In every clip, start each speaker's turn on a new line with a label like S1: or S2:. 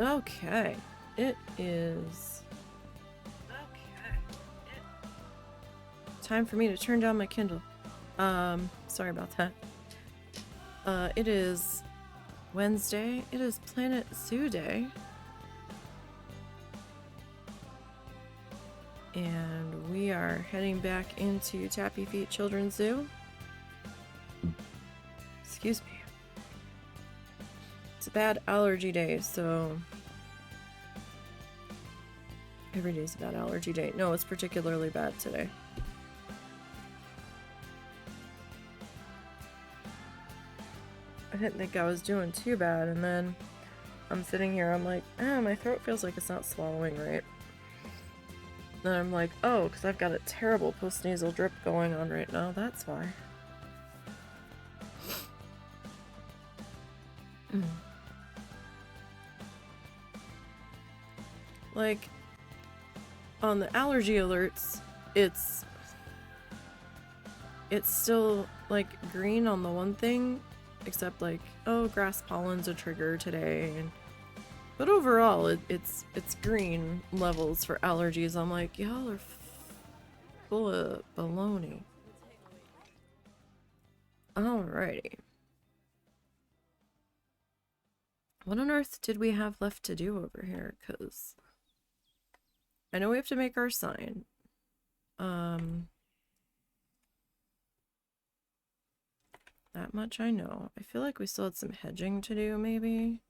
S1: Okay. It is time for me to turn down my Kindle. Sorry about that. It is Wednesday. It is Planet Zoo Day. And we are heading back into Tappy Feet Children's Zoo. Excuse me. It's a bad allergy day, so every day's a bad allergy day. No, it's particularly bad today. I didn't think I was doing too bad, and then I'm sitting here, I'm like, my throat feels like it's not swallowing right. Then I'm like, oh, because I've got a terrible postnasal drip going on right now, that's why. Like, on the allergy alerts, it's still, like, green on the one thing, except, like, oh, grass pollen's a trigger today, but overall, it's green levels for allergies. I'm like, y'all are full of baloney. Alrighty. What on earth did we have left to do over here? Because I know we have to make our sign. That much I know. I feel like we still had some hedging to do, maybe.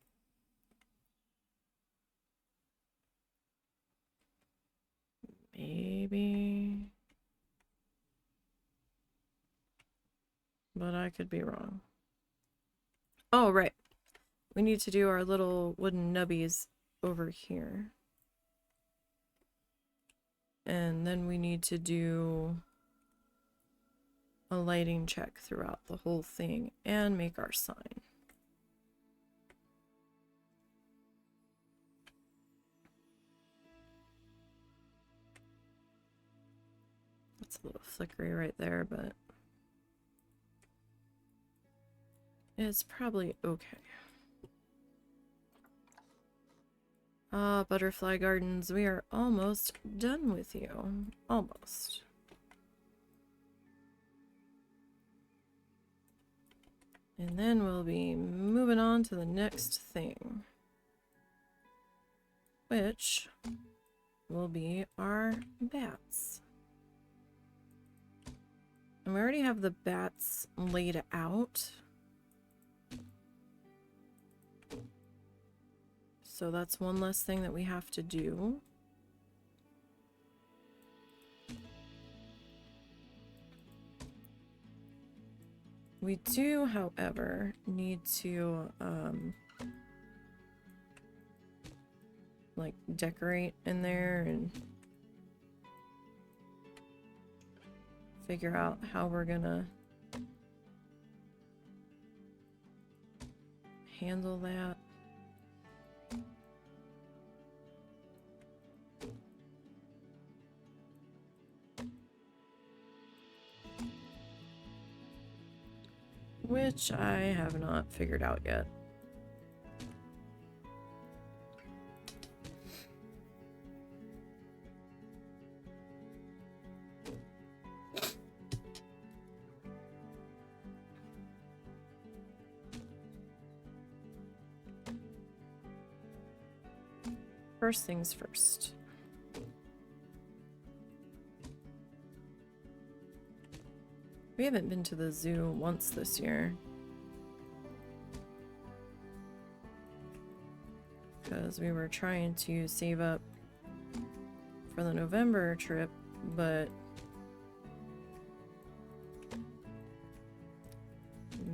S1: Maybe. But I could be wrong. Oh, right. We need to do our little wooden nubbies over here. And then we need to do a lighting check throughout the whole thing and make our sign. It's a little flickery right there, but it's probably okay. Ah, Butterfly Gardens, we are almost done with you. Almost. And then we'll be moving on to the next thing, which will be our bats. And we already have the bats laid out. So that's one less thing that we have to do. We do, however, need to, like, decorate in there and figure out how we're gonna handle that. Which I have not figured out yet. First things first. We haven't been to the zoo once this year. Because we were trying to save up for the November trip, but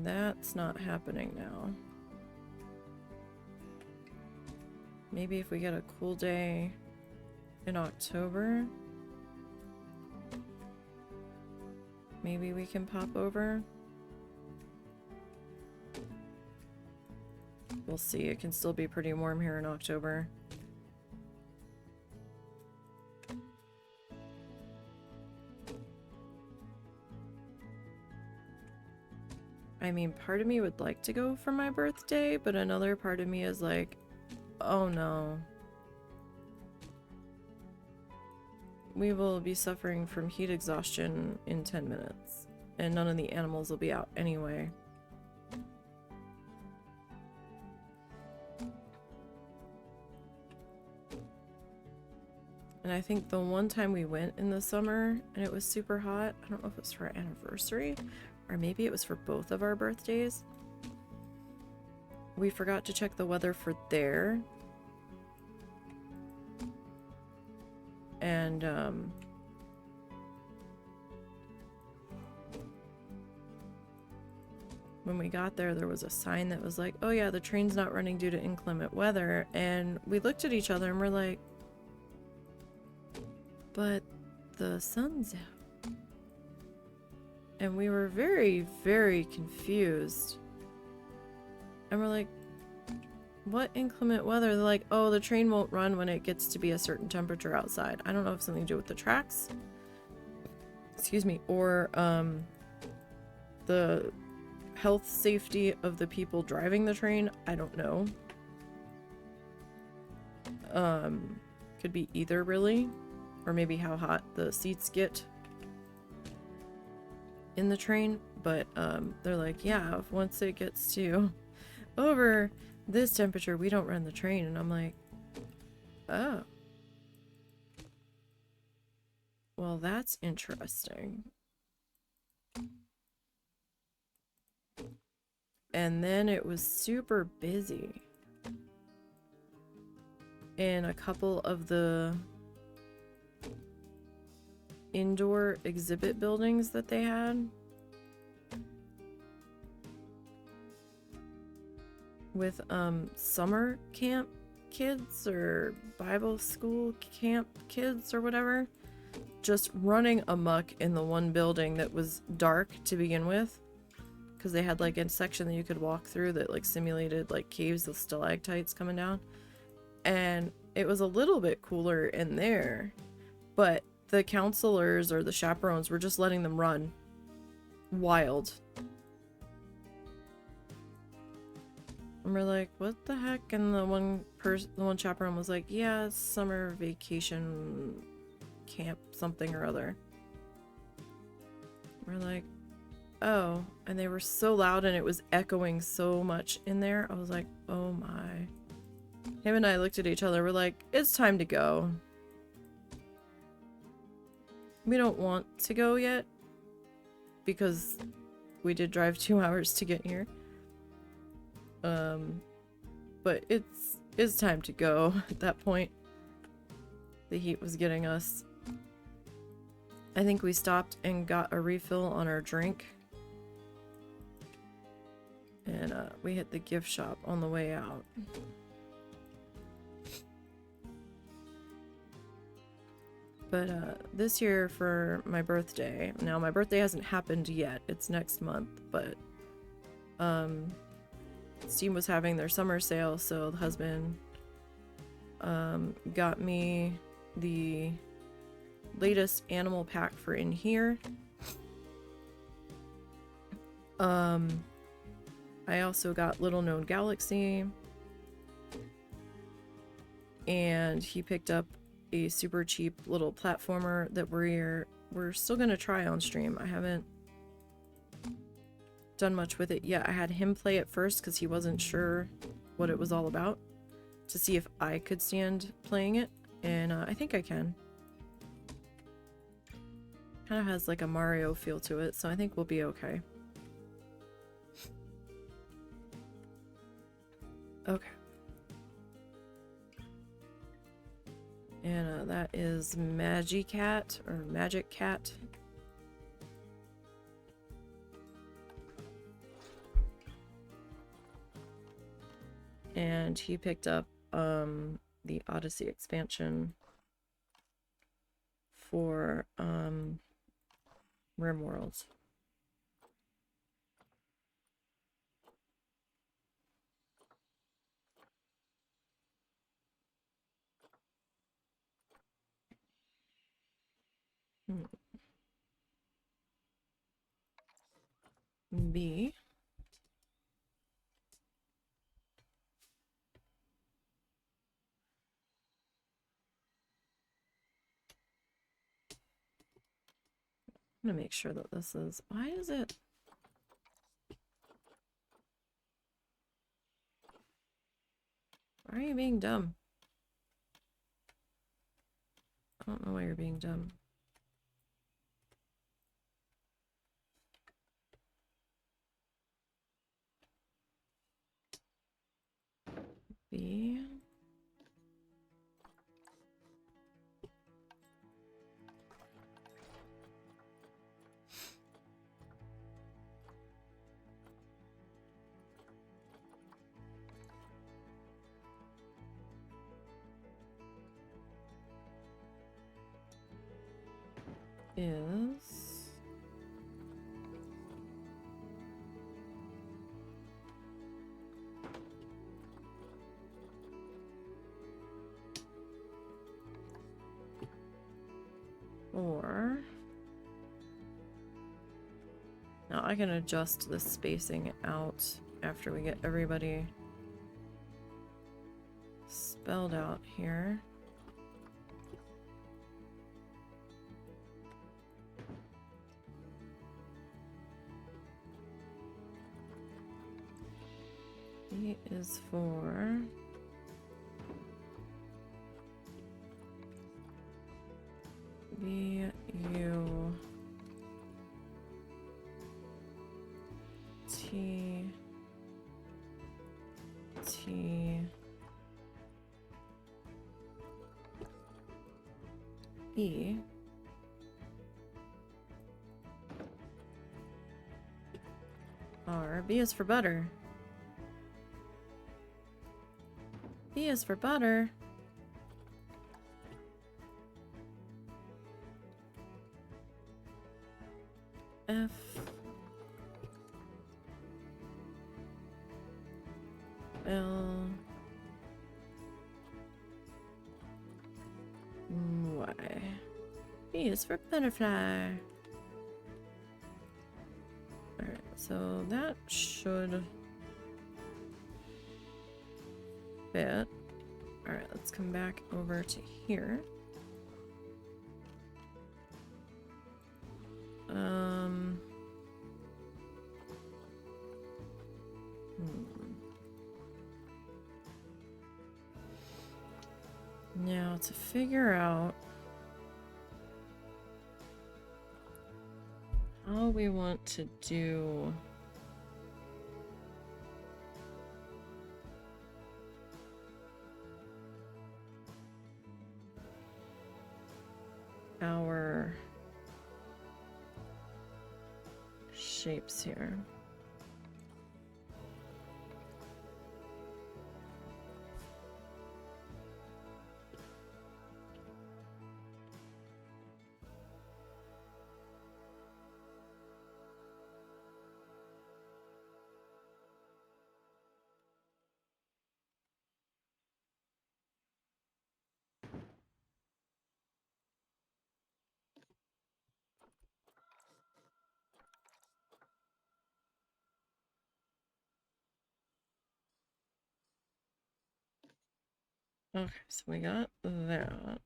S1: that's not happening now. Maybe if we get a cool day in October, maybe we can pop over. We'll see. It can still be pretty warm here in October. I mean, part of me would like to go for my birthday, but another part of me is like, Oh no. We will be suffering from heat exhaustion in 10 minutes. And none of the animals will be out anyway. And I think the one time we went in the summer and it was super hot, I don't know if it was for our anniversary or maybe it was for both of our birthdays. We forgot to check the weather for there. And when we got there, there was a sign that was like, oh yeah, the train's not running due to inclement weather. And we looked at each other and we're like, but the sun's out. And we were very, very confused. And we're like, what inclement weather? They're like, oh, the train won't run when it gets to be a certain temperature outside. I don't know if it's something to do with the tracks. Excuse me. Or the health safety of the people driving the train. I don't know. Could be either, really. Or maybe how hot the seats get in the train. But they're like, yeah, once it gets to over this temperature, we don't run the train. And I'm like, oh. Well, that's interesting. And then it was super busy in a couple of the indoor exhibit buildings that they had. With summer camp kids or Bible school camp kids or whatever, just running amok in the one building that was dark to begin with, because they had like a section that you could walk through that like simulated like caves with stalactites coming down, and it was a little bit cooler in there, but the counselors or the chaperones were just letting them run wild. And we're like, what the heck? And the one chaperone was like, yeah, summer vacation camp something or other. We're like, oh. And they were so loud and it was echoing so much in there. I was like, oh my. Him and I looked at each other. We're like, it's time to go. We don't want to go yet because we did drive 2 hours to get here. But it's time to go at that point. The heat was getting us. I think we stopped and got a refill on our drink. And we hit the gift shop on the way out. But this year for my birthday, now my birthday hasn't happened yet, it's next month, but Steam was having their summer sale, so the husband got me the latest animal pack for in here. I also got Little Known Galaxy, and he picked up a super cheap little platformer that we're still gonna try on stream. I haven't done much with it yet. I had him play it first because he wasn't sure what it was all about, to see if I could stand playing it, and I think I can. Kind of has like a Mario feel to it, so I think we'll be okay. Okay. And that is Magicat, or Magic Cat. And he picked up the Odyssey expansion for RimWorlds. B. I'm gonna make sure that this is... Why is it... Why are you being dumb? I don't know why you're being dumb. B. Is... Or... Now I can adjust the spacing out after we get everybody spelled out here. B is for... B, U, T, T, E, R. B is for butter. B is for butter. F. L. Y. B is for butterfly. Alright, so that should fit. Alright, let's come back over to here. Now to figure out how we want to do our shapes here. Okay, so we got that.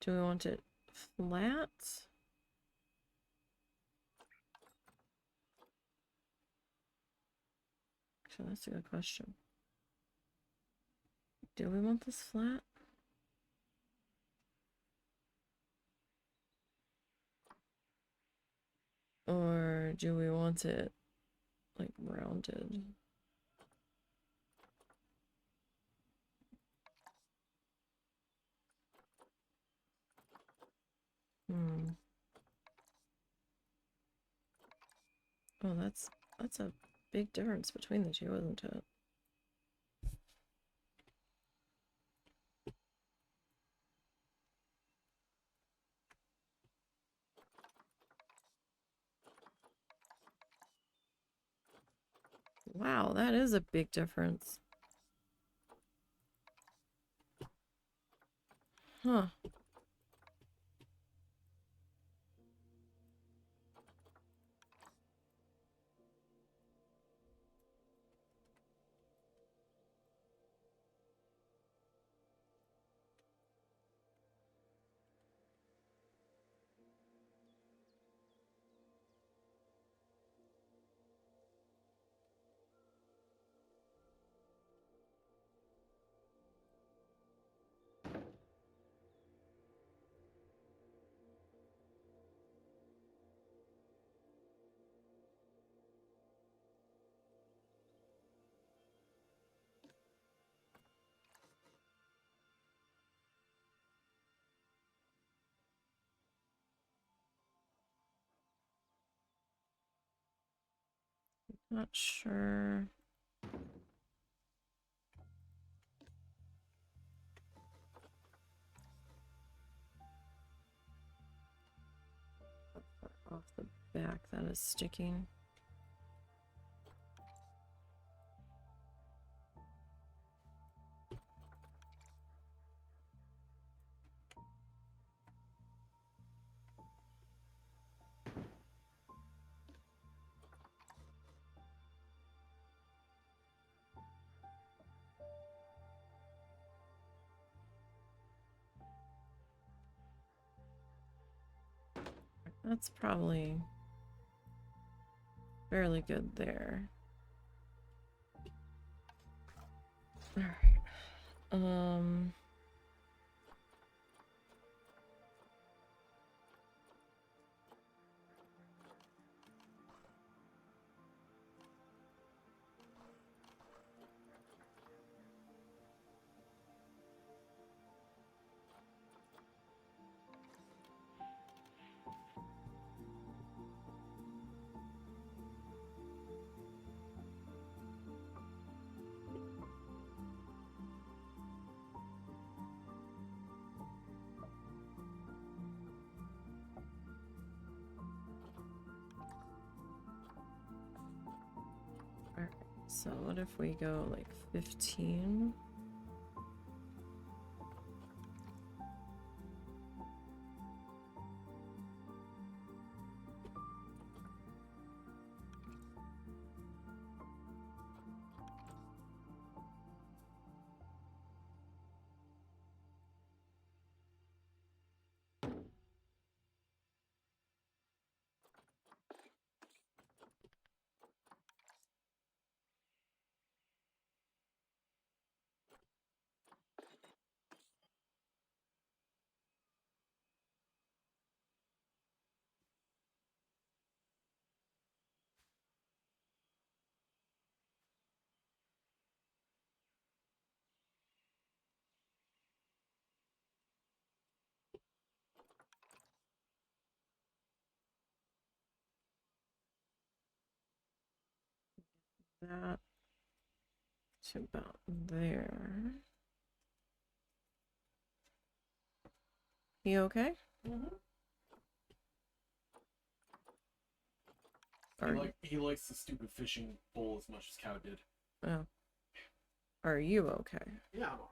S1: Do we want it flat? Actually, that's a good question. Do we want this flat? Or do we want it like rounded? Oh, that's a big difference between the two, isn't it? Wow, that is a big difference. Huh. Not sure. Off the back that is sticking. That's probably fairly good there. Alright. Alright, so what if we go like 15? That to about there. You okay?
S2: He likes the stupid fishing bowl as much as Cow did.
S1: Oh. Are you okay?
S2: Yeah, I'm alright.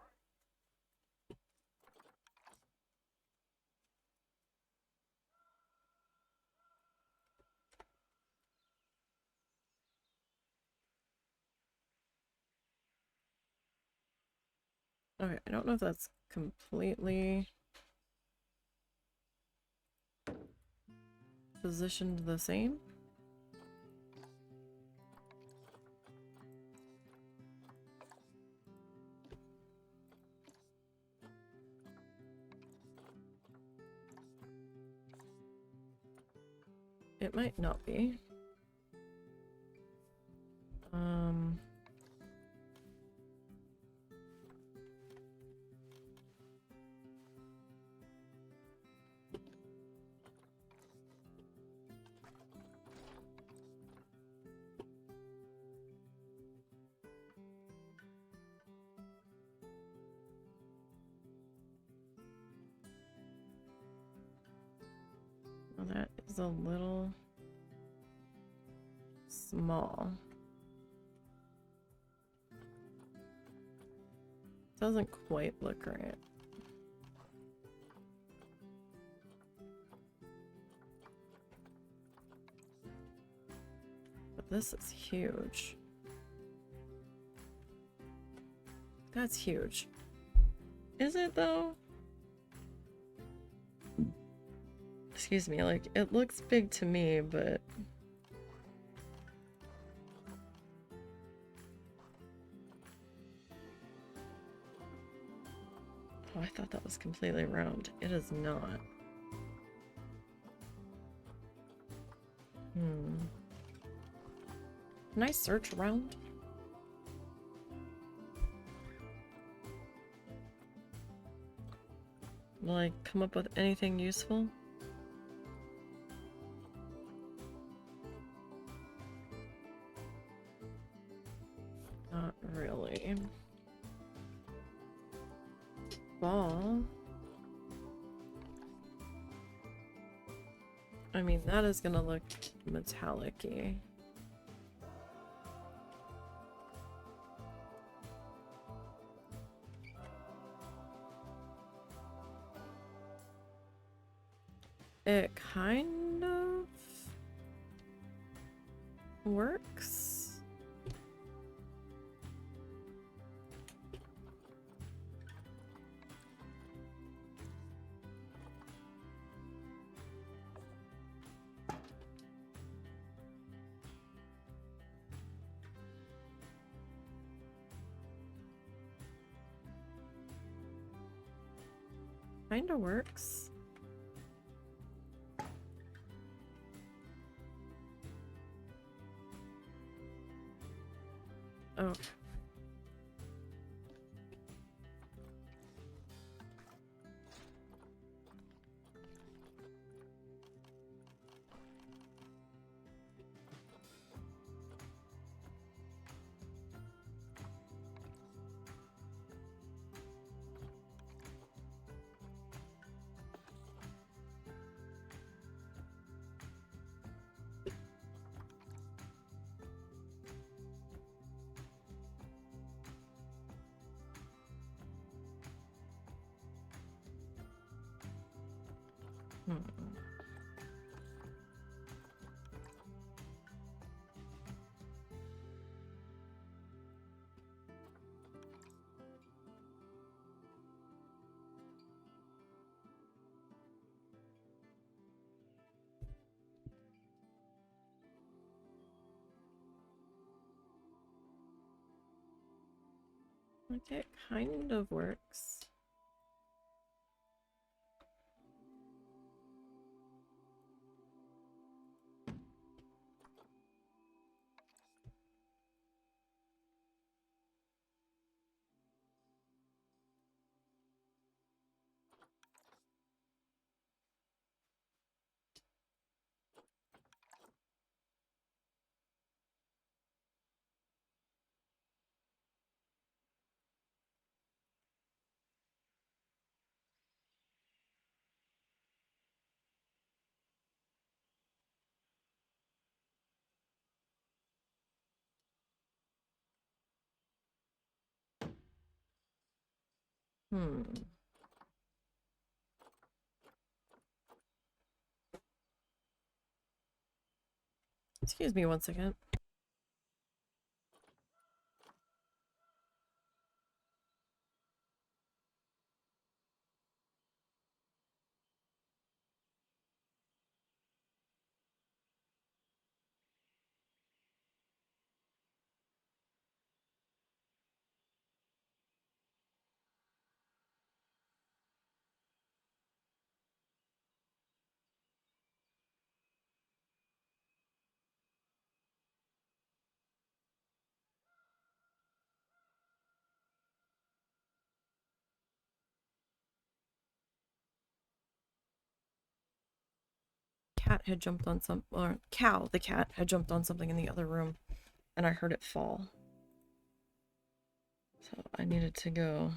S1: Okay, I don't know if that's completely positioned the same. It might not be. Well, that is a little small. Doesn't quite look right. But this is huge. That's huge. Is it though? Excuse me, like, it looks big to me, but... Oh, I thought that was completely round. It is not. Can I search around? Will I come up with anything useful? ball. I mean, that is gonna look metallic-y. It kind of works. Kinda works. Oh. Hmm. Like it kind of works. Hmm. Excuse me 1 second. Cat had jumped on some, or Cal, the cat, had jumped on something in the other room, and I heard it fall. So I needed to go.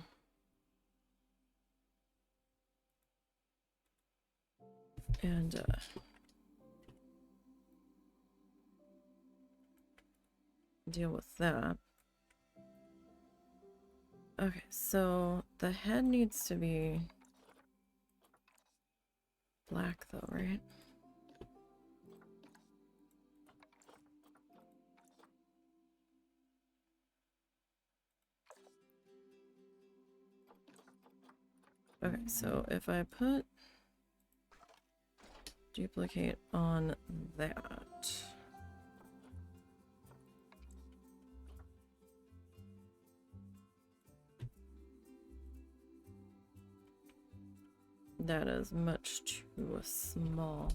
S1: And, deal with that. Okay, so the head needs to be black though, right? Okay, so if I put duplicate on that. That is much too small.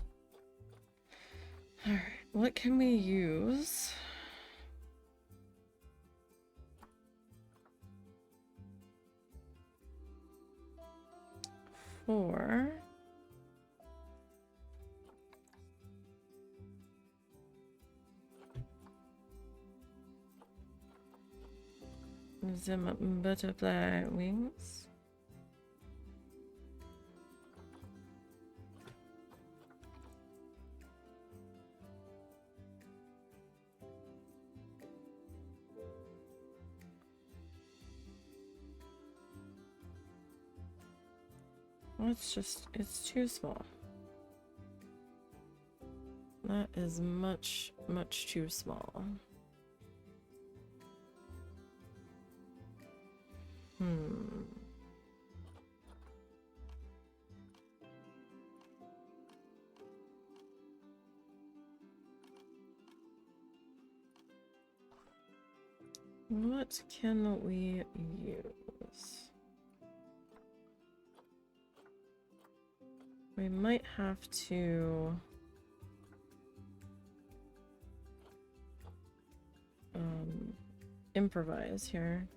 S1: Alright, what can we use? For some butterfly wings. It's too small. That is much, much too small. What can we use? We might have to improvise here.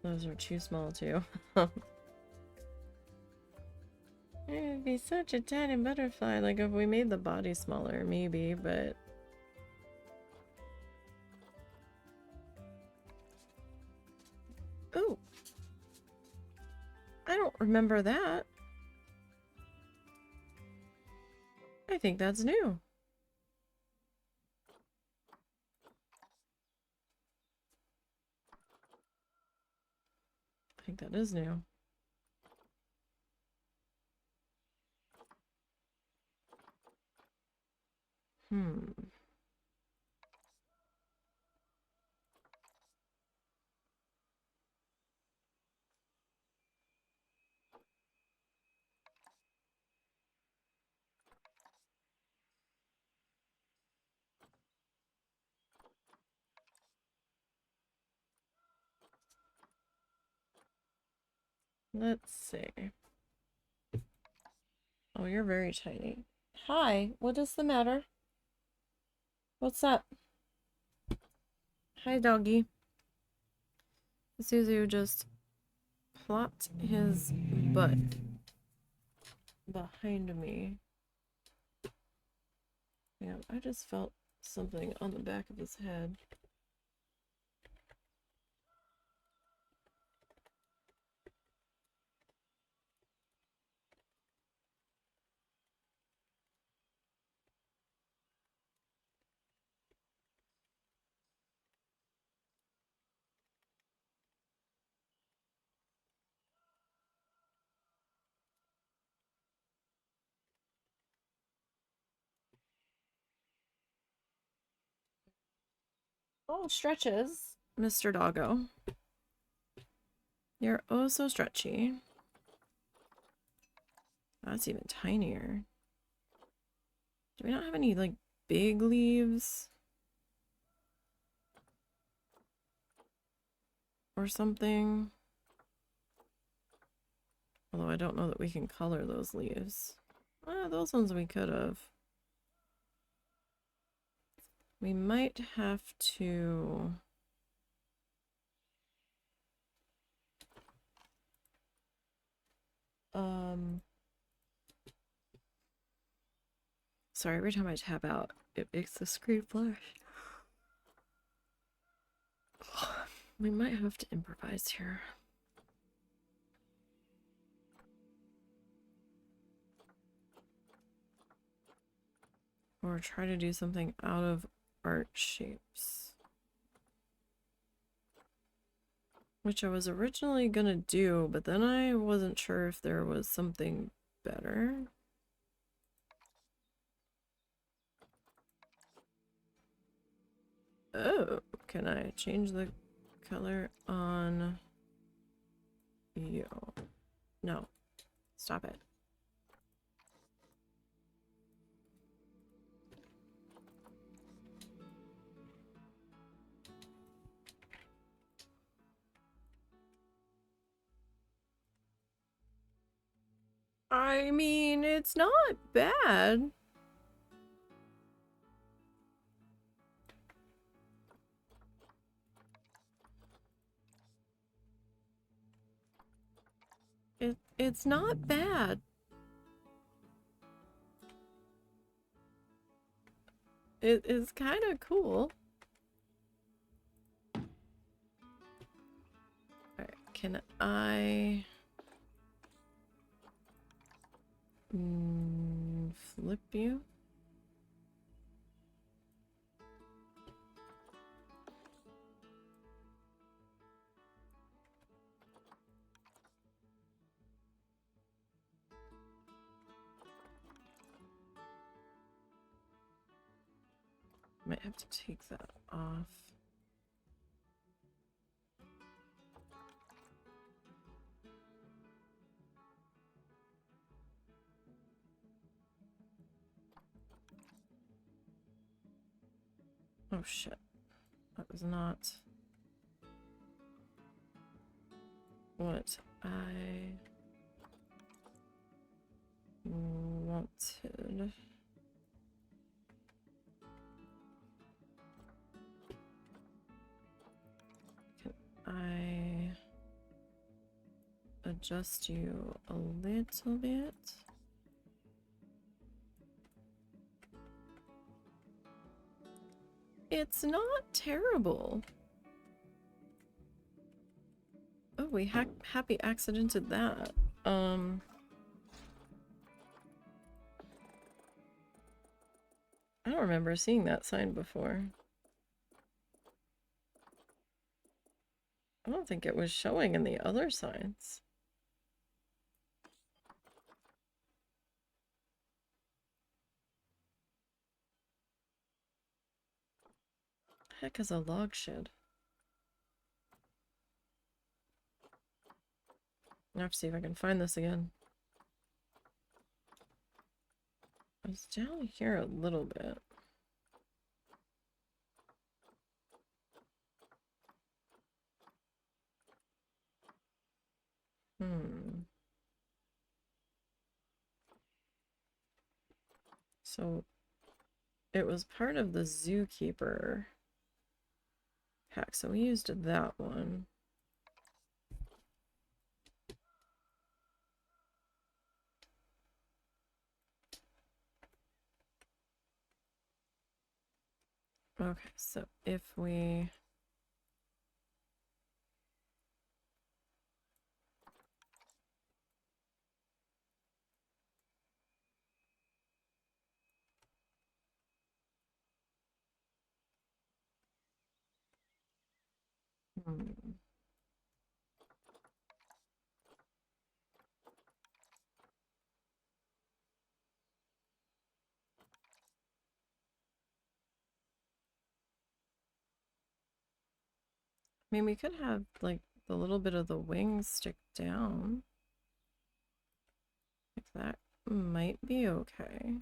S1: Those are too small too. It would be such a tiny butterfly. Like if we made the body smaller, maybe, but oh, I don't remember that. I think that's new. I think that is new. Let's see. Oh, you're very tiny. Hi, what is the matter? What's up? Hi, doggy. Suzu just plopped his butt behind me. Yeah, I just felt something on the back of his head. Oh, stretches, Mr. Doggo. You're oh so stretchy. That's even tinier. Do we not have any, like, big leaves? Or something? Although I don't know that we can color those leaves. Those ones we could have. We might have to... Sorry, every time I tap out, it makes the screen flash. We might have to improvise here. Or try to do something out of art shapes. Which I was originally gonna do, but then I wasn't sure if there was something better. Oh, can I change the color on you? No. Stop it. I mean, it's not bad. It's not bad. It is kind of cool. Alright, can I... Flip you. Might have to take that off. Oh shit. That was not what I wanted. Can I adjust you a little bit? It's not terrible. Oh, we happy accidented that. I don't remember seeing that sign before. I don't think it was showing in the other signs. Heck is a log shed? I have to see if I can find this again. It's down here a little bit. So it was part of the zookeeper pack, so we used that one. Okay, so if we I mean, we could have, like, the little bit of the wings stick down. Like that might be okay.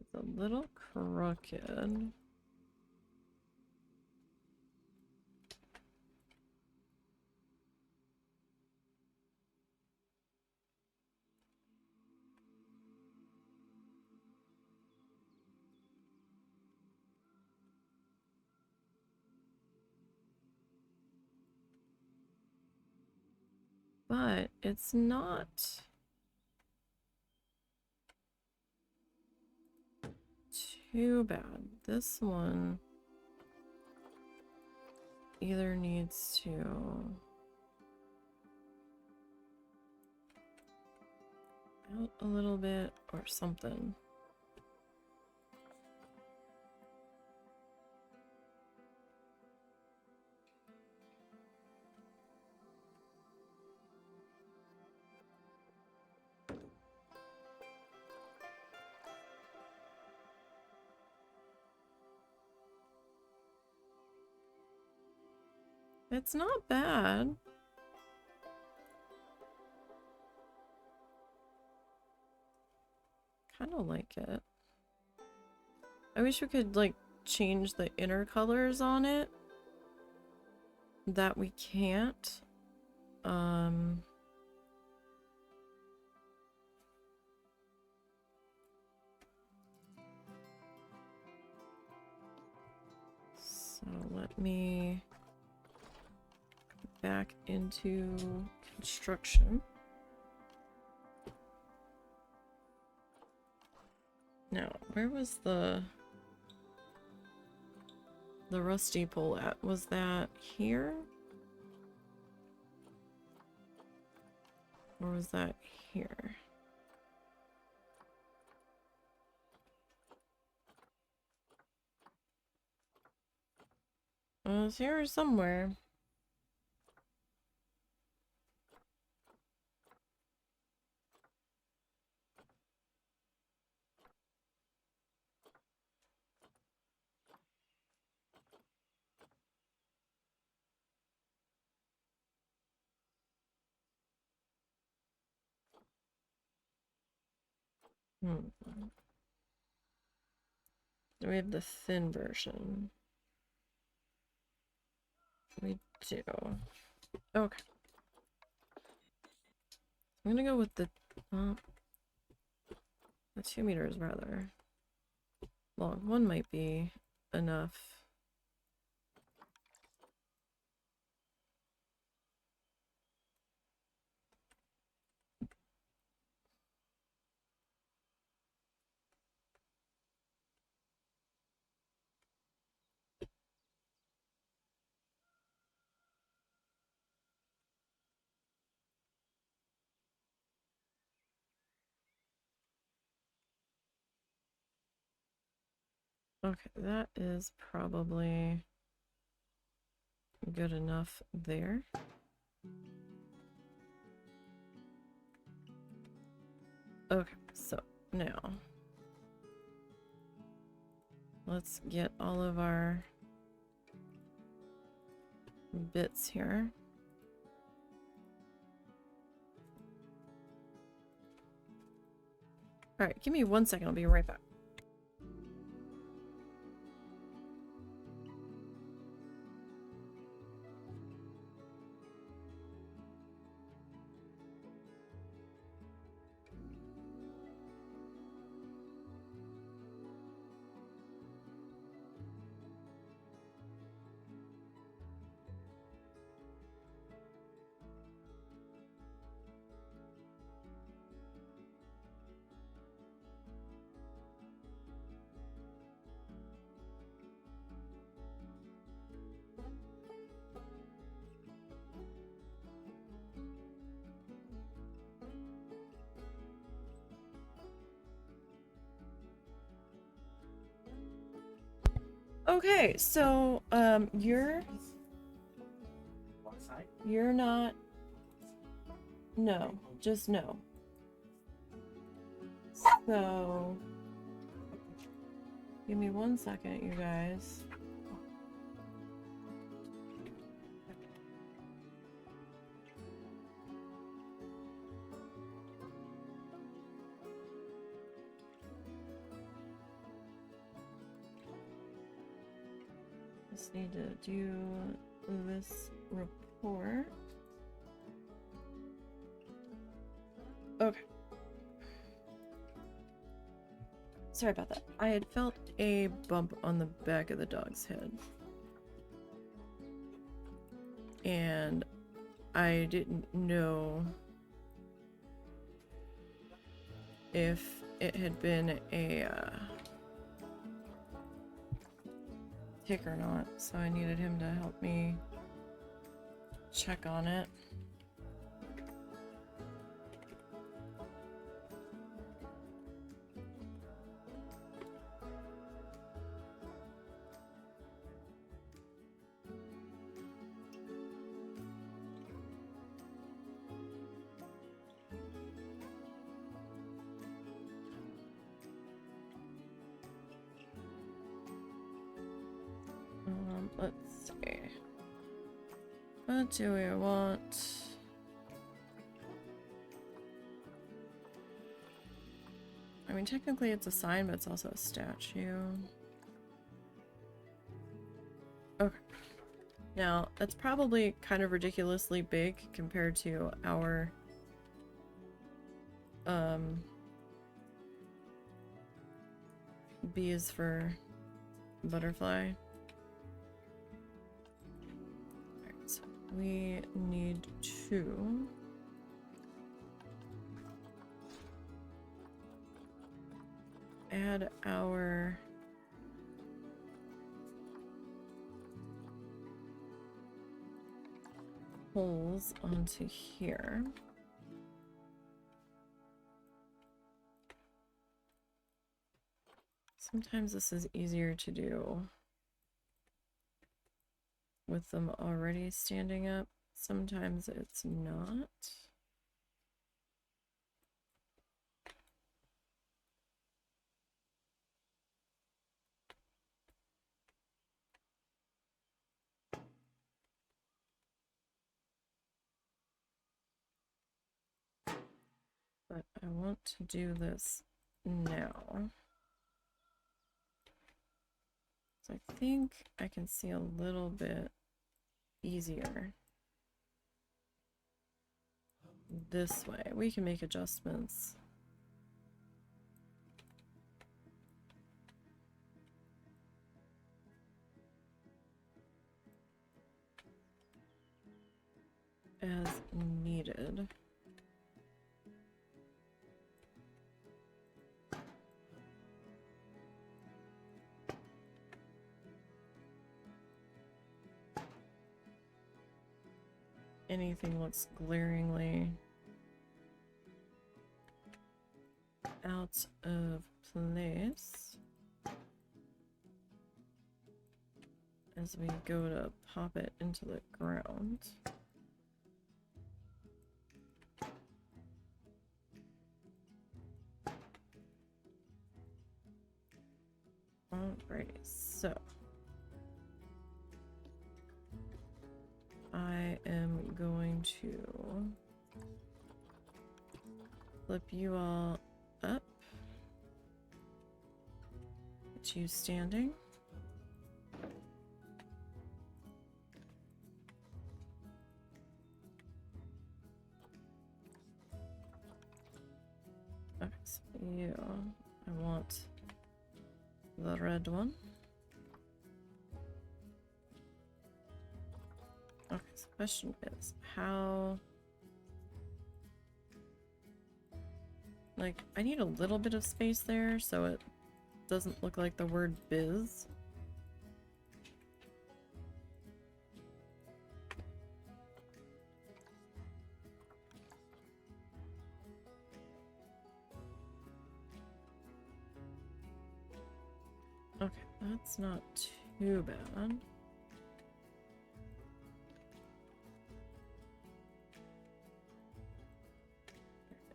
S1: It's a little crooked. But it's not too bad. This one either needs to out a little bit or something. It's not bad. Kind of like it. I wish we could, like, change the inner colors on it. That we can't. So let me back into construction. Now, where was the rusty pole at? Was that here? Or was that here? It was here somewhere. Do we have the thin version? We do. Okay. I'm gonna go with the 2 meters rather long. One might be enough. Okay, that is probably good enough there. Okay, so now let's get all of our bits here. Alright, give me 1 second, I'll be right back. Okay, so you're not, no, just no. So give me 1 second, you guys. Just need to do this report. Okay. Sorry about that. I had felt a bump on the back of the dog's head. And I didn't know if it had been a tick or not, so I needed him to help me check on it. Let's see. What do we want? I mean, technically it's a sign, but it's also a statue. Okay. Now, that's probably kind of ridiculously big compared to our B is for butterfly. Alright, so we need to add our holes onto here. Sometimes this is easier to do with them already standing up. Sometimes it's not. But I want to do this now. So I think I can see a little bit easier this way. We can make adjustments. As needed. Anything looks glaringly out of place as we go to pop it into the ground. Alrighty, so I am going to flip you all up. Get you standing. Okay, so you, I want the red one. Okay, so the question is how, like, I need a little bit of space there so it doesn't look like the word biz. Okay, that's not too bad.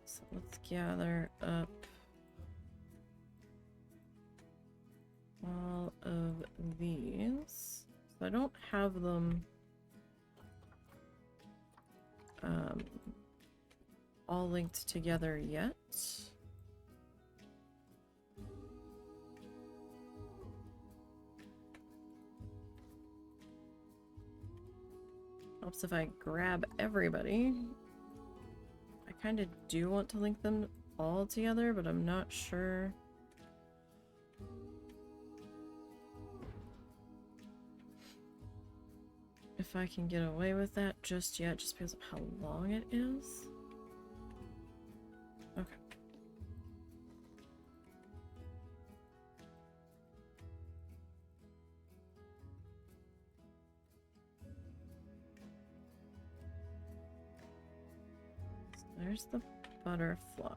S1: So let's gather up all of these. So I don't have them all linked together yet. Helps if I grab everybody. I kind of do want to link them all together, but I'm not sure. If I can get away with that just yet, just because of how long it is. Okay. So there's the butterfly.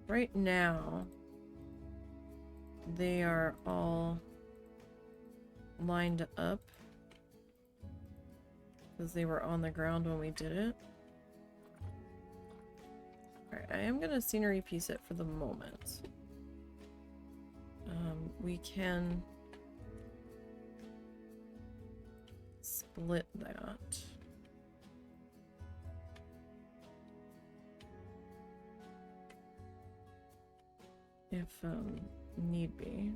S1: Right now, they are all lined up because they were on the ground when we did it. Alright, I am gonna scenery piece it for the moment. We can split that. If need be.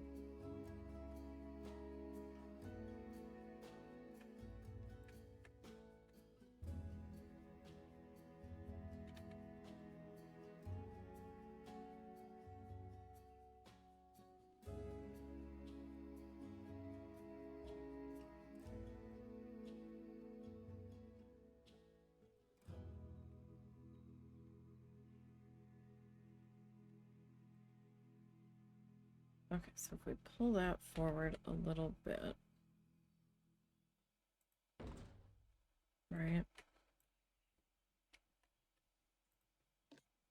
S1: Okay, so if we pull that forward a little bit, right?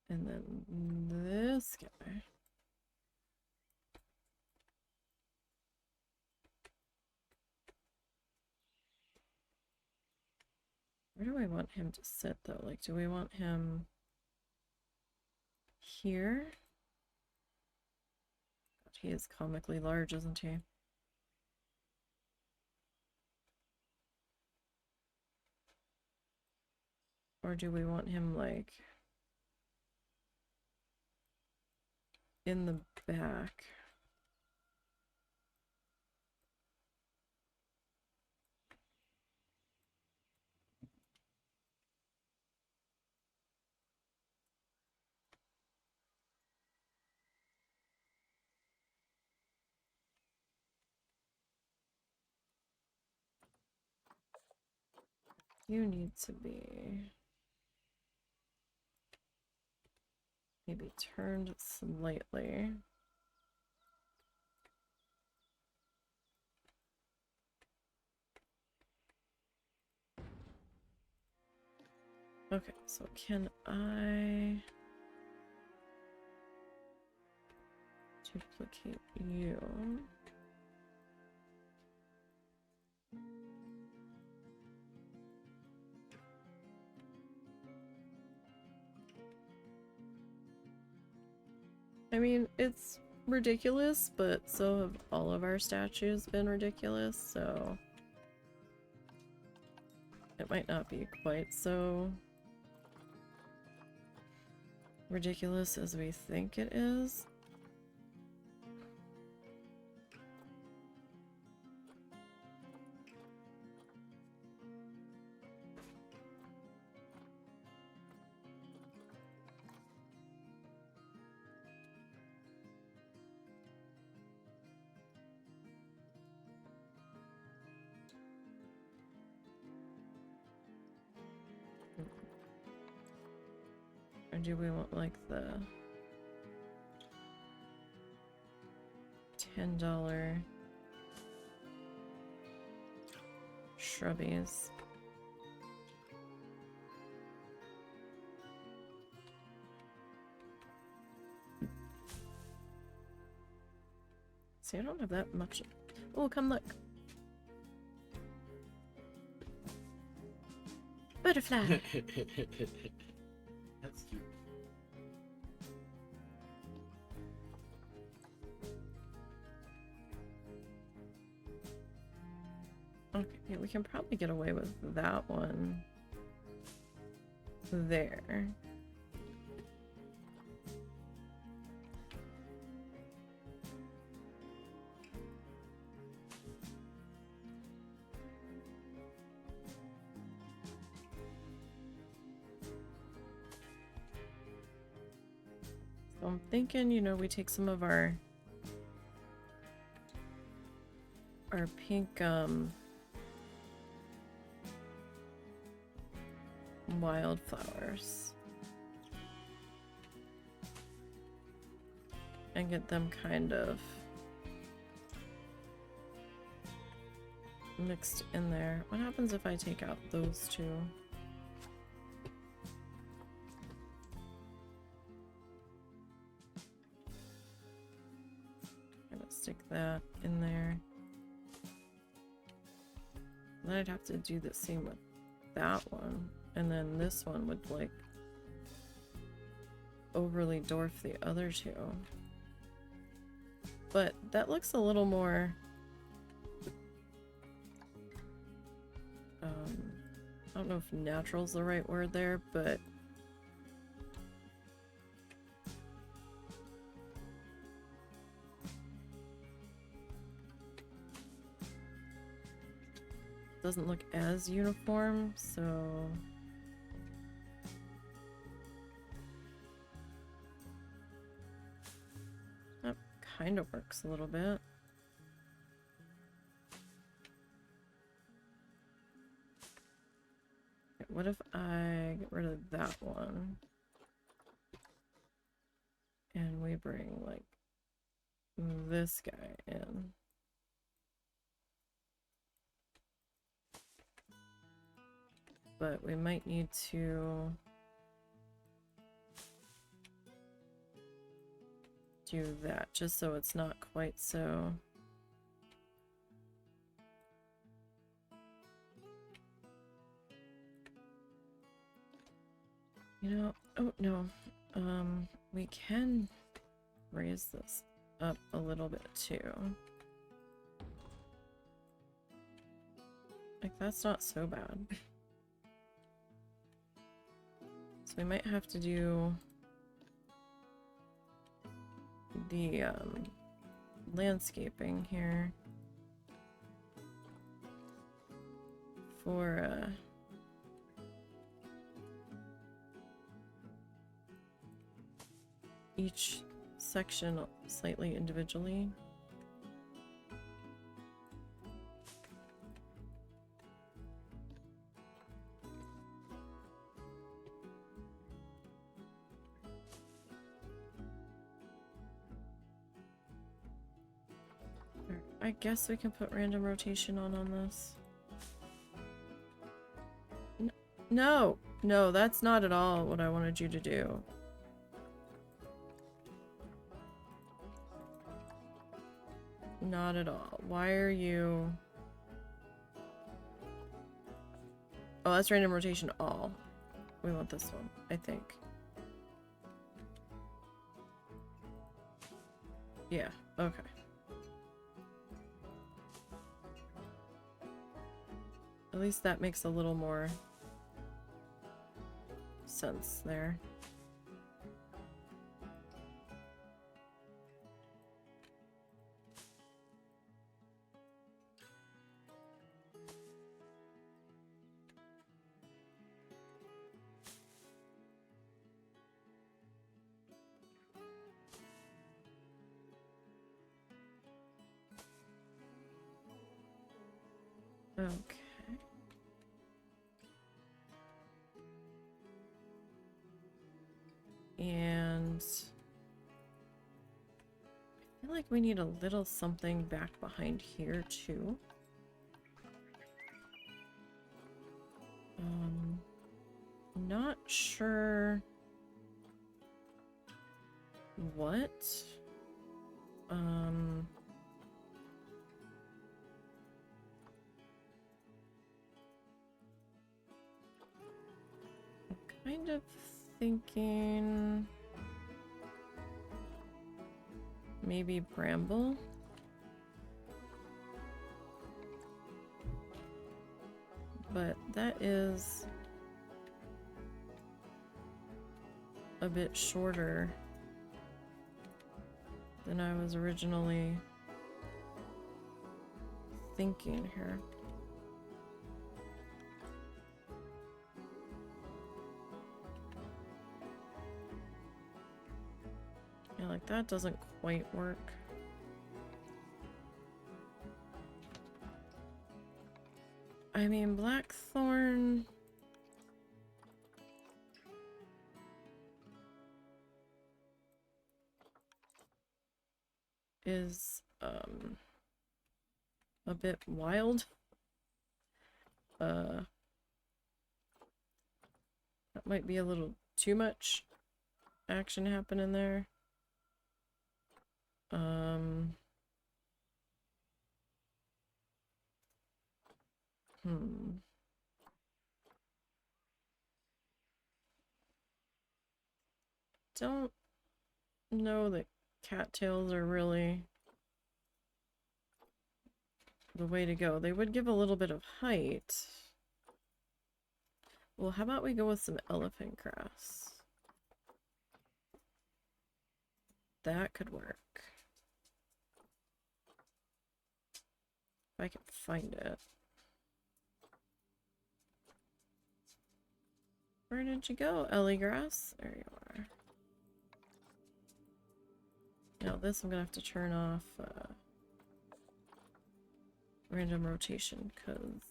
S1: And then this guy. Where do I want him to sit though? Like, do we want him here? God, he is comically large, isn't he? Or do we want him like in the back? You need to be maybe turned slightly. Okay, so can I duplicate you? I mean, it's ridiculous, but so have all of our statues been ridiculous, so it might not be quite so ridiculous as we think it is. Or do we want like the $10 shrubbies? See, I don't have that much. Oh, come look. Butterfly.
S2: That's cute.
S1: Okay, yeah, we can probably get away with that one there. So I'm thinking, you know, we take some of our pink wildflowers and get them kind of mixed in there. What happens if I take out those two? I'm gonna stick that in there. Then I'd have to do the same with that one, and then this one would like overly dwarf the other two. But that looks a little more I don't know if natural's the right word there, but doesn't look as uniform, so that kind of works a little bit. Okay, what if I get rid of that one and we bring like this guy in. But we might need to do that just so it's not quite so. You know, oh no, we can raise this up a little bit too. Like, that's not so bad. So we might have to do the landscaping here for each section slightly individually. I guess we can put random rotation on this. No, no, that's not at all what I wanted you to do. Not at all. Why are you... Oh, that's random rotation all. We want this one, I think. Yeah, okay. At least that makes a little more sense there. Okay. And I feel like we need a little something back behind here too. Not sure what. Kind of thinking maybe bramble. But that is a bit shorter than I was originally thinking here. Yeah, like that doesn't quite work. I mean, blackthorn... is, a bit wild. That might be a little too much action happening there. Don't know that cattails are really the way to go. They would give a little bit of height. Well, how about we go with some elephant grass? That could work. If I can find it. Where did you go, Ellie Grass? There you are. Now this I'm gonna have to turn off random rotation because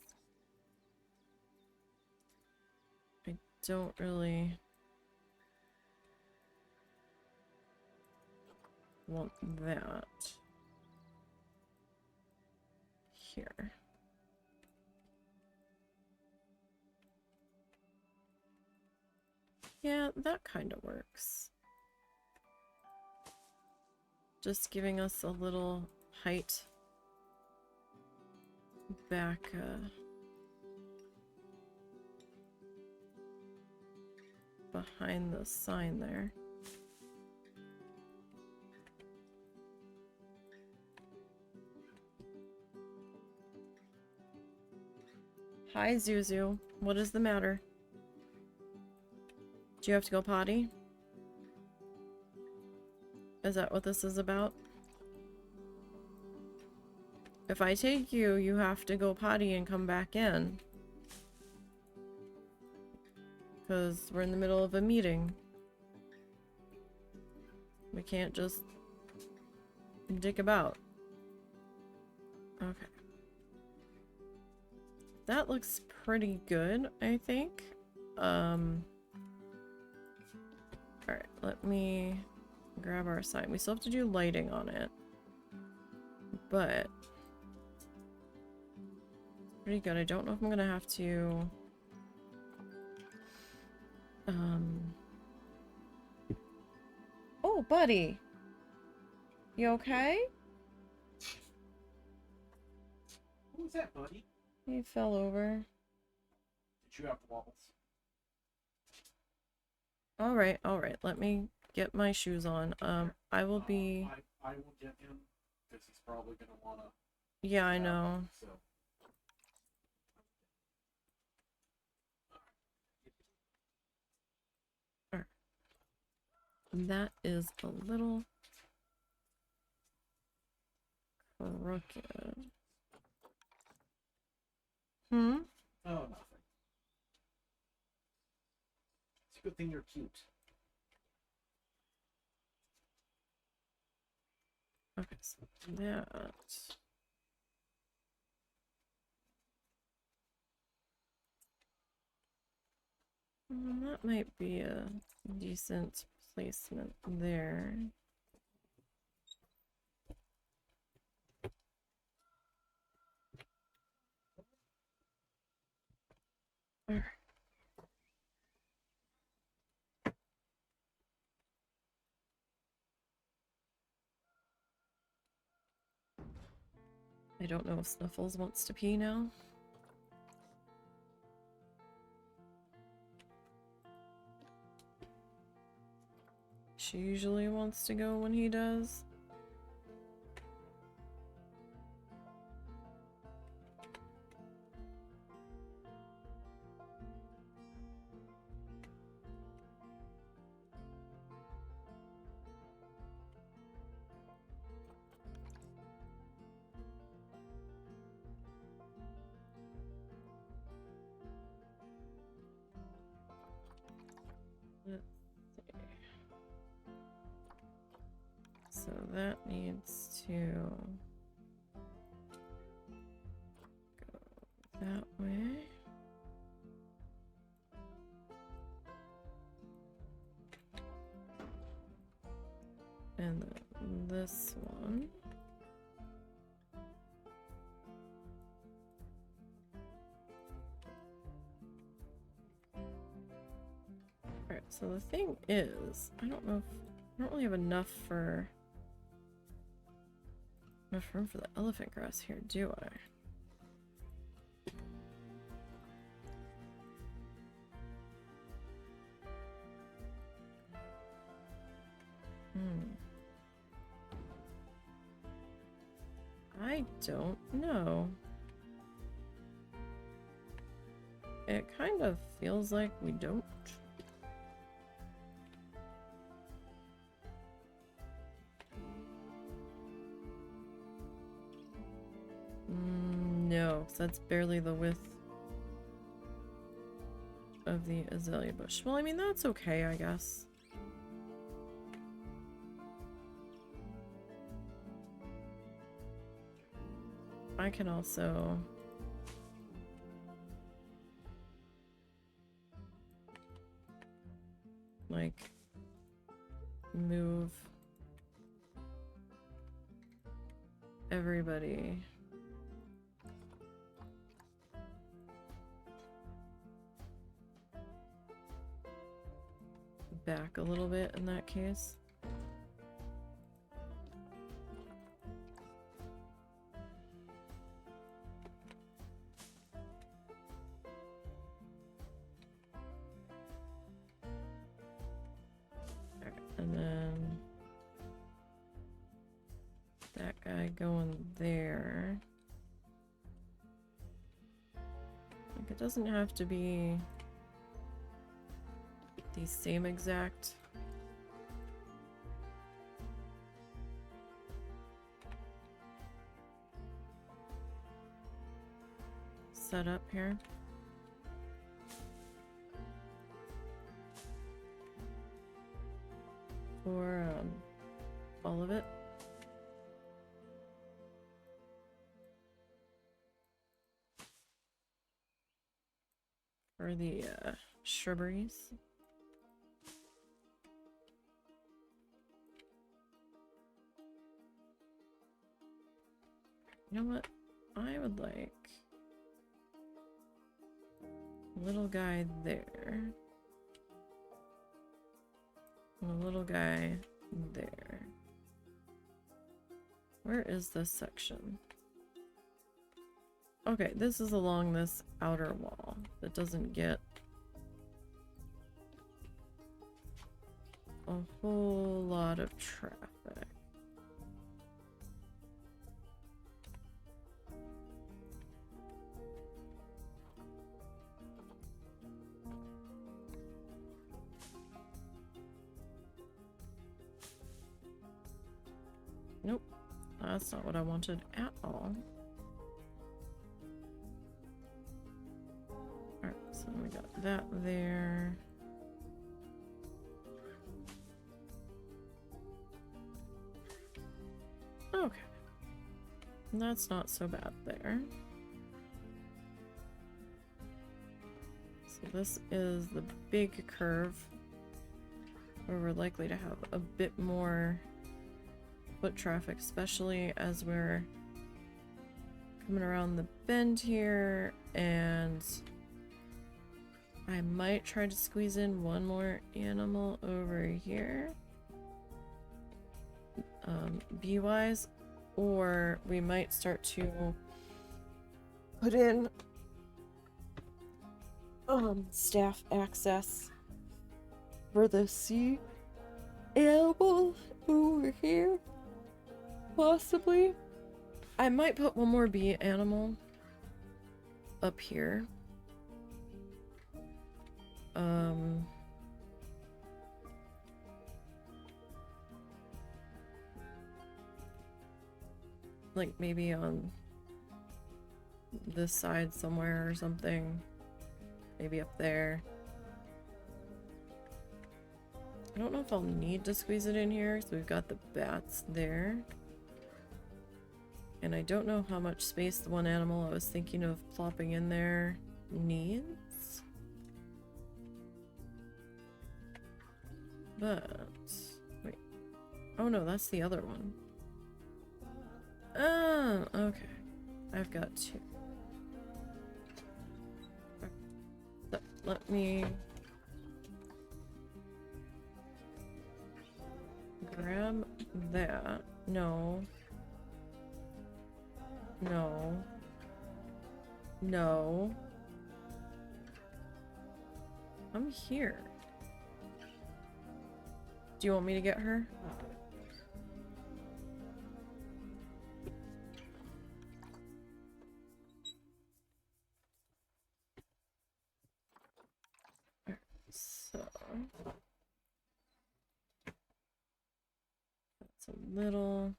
S1: I don't really want that. here. Yeah, that kind of works. Just giving us a little height back, behind the sign there. Hi, Zuzu. What is the matter? Do you have to go potty? Is that what this is about? If I take you, you have to go potty and come back in. Because we're in the middle of a meeting. We can't just dick about. Okay. That looks pretty good, I think. Alright, let me grab our sign. We still have to do lighting on it. But pretty good. I don't know if I'm gonna have to oh, buddy. You okay?
S2: Who was that, buddy?
S1: He fell over.
S2: Did you have walls?
S1: Alright, alright. Let me get my shoes on. I will be...
S2: I will get him, because he's probably gonna wanna...
S1: Yeah, I know.
S2: So.
S1: Alright. That is a little crooked. Hmm?
S2: Oh, nothing. It's a good thing you're cute.
S1: Okay, so that... that might be a decent placement there. Alright. I don't know if Snuffles wants to pee now. She usually wants to go when he does. Let's see. So that needs to go that way. And then this one. Alright, so the thing is, I don't know if I don't really have enough room for the elephant grass here, do I? I don't know. It kind of feels like we don't. No, 'cause that's barely the width of the azalea bush. Well, I mean, that's okay, I guess. I can also like move everybody back a little bit in that case. And then that guy going there. Like, it doesn't have to be the same exact setup here. For all of it. For the shrubberies. You know what? I would like a little guy there. And a little guy there. Where is this section? Okay, this is along this outer wall that doesn't get a whole lot of traffic. Nope, that's not what I wanted at all. Alright, so we got that there. Okay. That's not so bad there. So this is the big curve where we're likely to have a bit more foot traffic, especially as we're coming around the bend here, and I might try to squeeze in one more animal over here, bee-wise, or we might start to put in staff access for the sea animal over here. Possibly. I might put one more bee animal up here. Like maybe on this side somewhere or something. Maybe up there. I don't know if I'll need to squeeze it in here because we've got the bats there. And I don't know how much space the one animal I was thinking of plopping in there needs. But, wait. Oh no, that's the other one. Oh, okay. I've got two. So, let me grab that. No. No. No. I'm here. Do you want me to get her? Alright, so that's a little.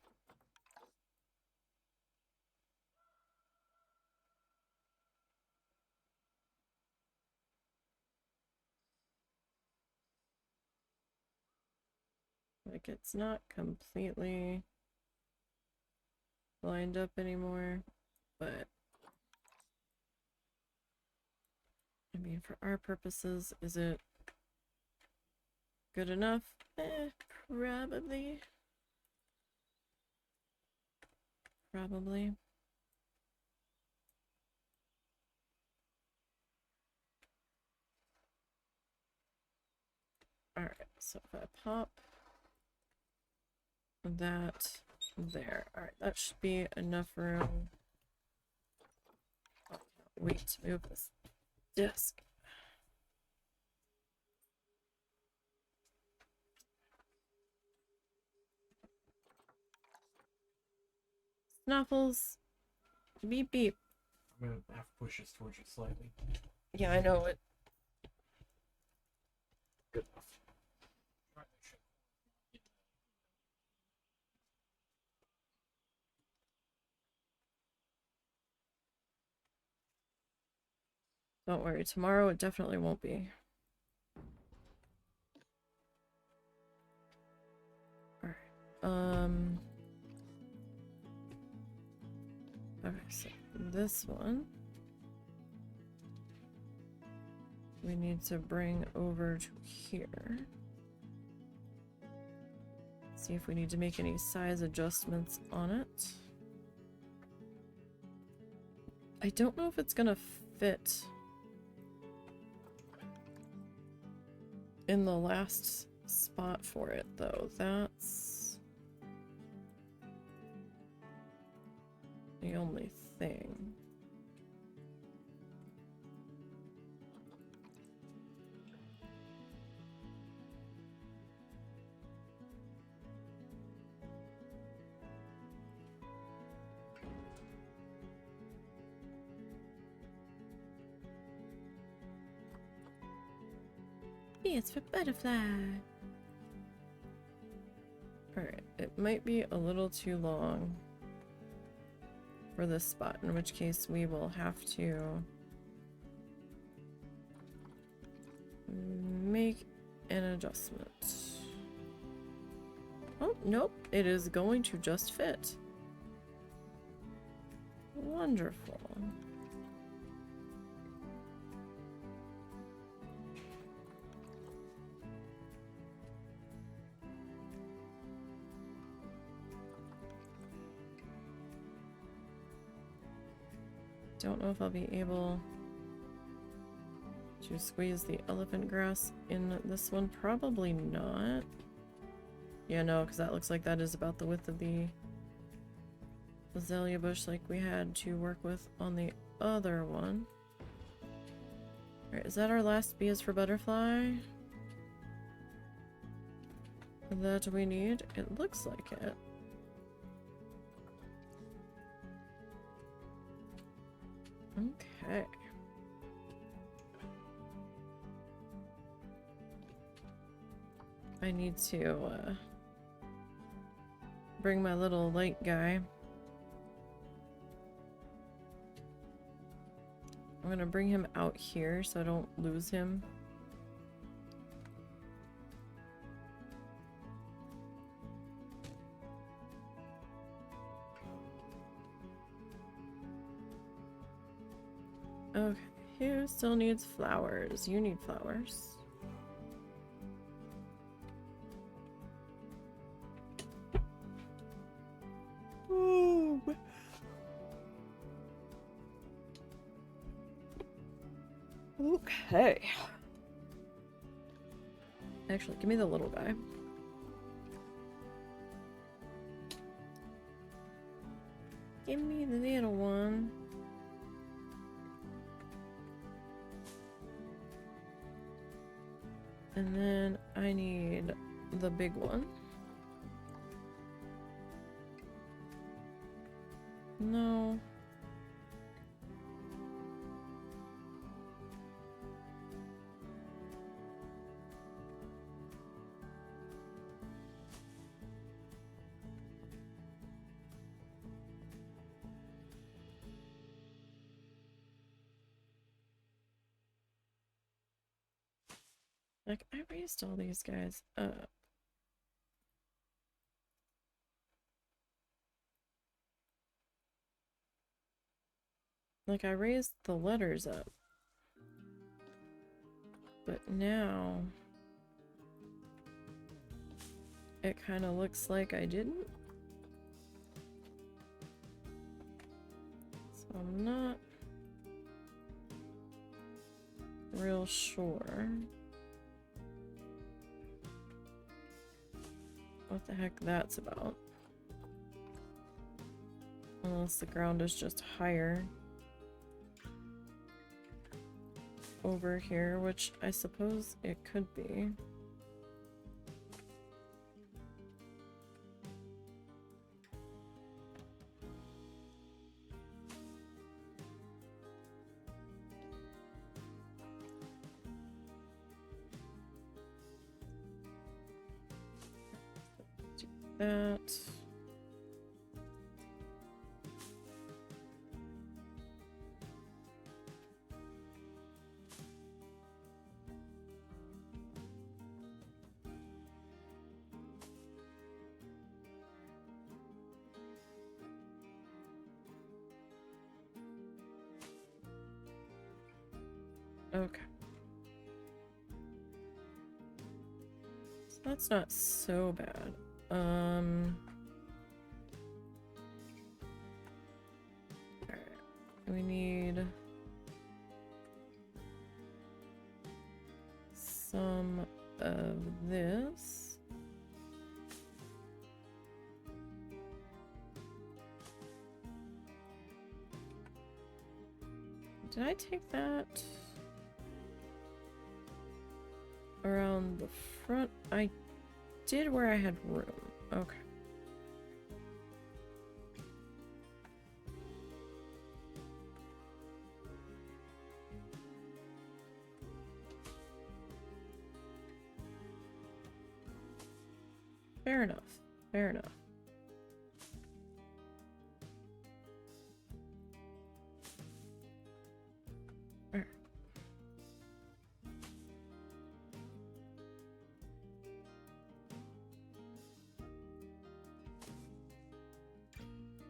S1: Like, it's not completely lined up anymore, but I mean, for our purposes, is it good enough? Probably. Probably. Alright, So if I pop that there. Alright, that should be enough room. Oh, wait to move this disc. Snuffles. Beep beep.
S2: I'm gonna have to push this towards you slightly.
S1: Yeah, I know it.
S2: Good enough.
S1: Don't worry, tomorrow it definitely won't be. Alright, okay, so this one we need to bring over to here. See if we need to make any size adjustments on it. I don't know if it's gonna fit in the last spot for it though. That's the only thing. B is for butterfly. Alright, it might be a little too long for this spot, in which case we will have to make an adjustment. Oh, nope, it is going to just fit. Wonderful. Don't know if I'll be able to squeeze the elephant grass in this one. Probably not. Yeah, no, because that looks like that is about the width of the azalea bush like we had to work with on the other one. Alright, is that our last B is for butterfly that we need? It looks like it. Okay. I need to bring my little light guy. I'm gonna bring him out here so I don't lose him. Okay, who still needs flowers? You need flowers. Ooh. Okay. Actually, give me the little guy. Give me the little one. And then I need the big one. No. Like, I raised all these guys up. Like, I raised the letters up. But now it kind of looks like I didn't. So I'm not real sure. what the heck that's about. Unless the ground is just higher over here, which I suppose it could be. Do that. Okay. So that's not so bad. Alright. We need some of this. Did I take that around the front? I did where I had room. Okay. Fair enough. Fair enough. Alright.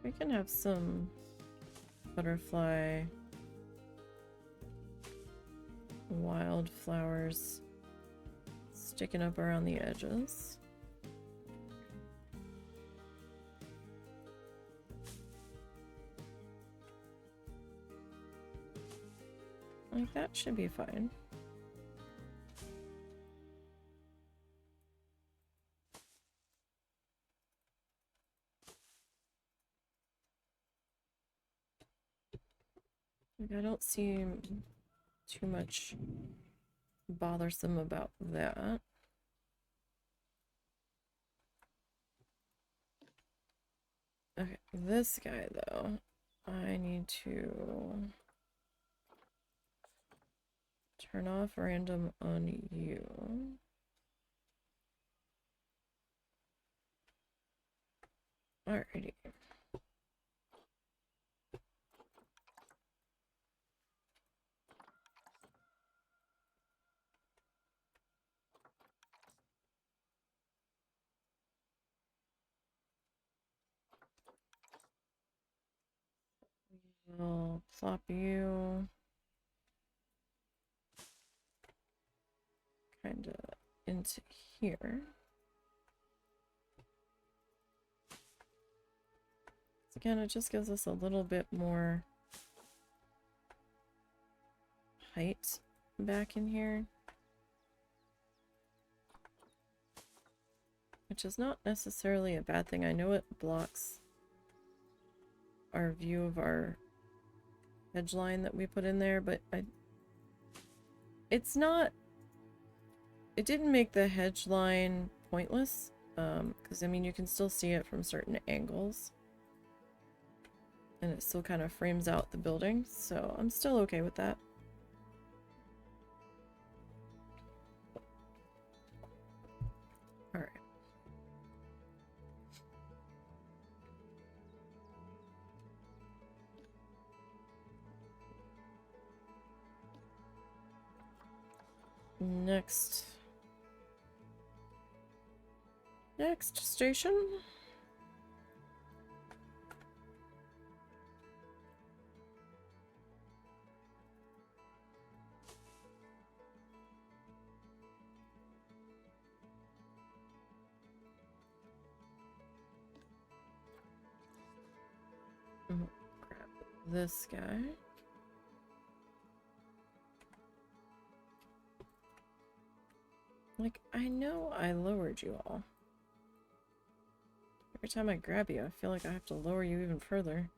S1: We can have some butterfly wildflowers sticking up around the edges. Like, that should be fine. Like, I don't see too much bothersome about that. Okay, this guy though, I need to turn off random on you. Alrighty. I'll plop you kind of into here. So again, it just gives us a little bit more height back in here, which is not necessarily a bad thing. I know it blocks our view of our edge line that we put in there, but it's not, it didn't make the hedge line pointless, because I mean you can still see it from certain angles and it still kind of frames out the building, so I'm still okay with that. All right. Next station. Grab this guy. Like, I know I lowered you all. Every time I grab you, I feel like I have to lower you even further.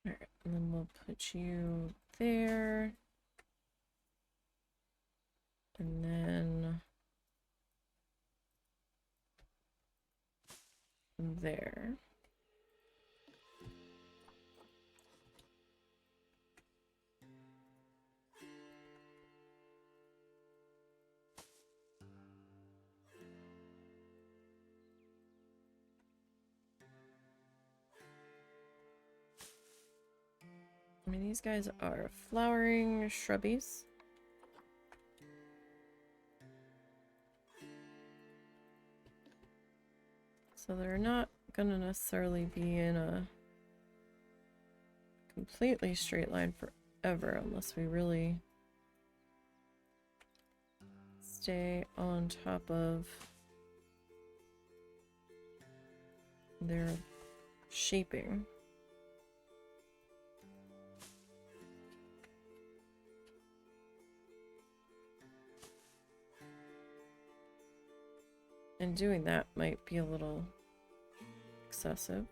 S1: Alright, and then we'll put you there. And then there. I mean, these guys are flowering shrubbies. So they're not gonna necessarily be in a completely straight line forever unless we really stay on top of their shaping. And doing that might be a little excessive.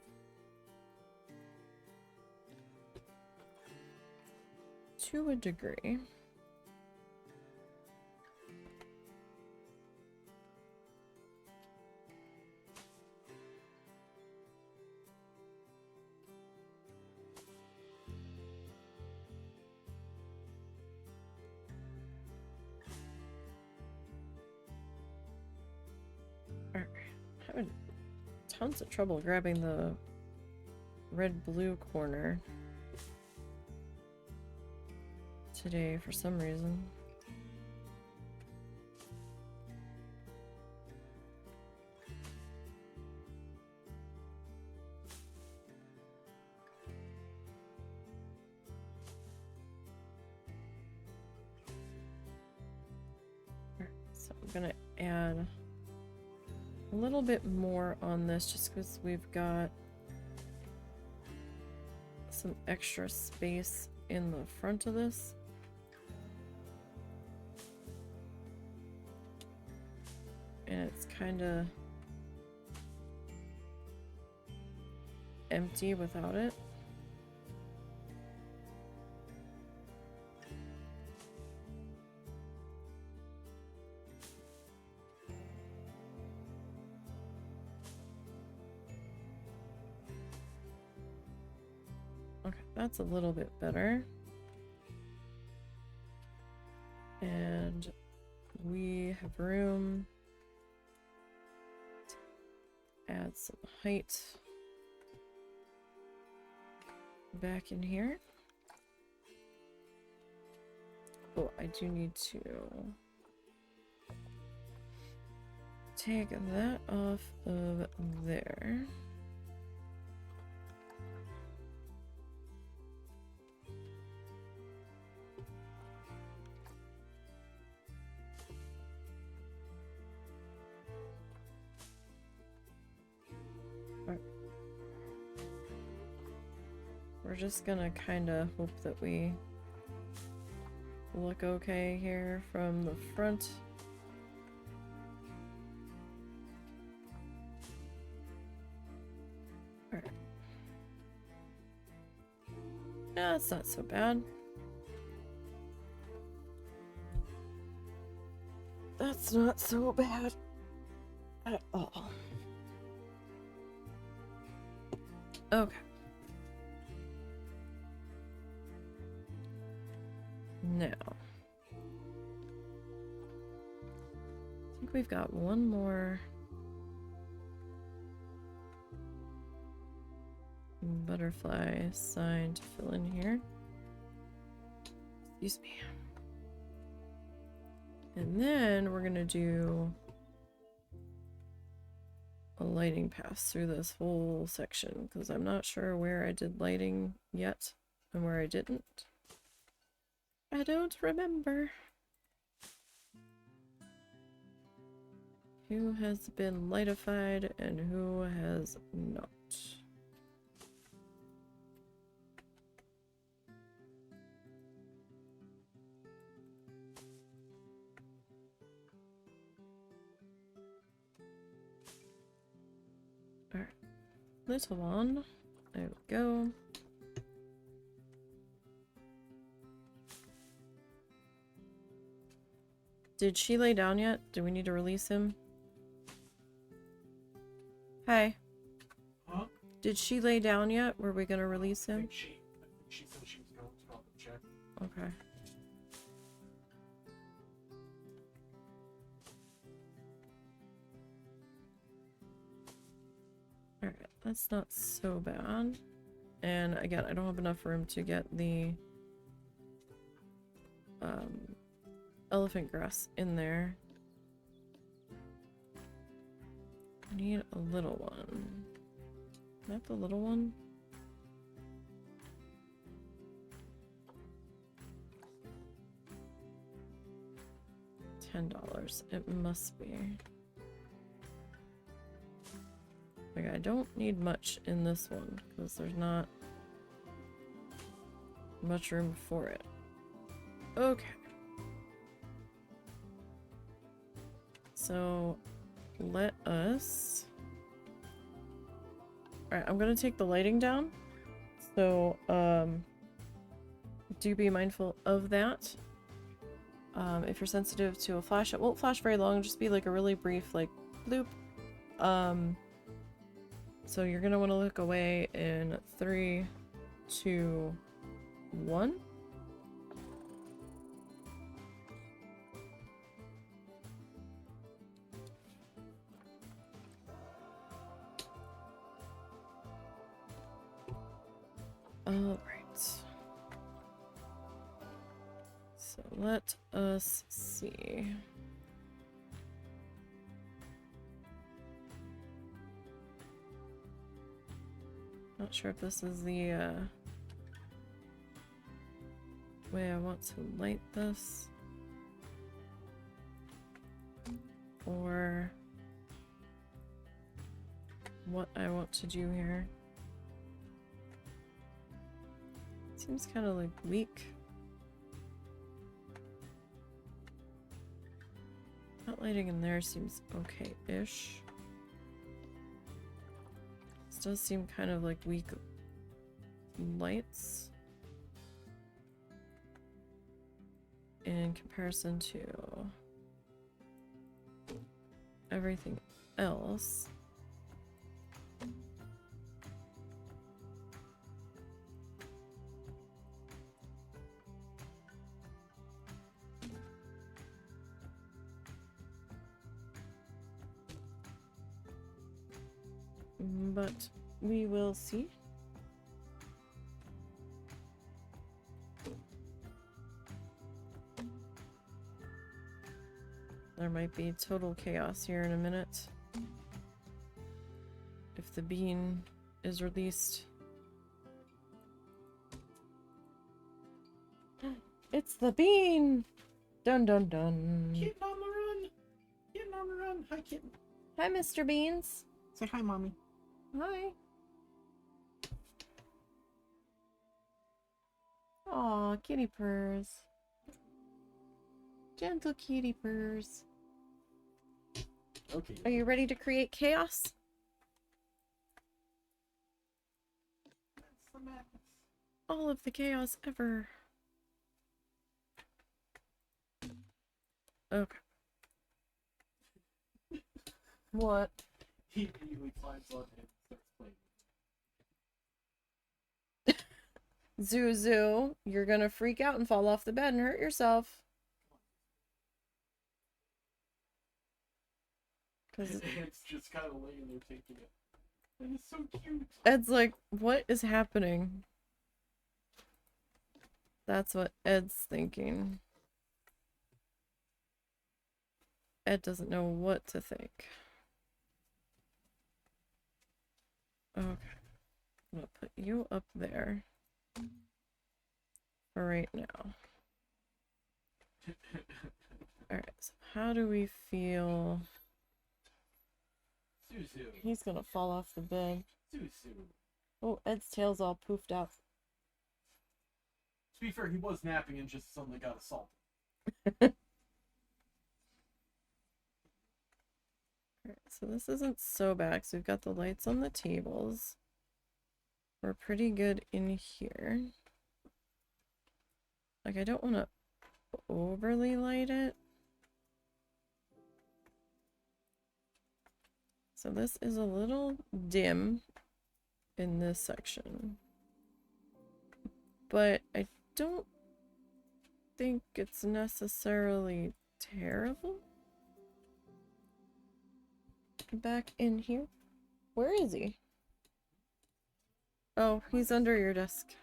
S1: To a degree. I'm having tons of trouble grabbing the red-blue corner today for some reason. Alright, so I'm gonna add a little bit more on this just because we've got some extra space in the front of this. And it's kind of empty without it. Okay, that's a little bit better. And we have room to add some height back in here. Oh, I do need to take that off of there. We're just gonna kind of hope that we look okay here from the front. Alright. Yeah, it's not so bad. That's not so bad at all. Okay. Now, I think we've got one more butterfly sign to fill in here. Excuse me. And then we're gonna do a lighting pass through this whole section because I'm not sure where I did lighting yet and where I didn't. I don't remember. Who has been lightified and who has not? Alright. Little one. There we go. Did she lay down yet? Do we need to release him? Hi.
S2: Huh?
S1: Did she lay down yet? Were we gonna release
S2: I
S1: him?
S2: think she said she was going to. I'll check.
S1: Okay. Alright, that's not so bad. And again, I don't have enough room to get the elephant grass in there. I need a little one. Not the little one? $10. It must be. Like, I don't need much in this one because there's not much room for it. Okay. So let us. Alright, I'm gonna take the lighting down. So do be mindful of that. If you're sensitive to a flash, it won't flash very long, just be like a really brief like bloop. So you're gonna want to look away in 3, 2, 1. All right. So let us see. Not sure if this is the way I want to light this, or what I want to do here. Seems kind of like weak. Not lighting in there seems okay-ish. This does seem kind of like weak lights in comparison to everything else. But we will see. There might be total chaos here in a minute. If the bean is released. It's the bean! Dun dun dun.
S2: Kitten on the run! Kitten on the run! Hi, kitten.
S1: Hi, Mr. Beans.
S2: Say hi, mommy.
S1: Hi. Aw, kitty purrs. Gentle kitty purrs.
S2: Okay.
S1: Are you ready to create chaos?
S2: That's the madness.
S1: All of the chaos ever. Okay. What?
S2: He immediately climbs on him and starts playing.
S1: Zuzu, you're gonna freak out and fall off the bed and hurt yourself. Cause
S2: It's just kind of laying there taking it. And it's so cute.
S1: Ed's like, what is happening? That's what Ed's thinking. Ed doesn't know what to think. Okay. I'm gonna put you up there for right now. Alright, so how do we feel?
S2: Susu.
S1: He's gonna fall off the bed.
S2: Susu.
S1: Oh, Ed's tail's all poofed out.
S2: To be fair, he was napping and just suddenly got assaulted.
S1: Alright, so this isn't so bad because we've got the lights on the tables. We're pretty good in here. Like, I don't want to overly light it. So this is a little dim in this section. But I don't think it's necessarily terrible. Back in here. Where is he? Oh, he's under your desk.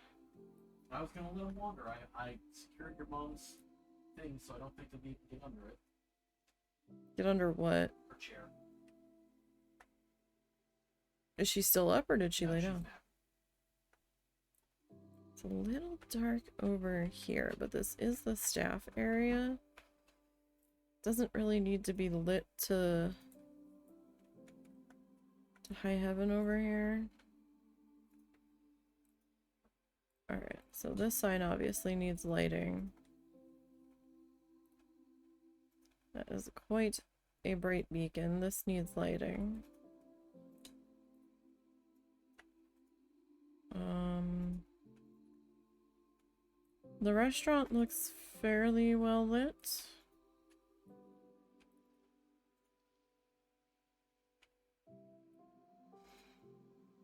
S2: I was gonna let him wander. I secured your mom's thing, so I don't think he'll need to get under it.
S1: Get under what?
S2: Her chair.
S1: Is she still up or did she
S2: No,
S1: lay
S2: she's
S1: down?
S2: napping.
S1: It's a little dark over here, but this is the staff area. Doesn't really need to be lit to high heaven over here. Alright, so this sign obviously needs lighting. That is quite a bright beacon. This needs lighting. The restaurant looks fairly well lit.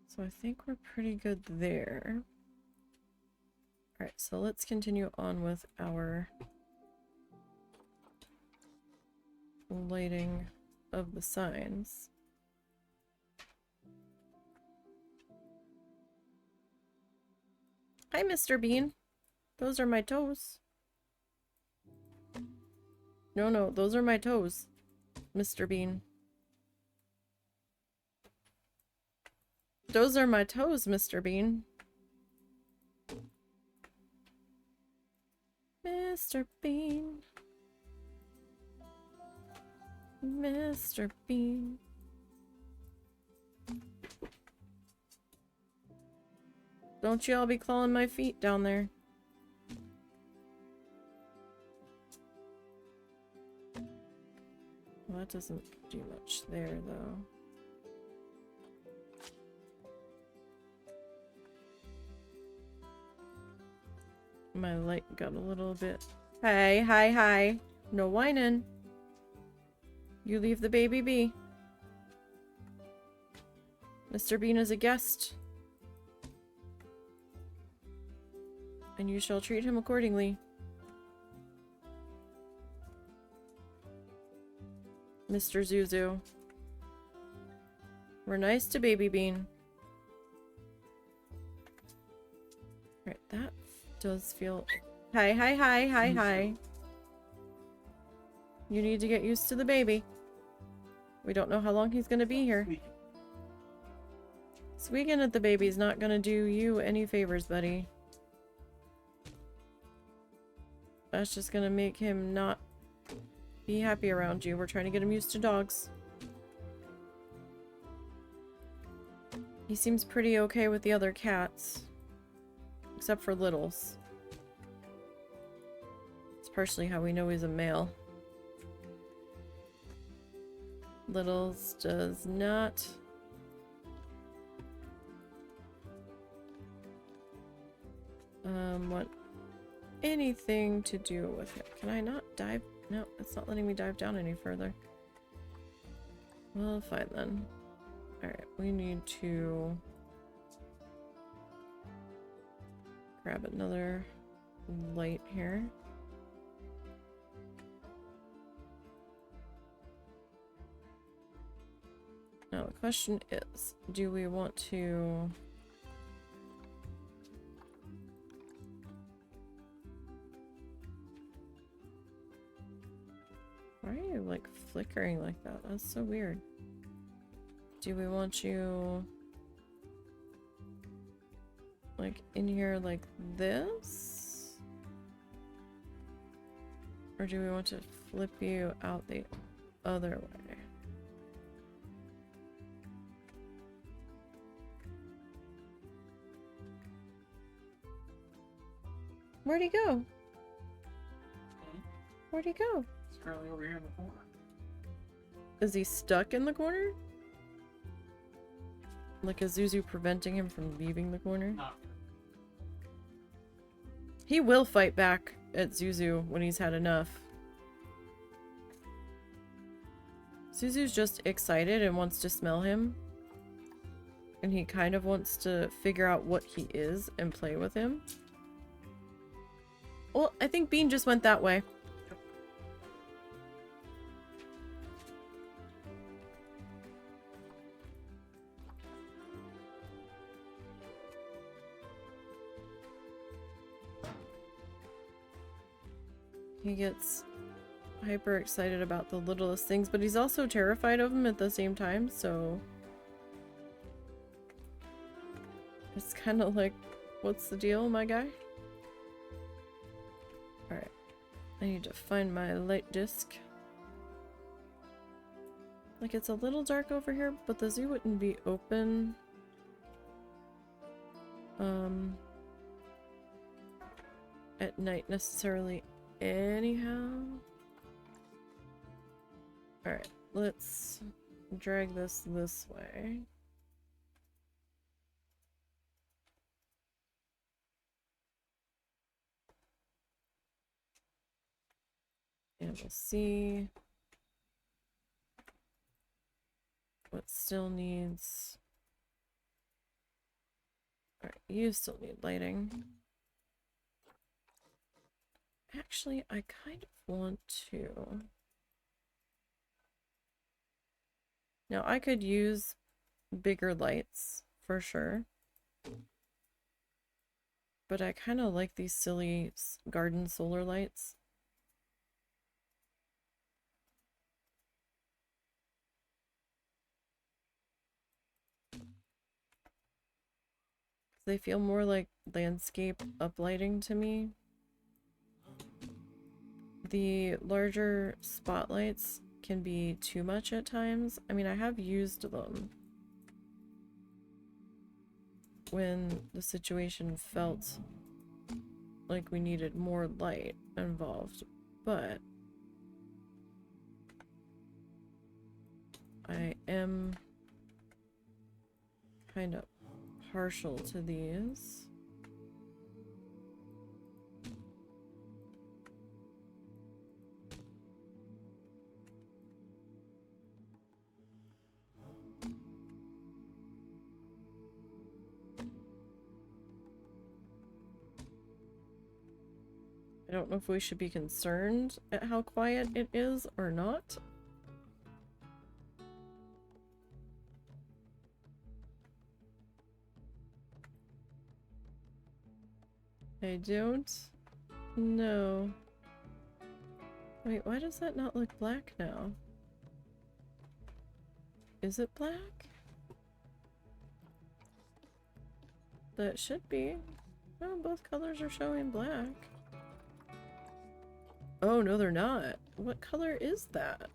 S1: So I think we're pretty good there. Alright, so let's continue on with our lighting of the signs. Hi, Mr. Bean. Those are my toes. No, those are my toes, Mr. Bean. Those are my toes, Mr. Bean. Mr. Bean. Mr. Bean. Don't you all be clawing my feet down there. Well, that doesn't do much there, though. My light got a little bit... Hi. No whining. You leave the baby be. Mr. Bean is a guest. And you shall treat him accordingly. Mr. Zuzu. We're nice to Baby Bean. Right, that does feel... Hi. You need to get used to the baby. We don't know how long he's gonna be here. Squeaking at the baby's not gonna do you any favors, buddy. That's just gonna make him not be happy around you. We're trying to get him used to dogs. He seems pretty okay with the other cats. Except for Littles. It's partially how we know he's a male. Littles does not want anything to do with it. Can I not dive? No, it's not letting me dive down any further. Well, fine then. Alright, we need to grab another light here. Now the question is, do we want to... Why are you like flickering like that? That's so weird. Do we want you like in here like this? Or do we want to flip you out the other way? Where'd he go? Where'd he go?
S2: He's currently over here in the corner.
S1: Is he stuck in the corner? Like, is Zuzu preventing him from leaving the corner?
S2: Not
S1: He will fight back at Zuzu when he's had enough. Zuzu's just excited and wants to smell him. And he kind of wants to figure out what he is and play with him. Well, I think Bean just went that way. He gets hyper excited about the littlest things, but he's also terrified of them at the same time, so it's kind of like, what's the deal, my guy? Alright, I need to find my light disc. Like, it's a little dark over here, but the zoo wouldn't be open at night necessarily anyhow. Alright, let's drag this way. And we'll see what still needs. Alright, you still need lighting. Actually, I kind of want to. Now, I could use bigger lights for sure. But I kind of like these silly garden solar lights. They feel more like landscape uplighting to me. The larger spotlights can be too much at times. I mean, I have used them when the situation felt like we needed more light involved, but I am kind of partial to these. I don't know if we should be concerned at how quiet it is or not. I don't know. Wait, why does that not look black now? Is it black? That should be. Oh, both colors are showing black. Oh, no, they're not. What color is that?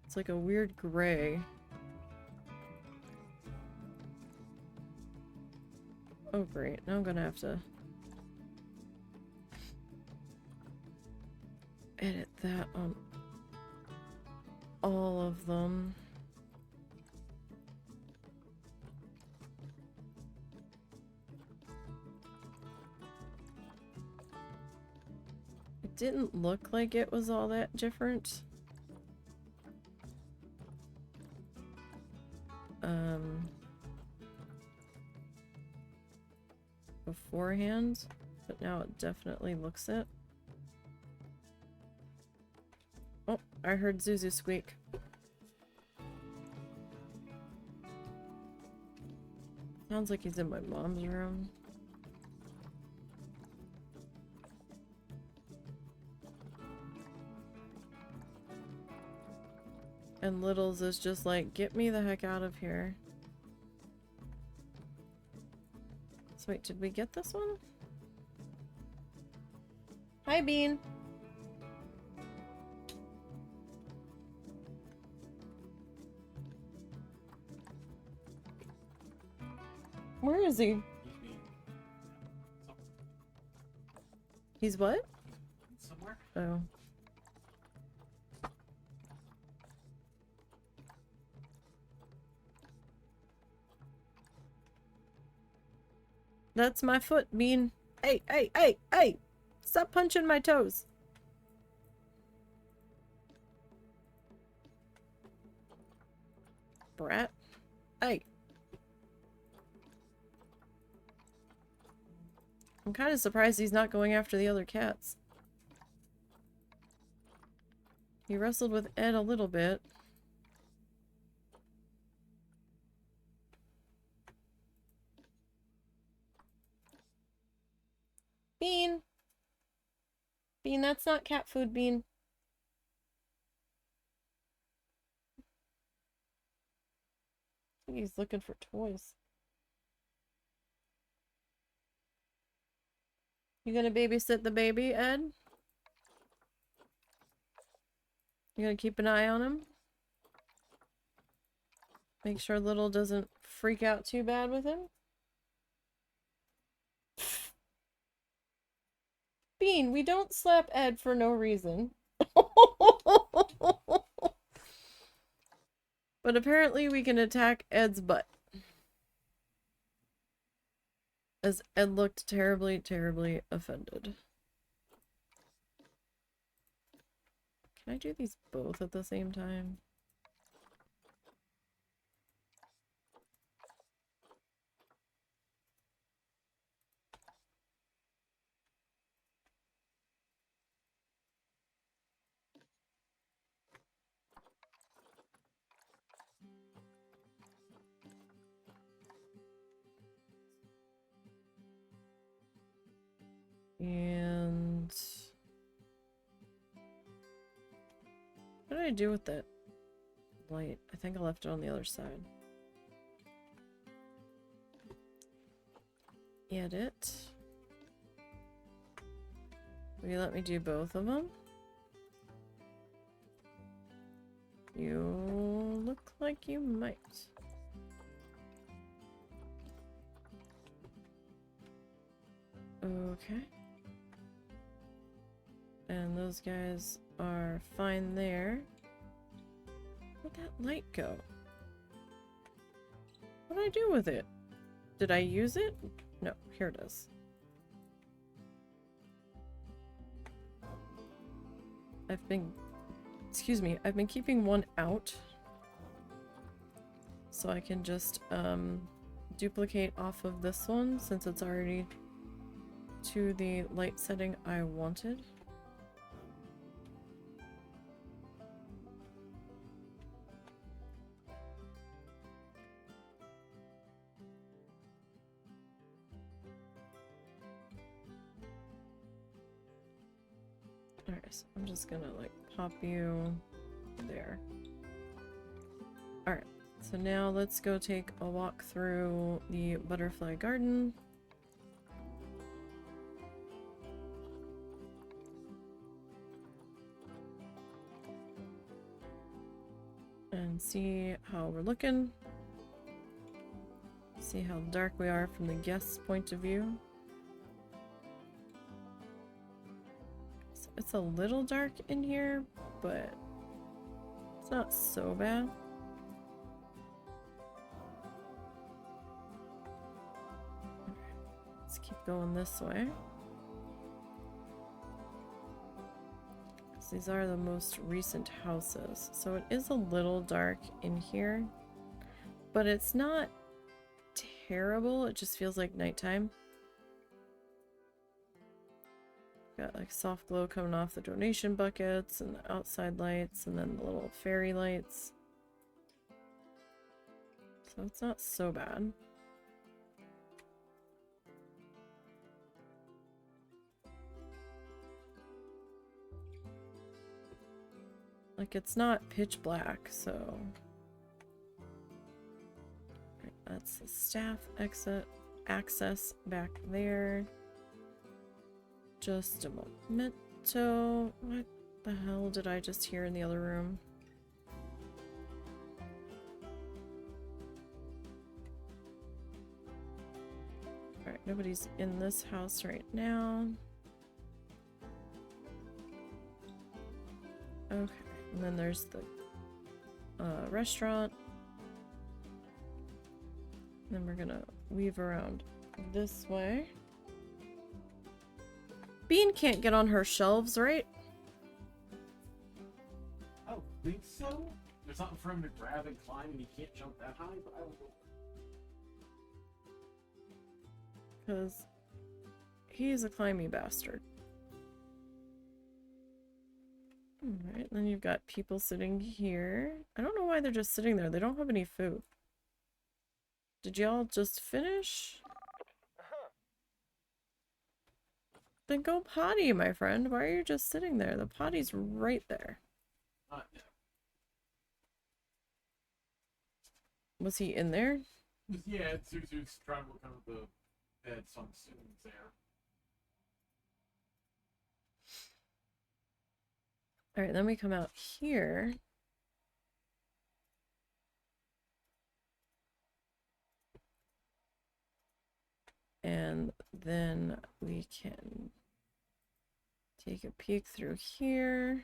S1: It's like a weird gray. Oh, great. Now I'm gonna have to edit that on all of them. It didn't look like it was all that different. Beforehand, but now it definitely looks it. Oh, I heard Zuzu squeak. Sounds like he's in my mom's room. And Littles is just like, get me the heck out of here. So wait, did we get this one? Hi, Bean. Where is he? He's what?
S2: Somewhere.
S1: Oh. That's my foot, Bean. Hey, hey, hey, hey! Stop punching my toes. Brat. Hey. I'm kind of surprised he's not going after the other cats. He wrestled with Ed a little bit. Bean! Bean, that's not cat food, Bean. I think he's looking for toys. You gonna babysit the baby, Ed? You gonna keep an eye on him? Make sure Little doesn't freak out too bad with him? Bean, we don't slap Ed for no reason. But apparently we can attack Ed's butt. As Ed looked terribly, terribly offended. Can I do these both at the same time? And what did I do with that light? I think I left it on the other side. Edit. Will you let me do both of them? You look like you might. Okay. And those guys are fine there. Where'd that light go? What did I do with it? Did I use it? No, here it is. Excuse me, I've been keeping one out. So I can just duplicate off of this one since it's already to the light setting I wanted. Alright, so I'm just gonna like pop you there. Alright, so now let's go take a walk through the butterfly garden. And see how we're looking. See how dark we are from the guest's point of view. So it's a little dark in here, but it's not so bad. Let's keep going this way. These are the most recent houses, so it is a little dark in here, but it's not terrible. It just feels like nighttime. Got like soft glow coming off the donation buckets and the outside lights and then the little fairy lights. So it's not so bad. Like, it's not pitch black, so... Right, that's the staff exit access back there. Just a moment. So, what the hell did I just hear in the other room? Alright, nobody's in this house right now. Okay, and then there's the restaurant. Then we're gonna weave around this way. Bean can't get on her shelves, right?
S2: I don't think so. There's something for him to grab and climb, and he can't jump that high, but I don't know.
S1: Because he's a climby bastard. Alright, then you've got people sitting here. I don't know why they're just sitting there. They don't have any food. Did y'all just finish? Then go potty, my friend. Why are you just sitting there? The potty's right there.
S2: Yeah.
S1: Was he in there?
S2: Yeah, Zuzu's trying to look under the bed, so I'm assuming he's there.
S1: Alright, then we come out here. And then we can take a peek through here.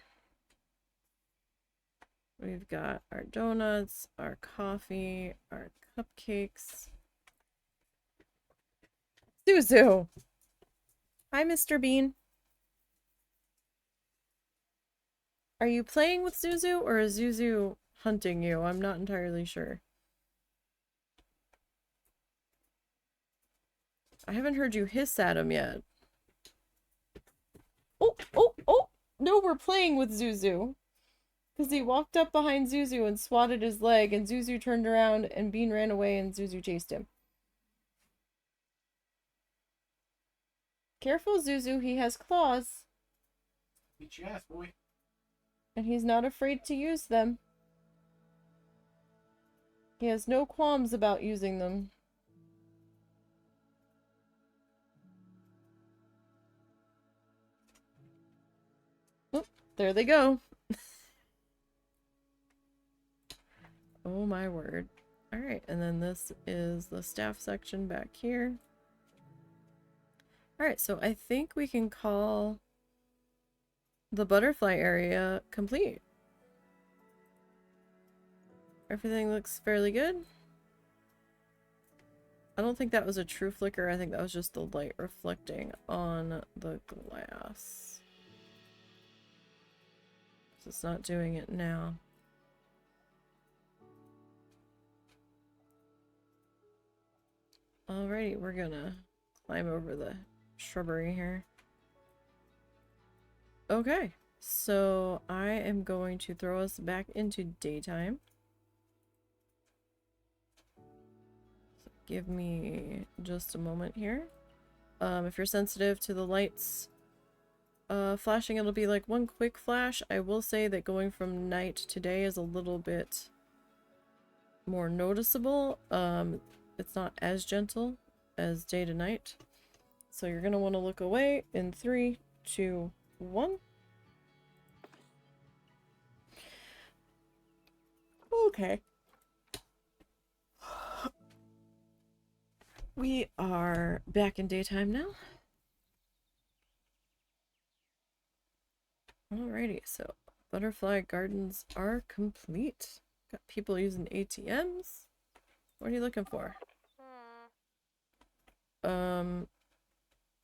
S1: We've got our donuts, our coffee, our cupcakes. Zuzu! Hi, Mr. Bean. Are you playing with Zuzu, or is Zuzu hunting you? I'm not entirely sure. I haven't heard you hiss at him yet. Oh, oh, oh! No, we're playing with Zuzu. Because he walked up behind Zuzu and swatted his leg, and Zuzu turned around, and Bean ran away, and Zuzu chased him. Careful, Zuzu, he has claws.
S2: Beat your ass, boy.
S1: And he's not afraid to use them. He has no qualms about using them. Oh, there they go. Oh my word. Alright, and then this is the staff section back here. Alright, so I think we can call the butterfly area complete. Everything looks fairly good. I don't think that was a true flicker. I think that was just the light reflecting on the glass. So it's not doing it now. Alrighty, we're gonna climb over the shrubbery here. Okay, so I am going to throw us back into daytime. So give me just a moment here. If you're sensitive to the lights flashing, it'll be like one quick flash. I will say that going from night to day is a little bit more noticeable. It's not as gentle as day to night. So you're gonna want to look away in 3, 2, 1. Okay. We are back in daytime now. Alrighty, so butterfly gardens are complete. Got people using ATMs. What are you looking for?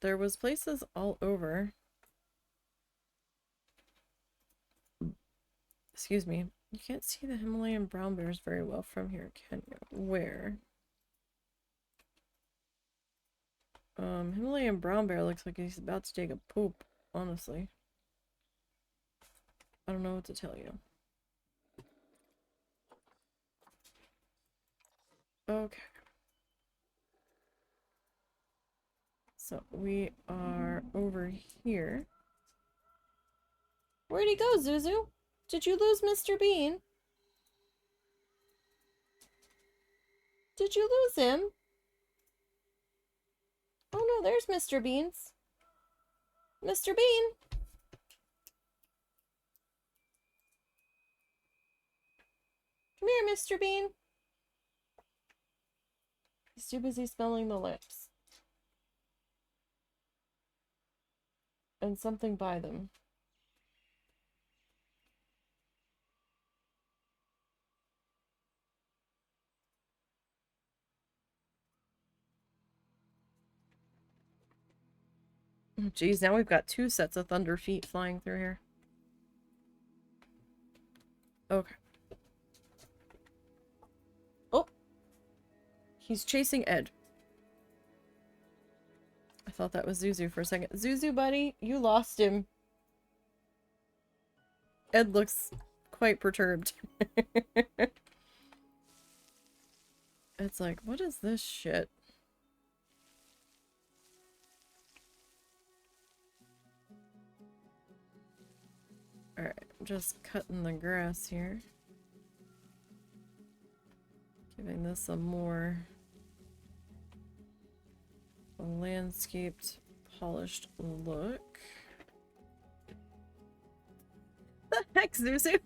S1: There was places all over. Excuse me. You can't see the Himalayan brown bears very well from here, can you? Where? Himalayan brown bear looks like he's about to take a poop, honestly. I don't know what to tell you. Okay. So we are over here. Where'd he go, Zuzu? Did you lose Mr. Bean? Did you lose him? Oh no, there's Mr. Beans. Mr. Bean! Come here, Mr. Bean! He's too busy smelling the lips. And something by them. Geez, now we've got 2 sets of thunder feet flying through here. Okay. Oh! He's chasing Ed. I thought that was Zuzu for a second. Zuzu, buddy, you lost him. Ed looks quite perturbed. It's like, what is this shit? Alright, I'm just cutting the grass here. Giving this a more landscaped, polished look. The heck, Zuzu?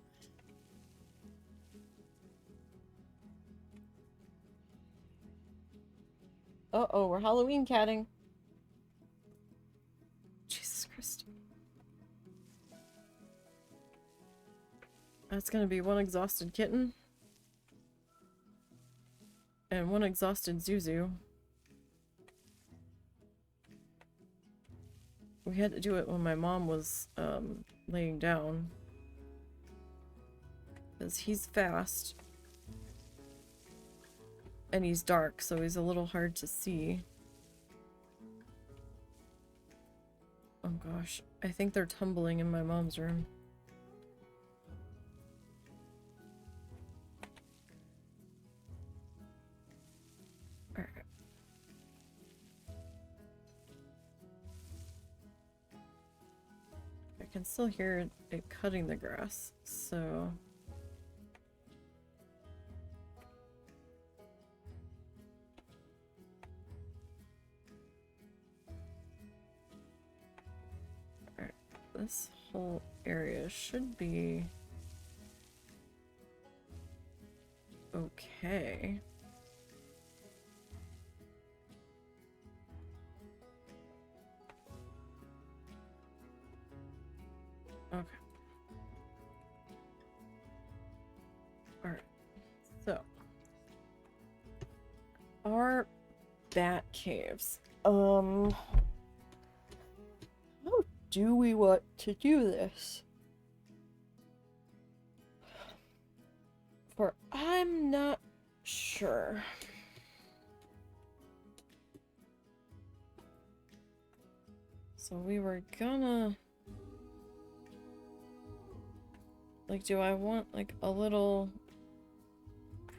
S1: Uh-oh, we're Halloween catting. Jesus Christ. That's gonna be one exhausted kitten. And one exhausted Zuzu. We had to do it when my mom was laying down. Because he's fast. And he's dark, so he's a little hard to see. Oh gosh, I think they're tumbling in my mom's room. Alright. I can still hear it cutting the grass, so... Alright, this whole area should be... okay. Okay. Alright. So. Our bat caves. How do we want to do this? For I'm not sure. So we were gonna... like, do I want, like, a little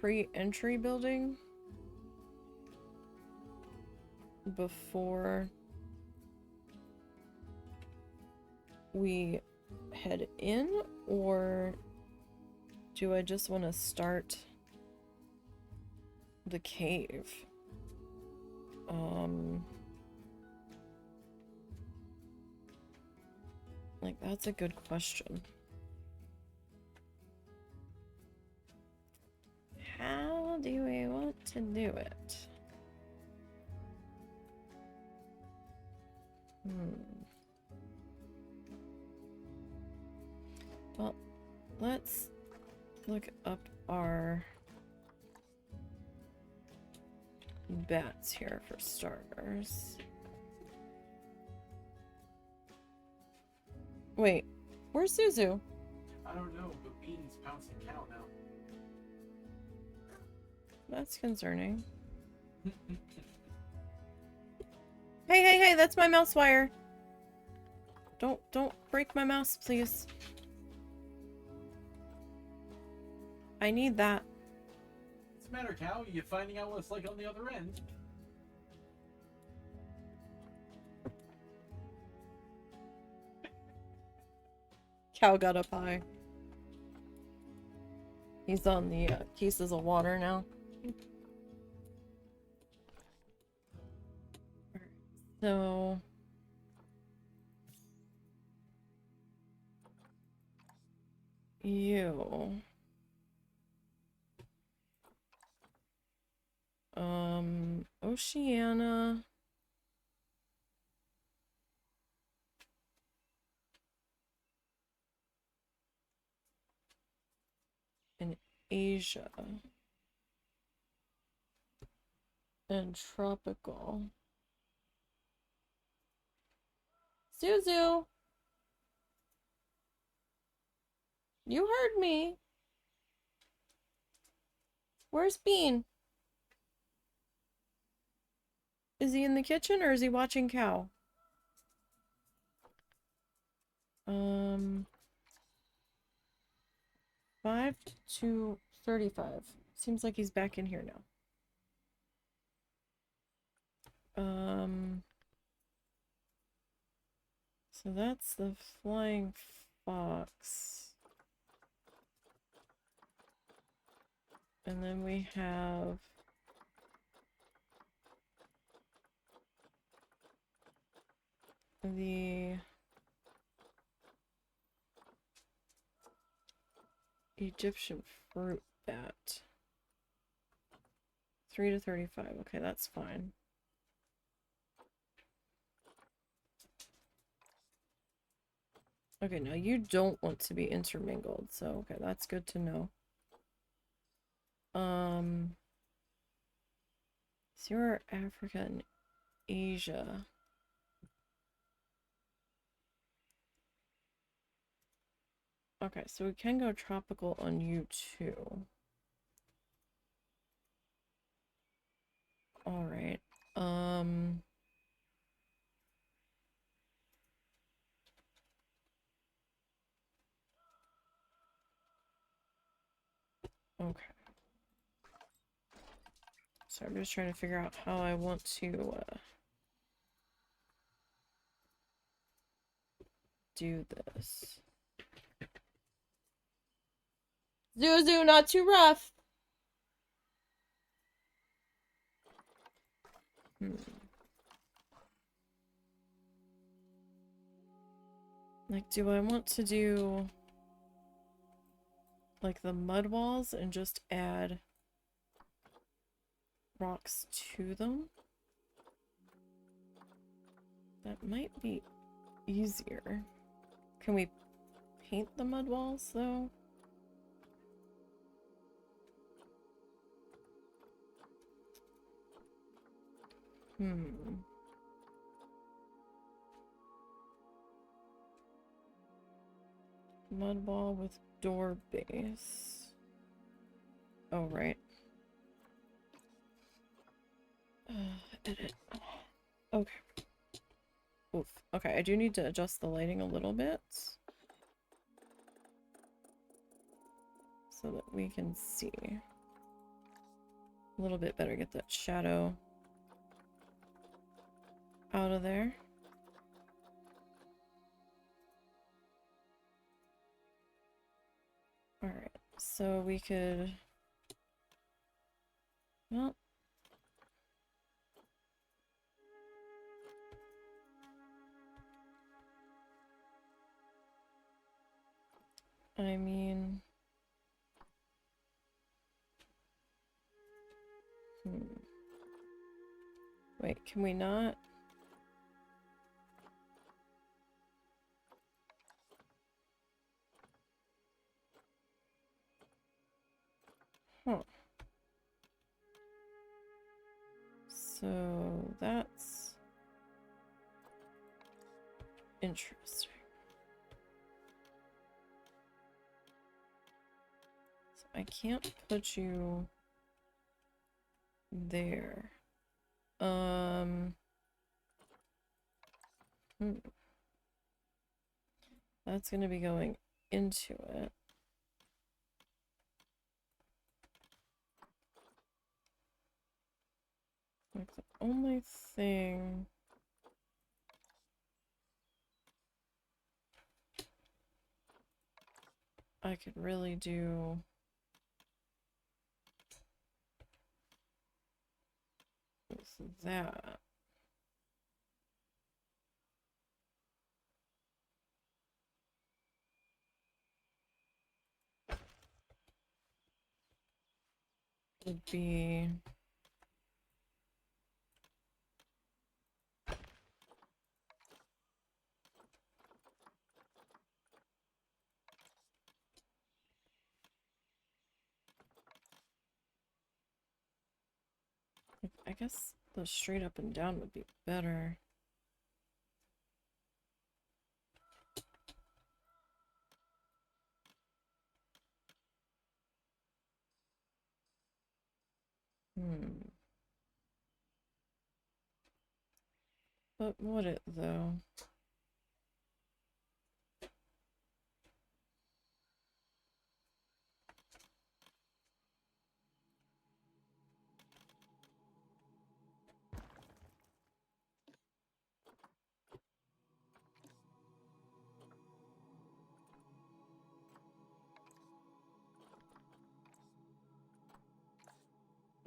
S1: pre-entry building before we head in, or do I just want to start the cave? Like, that's a good question. How do we want to do it? Well, let's look up our bats here for starters. Wait, where's Zuzu?
S2: I don't know, but Bean's pouncing cow now.
S1: That's concerning. Hey, that's my mouse wire. Don't break my mouse, please. I need that.
S2: What's the matter, cow? You finding out what it's like on the other end?
S1: Cow got up high. He's on the cases of water now. So you. Oceania. And Asia. And tropical. Zuzu! You heard me. Where's Bean? Is he in the kitchen or is he watching cow? 5 to 35. Seems like he's back in here now. So that's the flying fox. And then we have the Egyptian fruit bat. 3 to 35. Okay, that's fine. Okay, now you don't want to be intermingled, so okay, that's good to know. So you're Africa and Asia. Okay, so we can go tropical on you too. Alright. Okay. So I'm just trying to figure out how I want to do this. Zuzu, not too rough. Like, do I want to do like the mud walls and just add rocks to them? That might be easier. Can we paint the mud walls though? Mud wall with door base. Oh, right. Edit. Okay. Oof. Okay, I do need to adjust the lighting a little bit. So that we can see. A little bit better. Get that shadow out of there. Alright, so we could... Well... I mean... Wait, can we not? Huh. So that's interesting. So I can't put you there. That's gonna be going into it. Like the only thing I could really do is that. would be I guess the straight up and down would be better. But would it though?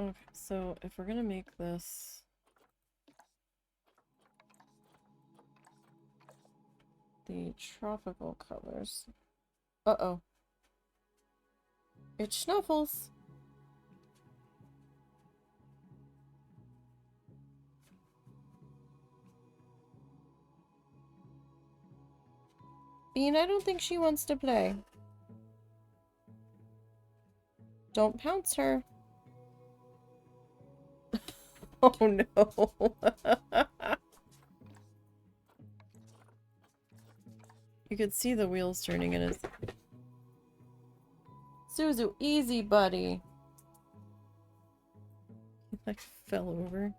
S1: Okay, so if we're gonna make this the tropical colors. Uh-oh. It snuffles. Bean, I don't think she wants to play. Don't pounce her. Oh no. You could see the wheels turning in his... Suzu, easy, buddy. He like fell over.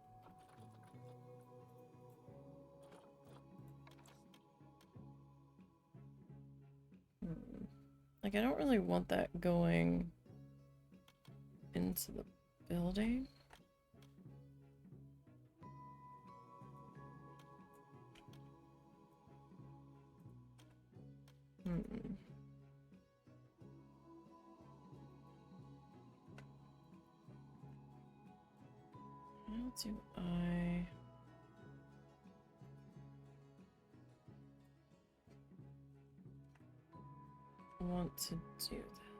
S1: Like, I don't really want that going into the building. How do I... want to do this?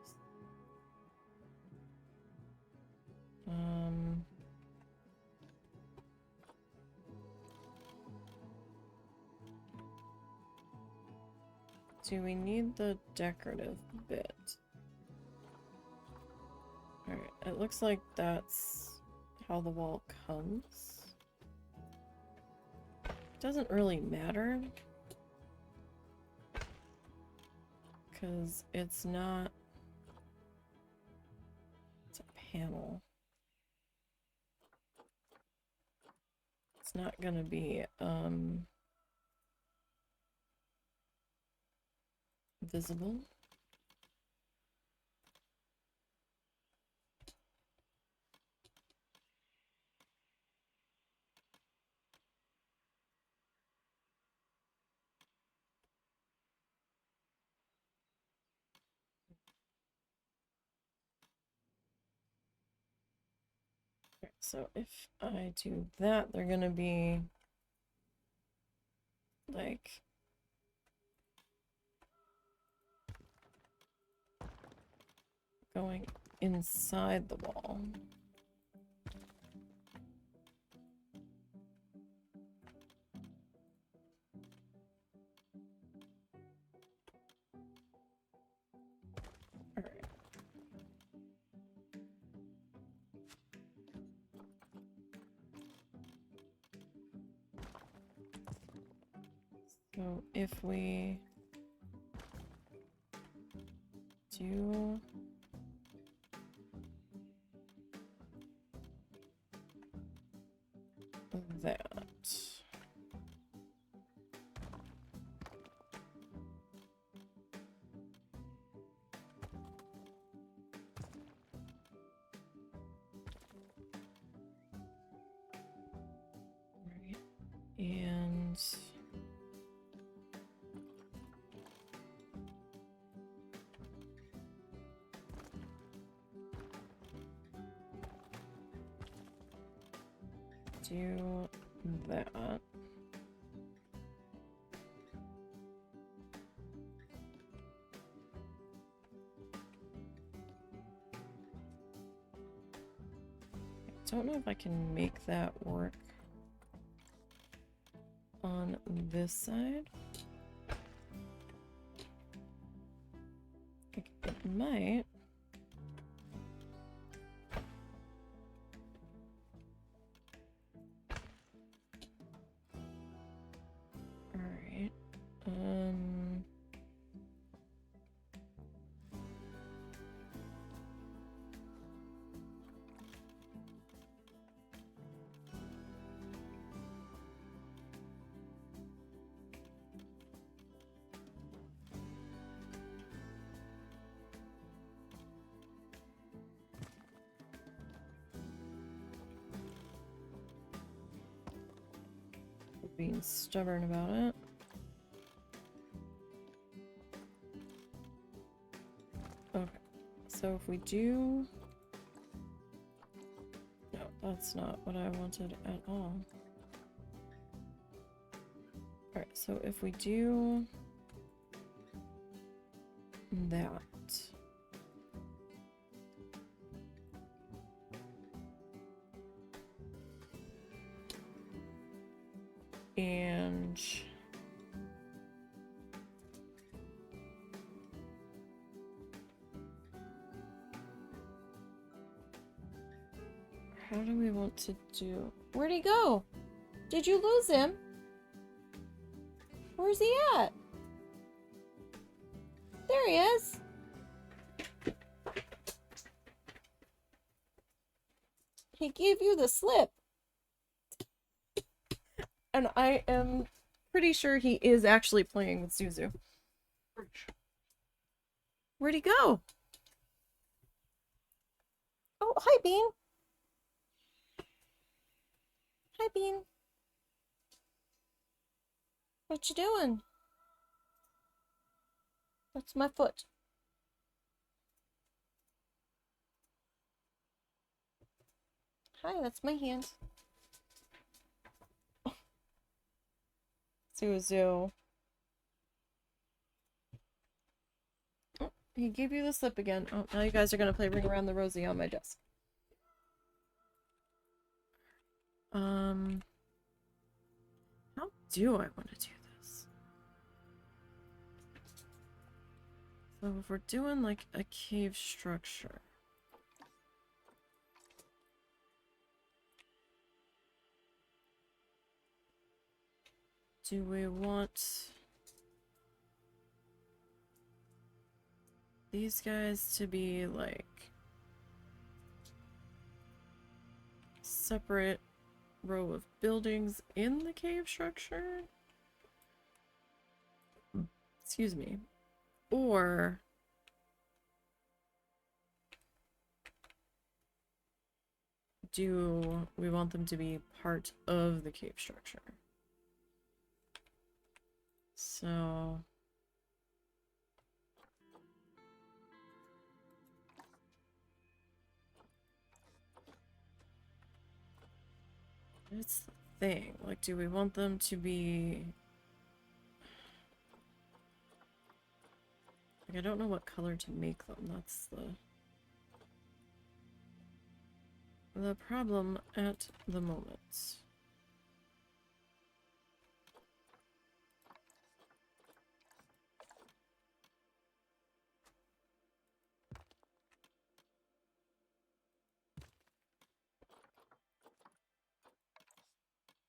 S1: Do we need the decorative bit? Alright, it looks like that's how the wall comes. Doesn't really matter. Because it's not... It's a panel. It's not gonna be, visible. Okay, so if I do that, they're gonna be like going inside the wall. Alright. So if we do that. Right. And do that. don't know if I can make that work on this side. It might. Alright. Being stubborn about it. Okay, so if we do... No, that's not what I wanted at all. Alright, so if we do that. And how do we want to do? Where'd he go? Did you lose him? Where's he at? There he is. He gave you the slip. And I am pretty sure he is actually playing with Zuzu. Where'd he go? Oh, hi, Bean. Hi, Bean. What you doing? That's my foot. Hi, that's my hand. Zuzu. Oh, he gave you the slip again. Oh, now you guys are gonna play Ring Around the Rosie on my desk. How do I want to do this? So if we're doing like a cave structure. Do we want these guys to be like separate row of buildings in the cave structure? Excuse me. Or do we want them to be part of the cave structure? So that's the thing. Like, do we want them to be... Like, I don't know what color to make them. That's the problem at the moment.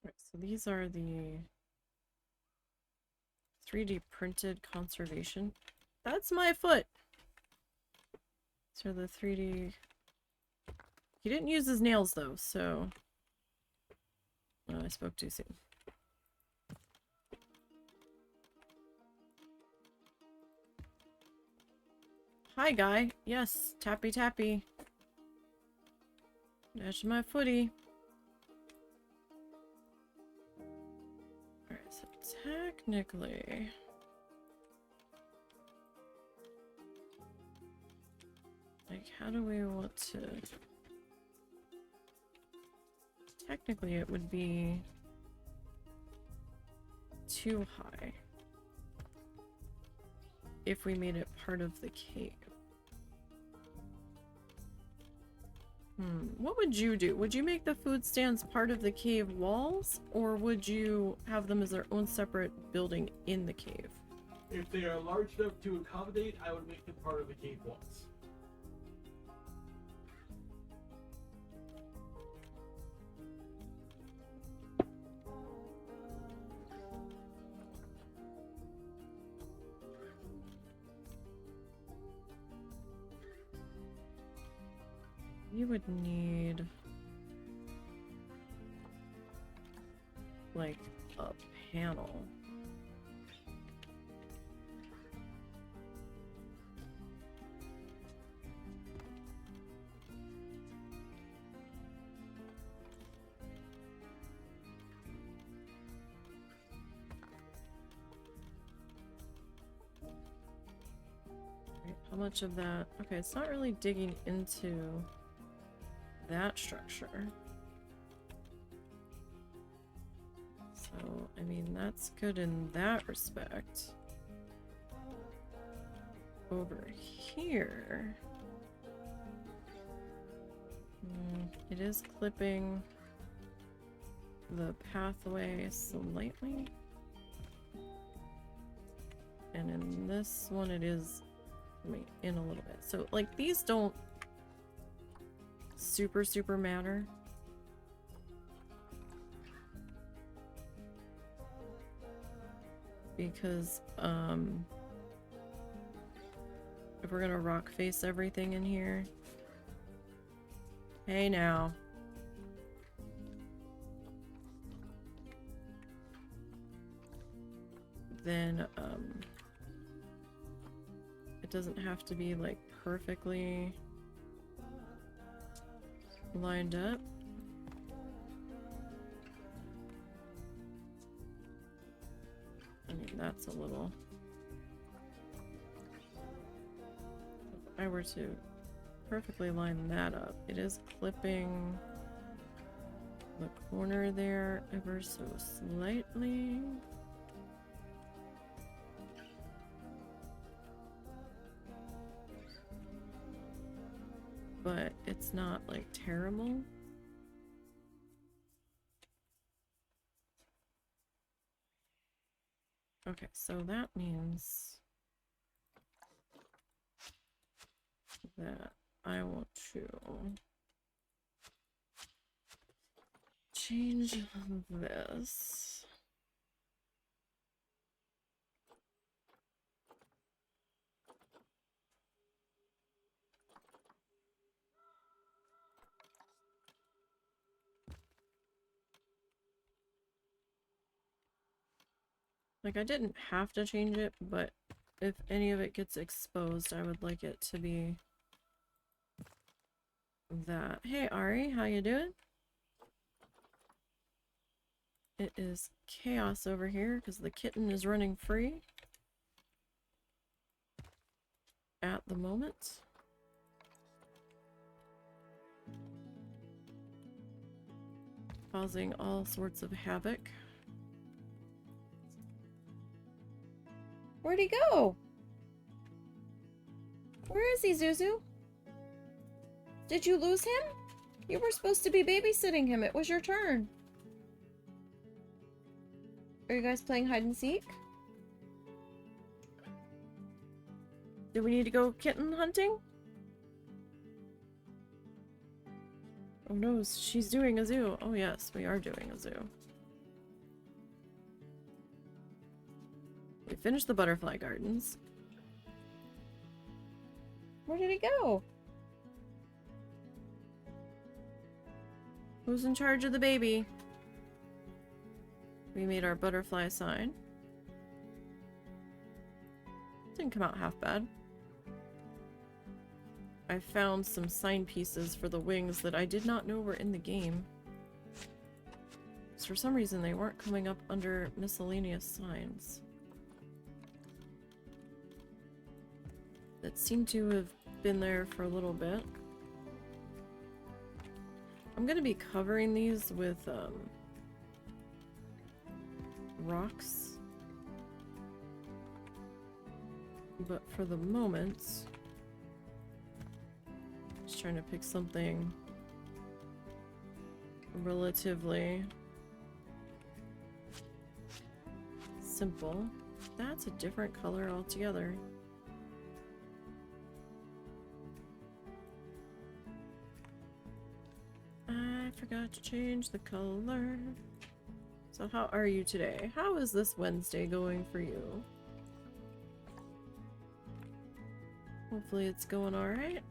S1: Right, so these are the 3D printed conservation. That's my foot! These are the 3D... He didn't use his nails though, so... Oh, I spoke too soon. Hi, guy. Yes, tappy tappy. That's my footy. Alright, so technically... Like, how do we want to... Technically, it would be too high if we made it part of the cave. What would you do? Would you make the food stands part of the cave walls, or would you have them as their own separate building in the cave?
S2: If they are large enough to accommodate, I would make them part of the cave walls.
S1: You would need like a panel. Right, how much of that? Okay, it's not really digging into that structure. So, I mean, that's good in that respect. Over here, it is clipping the pathway slightly. And in this one, it is in a little bit. So, like, these don't super matter. Because, if we're gonna rock face everything in here. Hey now. Then, it doesn't have to be like perfectly lined up. I mean, that's a little... If I were to perfectly line that up, it is clipping the corner there ever so slightly. But it's not like terrible. Okay, so that means that I want to change this. Like, I didn't have to change it, but if any of it gets exposed, I would like it to be that. Hey, Ari, how you doing? It is chaos over here because the kitten is running free at the moment. Causing all sorts of havoc. Where'd he go? Where is he, Zuzu? Did you lose him? You were supposed to be babysitting him. It was your turn. Are you guys playing hide and seek? Do we need to go kitten hunting? Oh no, she's doing a zoo. Oh yes, we are doing a zoo. We finished the butterfly gardens. Where did he go? Who's in charge of the baby? We made our butterfly sign. Didn't come out half bad. I found some sign pieces for the wings that I did not know were in the game. So for some reason they weren't coming up under miscellaneous signs. That seemed to have been there for a little bit. I'm gonna be covering these with rocks. But for the moment, just trying to pick something relatively simple. That's a different color altogether. I forgot to change the color. So how are you today? How is this Wednesday going for you? Hopefully it's going alright.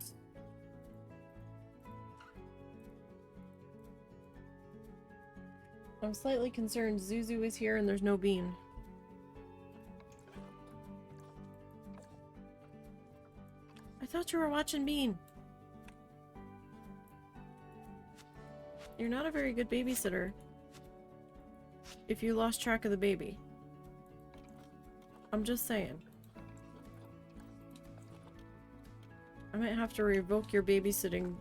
S1: I'm slightly concerned Zuzu is here and there's no bean. I thought you were watching Bean. You're not a very good babysitter if you lost track of the baby. I'm just saying. I might have to revoke your babysitting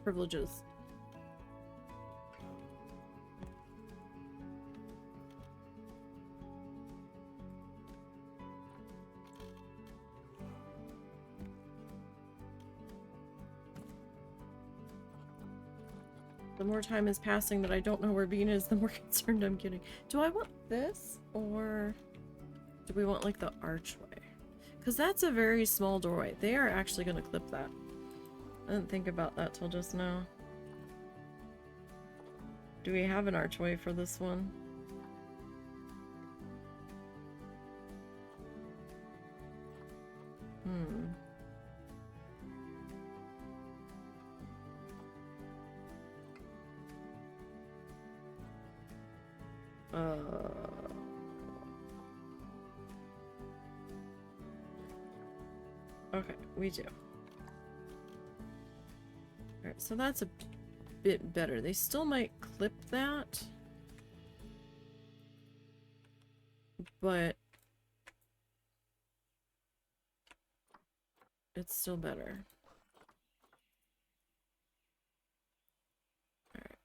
S1: privileges. The more time is passing that I don't know where Bean is, the more concerned I'm getting. Do I want this? Or do we want like the archway? Because that's a very small doorway. They are actually going to clip that. I didn't think about that till just now. Do we have an archway for this one? Okay, we do. Alright, so that's a bit better. They still might clip that, but it's still better. Alright,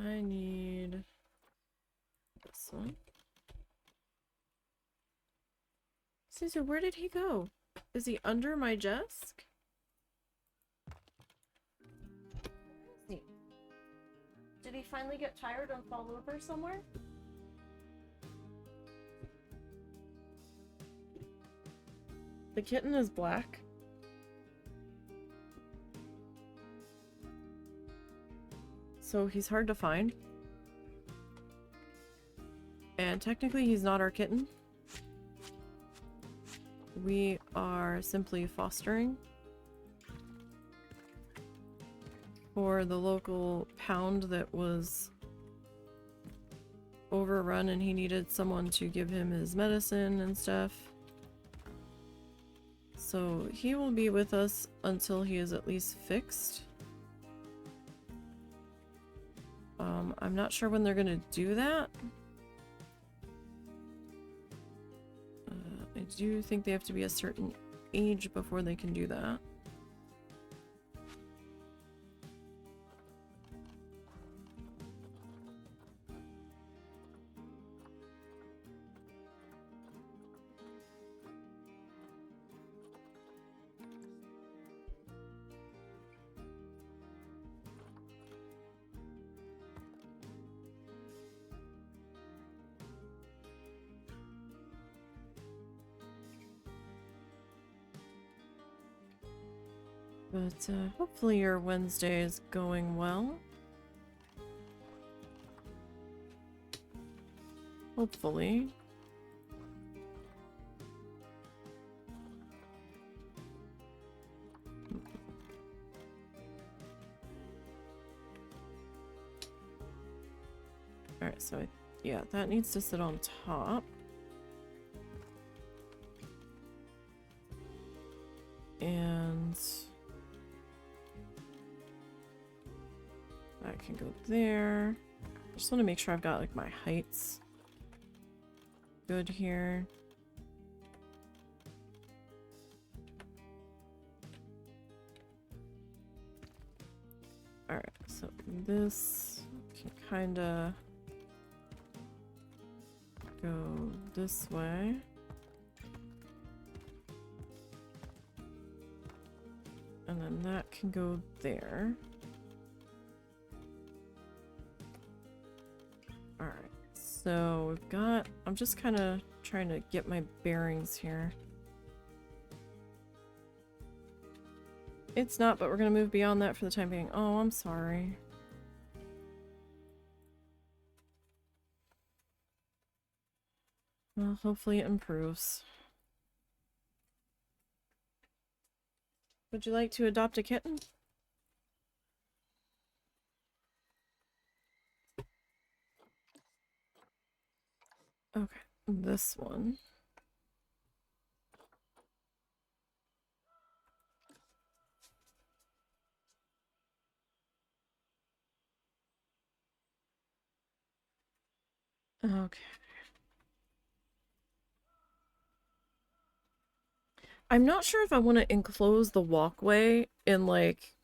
S1: I need this one. Caesar, where did he go? Is he under my desk? Did he finally get tired and fall over somewhere? The kitten is black. So he's hard to find. And technically he's not our kitten. We are simply fostering for the local pound that was overrun and he needed someone to give him his medicine and stuff. So he will be with us until he is at least fixed. I'm not sure when they're gonna do that. I do think they have to be a certain age before they can do that. But hopefully your Wednesday is going well. Hopefully. Alright, so yeah, that needs to sit on top. And that can go there. I just want to make sure I've got like my heights good here. Alright, so this can kind of go this way. And then that can go there. Alright, so we've got... I'm just kind of trying to get my bearings here. It's not, but we're going to move beyond that for the time being. Oh, I'm sorry. Well, hopefully it improves. Would you like to adopt a kitten? Okay, this one. Okay. I'm not sure if I want to enclose the walkway in, like,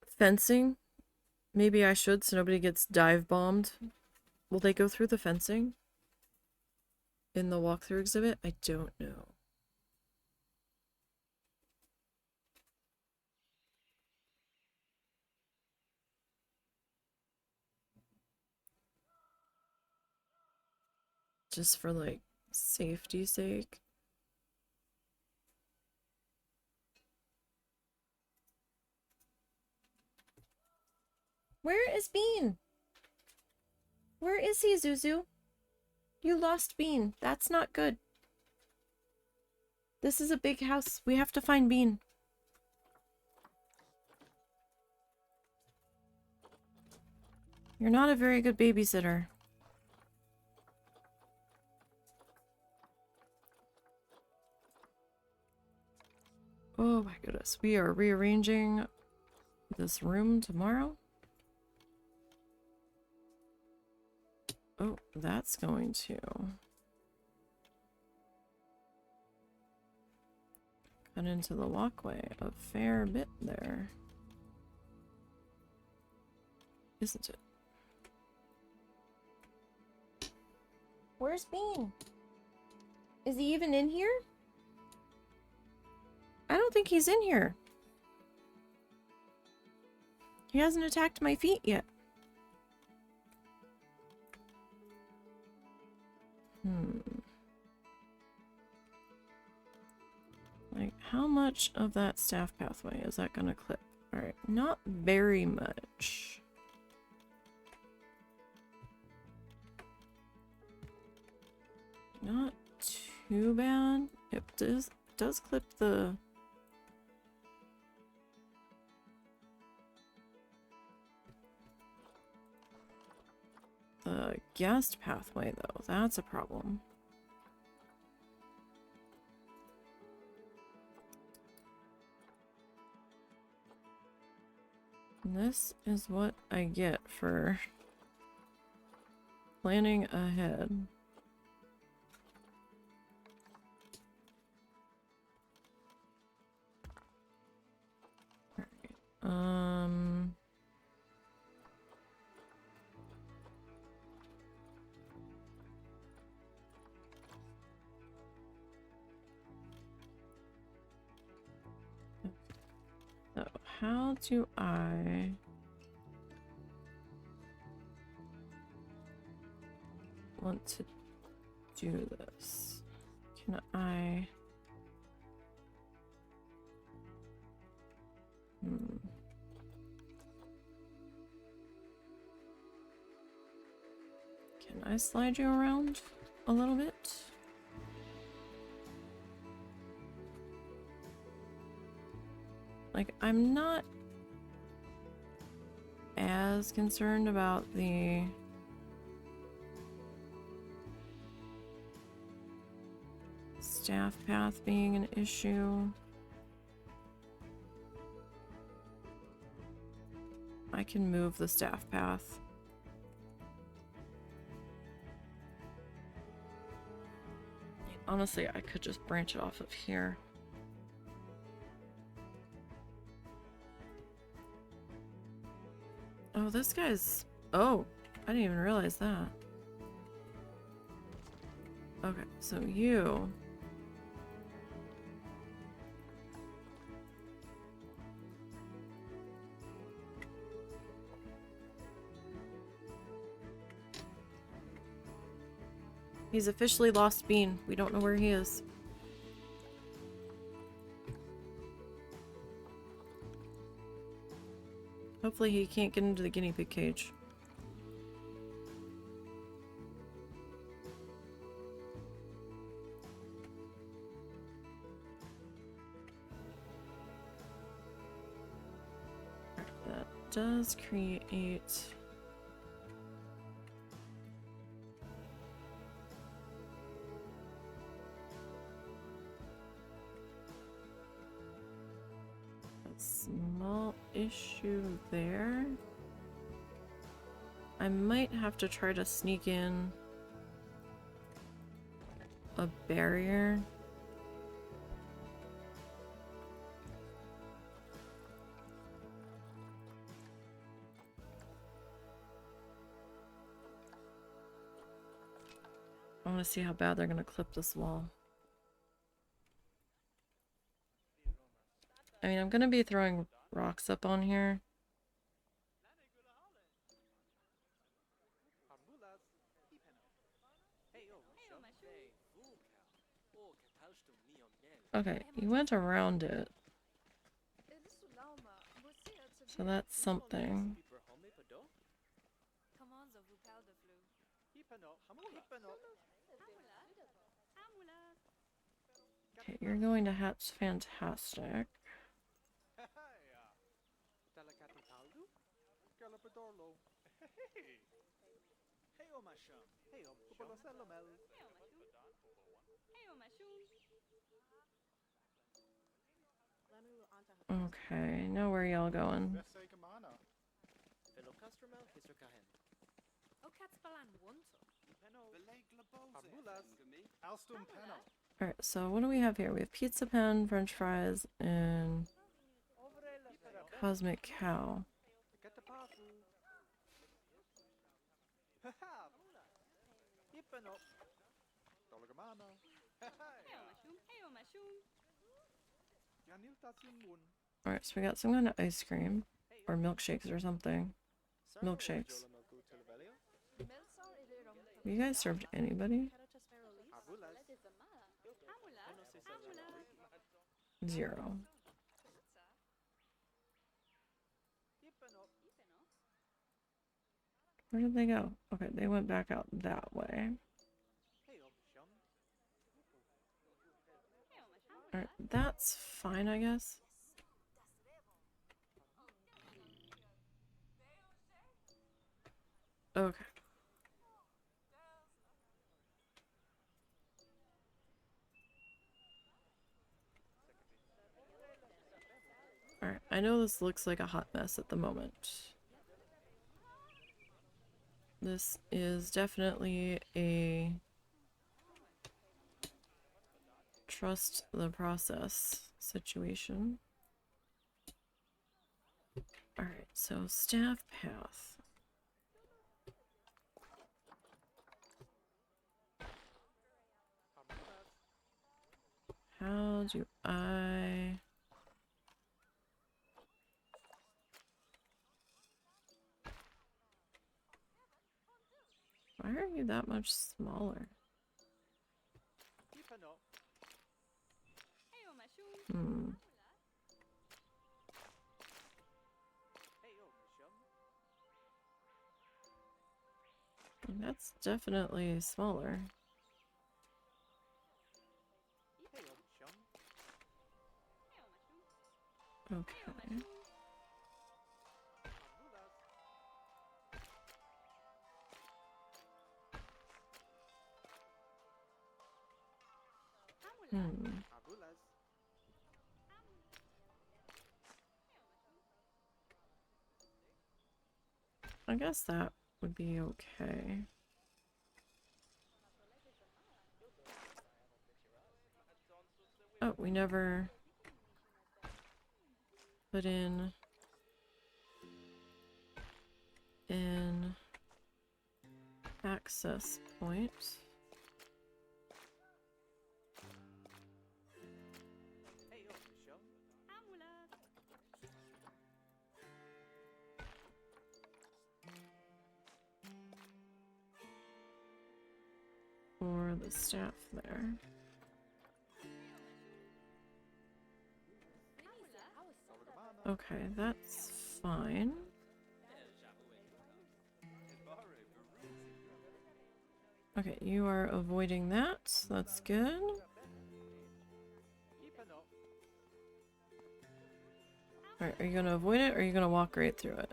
S1: fencing. Maybe I should so nobody gets dive bombed. Will they go through the fencing in the walkthrough exhibit? I don't know. Just for, like, safety's sake. Where is Bean? Where is he, Zuzu? You lost Bean. That's not good. This is a big house. We have to find Bean. You're not a very good babysitter. Oh my goodness. We are rearranging this room tomorrow. Oh, that's going to cut into the walkway a fair bit there. Isn't it? Where's Bean? Is he even in here? I don't think he's in here. He hasn't attacked my feet yet. Like, how much of that staff pathway is that gonna clip? Alright, not very much. Not too bad. It does clip the... the guest pathway, though. That's a problem. This is what I get for planning ahead. Alright, so how do I want to do this? Can I... Can I slide you around a little bit? Like, I'm not as concerned about the staff path being an issue. I can move the staff path. Honestly, I could just branch it off of here. Oh, this guy's... Oh, I didn't even realize that. Okay, so you... He's officially lost Bean. We don't know where he is. Hopefully he can't get into the guinea pig cage. That does create... small issue there. I might have to try to sneak in a barrier. I want to see how bad they're going to clip this wall. I mean, I'm going to be throwing rocks up on here. Okay, you went around it. So that's something. Okay, you're going to hatch fantastic. Okay, now where are y'all going? Alright, so what do we have here? We have pizza pen, french fries, and cosmic cow. Alright, so we got some kind of ice cream. Or milkshakes or something. Milkshakes. Have you guys served anybody? 0. Where did they go? Okay, they went back out that way. Alright, that's fine, I guess. Okay. Alright, I know this looks like a hot mess at the moment. This is definitely a trust the process situation. Alright, so staff path. How do I... Why are you that much smaller? That's definitely smaller. Okay. I guess that would be okay. Oh, we never put in an access point. For throw the staff there. Okay, that's fine. Okay, you are avoiding that. That's good. Alright, are you gonna avoid it or are you gonna walk right through it?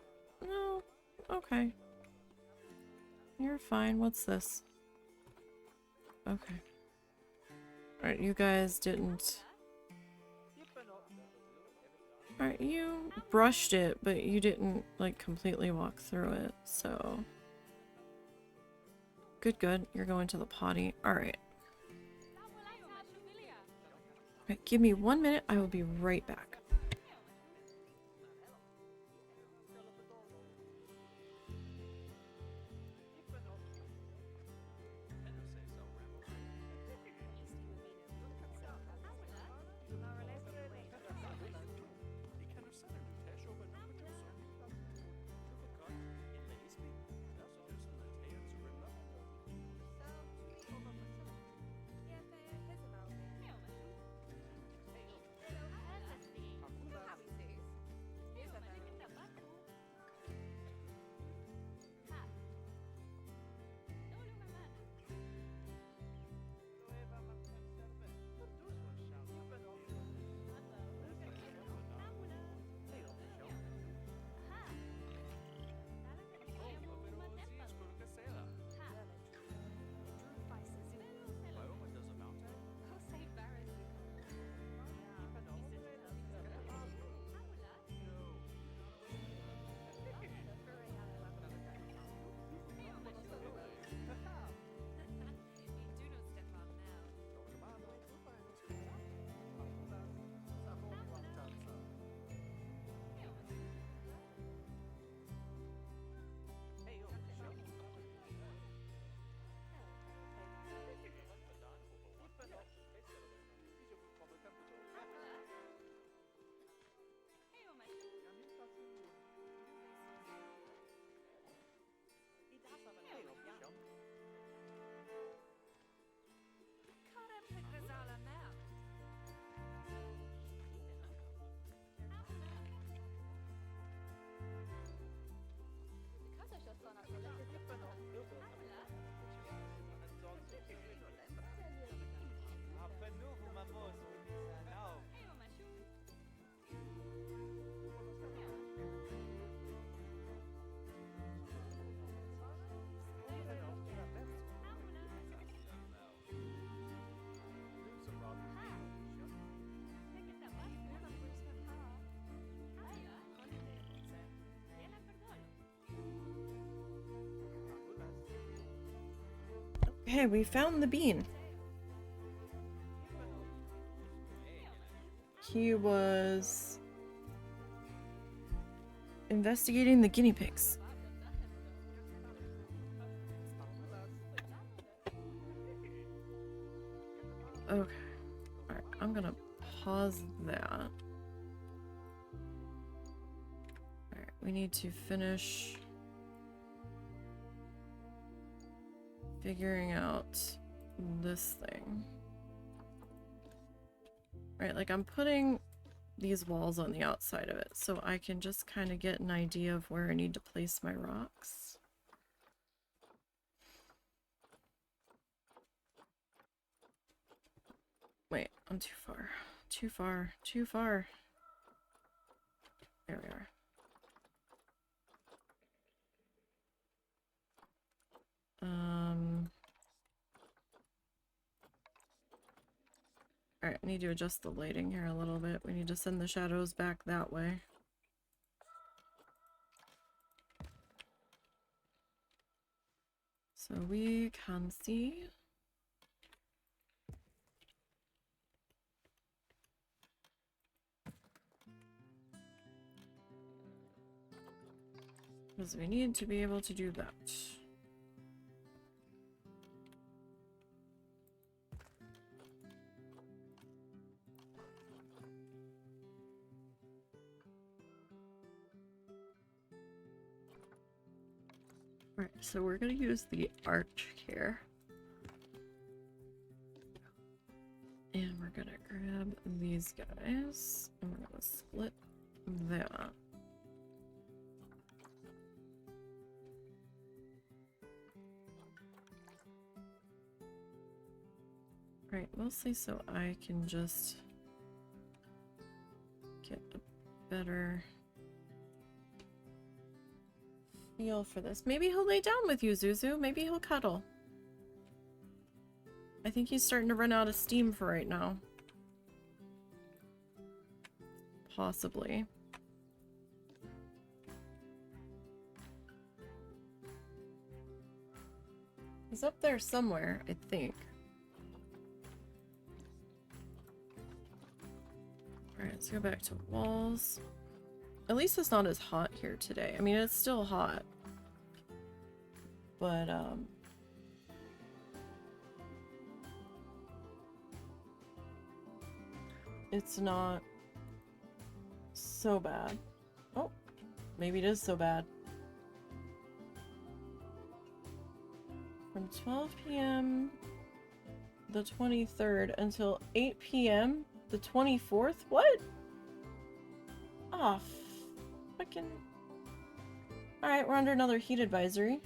S1: No. Okay. You're fine. What's this? Okay. Alright, you guys didn't... Alright, you brushed it, but you didn't, like, completely walk through it, so... Good, good. You're going to the potty. Alright. Alright, give me 1 minute. I will be right back. Okay, we found the bean. He was investigating the guinea pigs. Okay. Alright, I'm gonna pause that. Alright, we need to finish figuring out this thing. Right, like I'm putting these walls on the outside of it so I can just kind of get an idea of where I need to place my rocks. Wait, I'm too far. Too far. Too far. There we are. Alright, I need to adjust the lighting here a little bit. We need to send the shadows back that way. So we can see. Because we need to be able to do that. Alright, so we're going to use the arch here. these guys. I'm gonna split that. Right, mostly so I can just get a better feel for this. Maybe he'll lay down with you, Zuzu. Maybe he'll cuddle. I think he's starting to run out of steam for right now. Possibly. He's up there somewhere, I think. Alright, let's go back to walls. At least it's not as hot here today. I mean, it's still hot. But, it's not so bad. Oh, maybe it is so bad. From 12 p.m. the 23rd until 8 p.m. the 24th? What? Ah, fucking... Alright, we're under another heat advisory.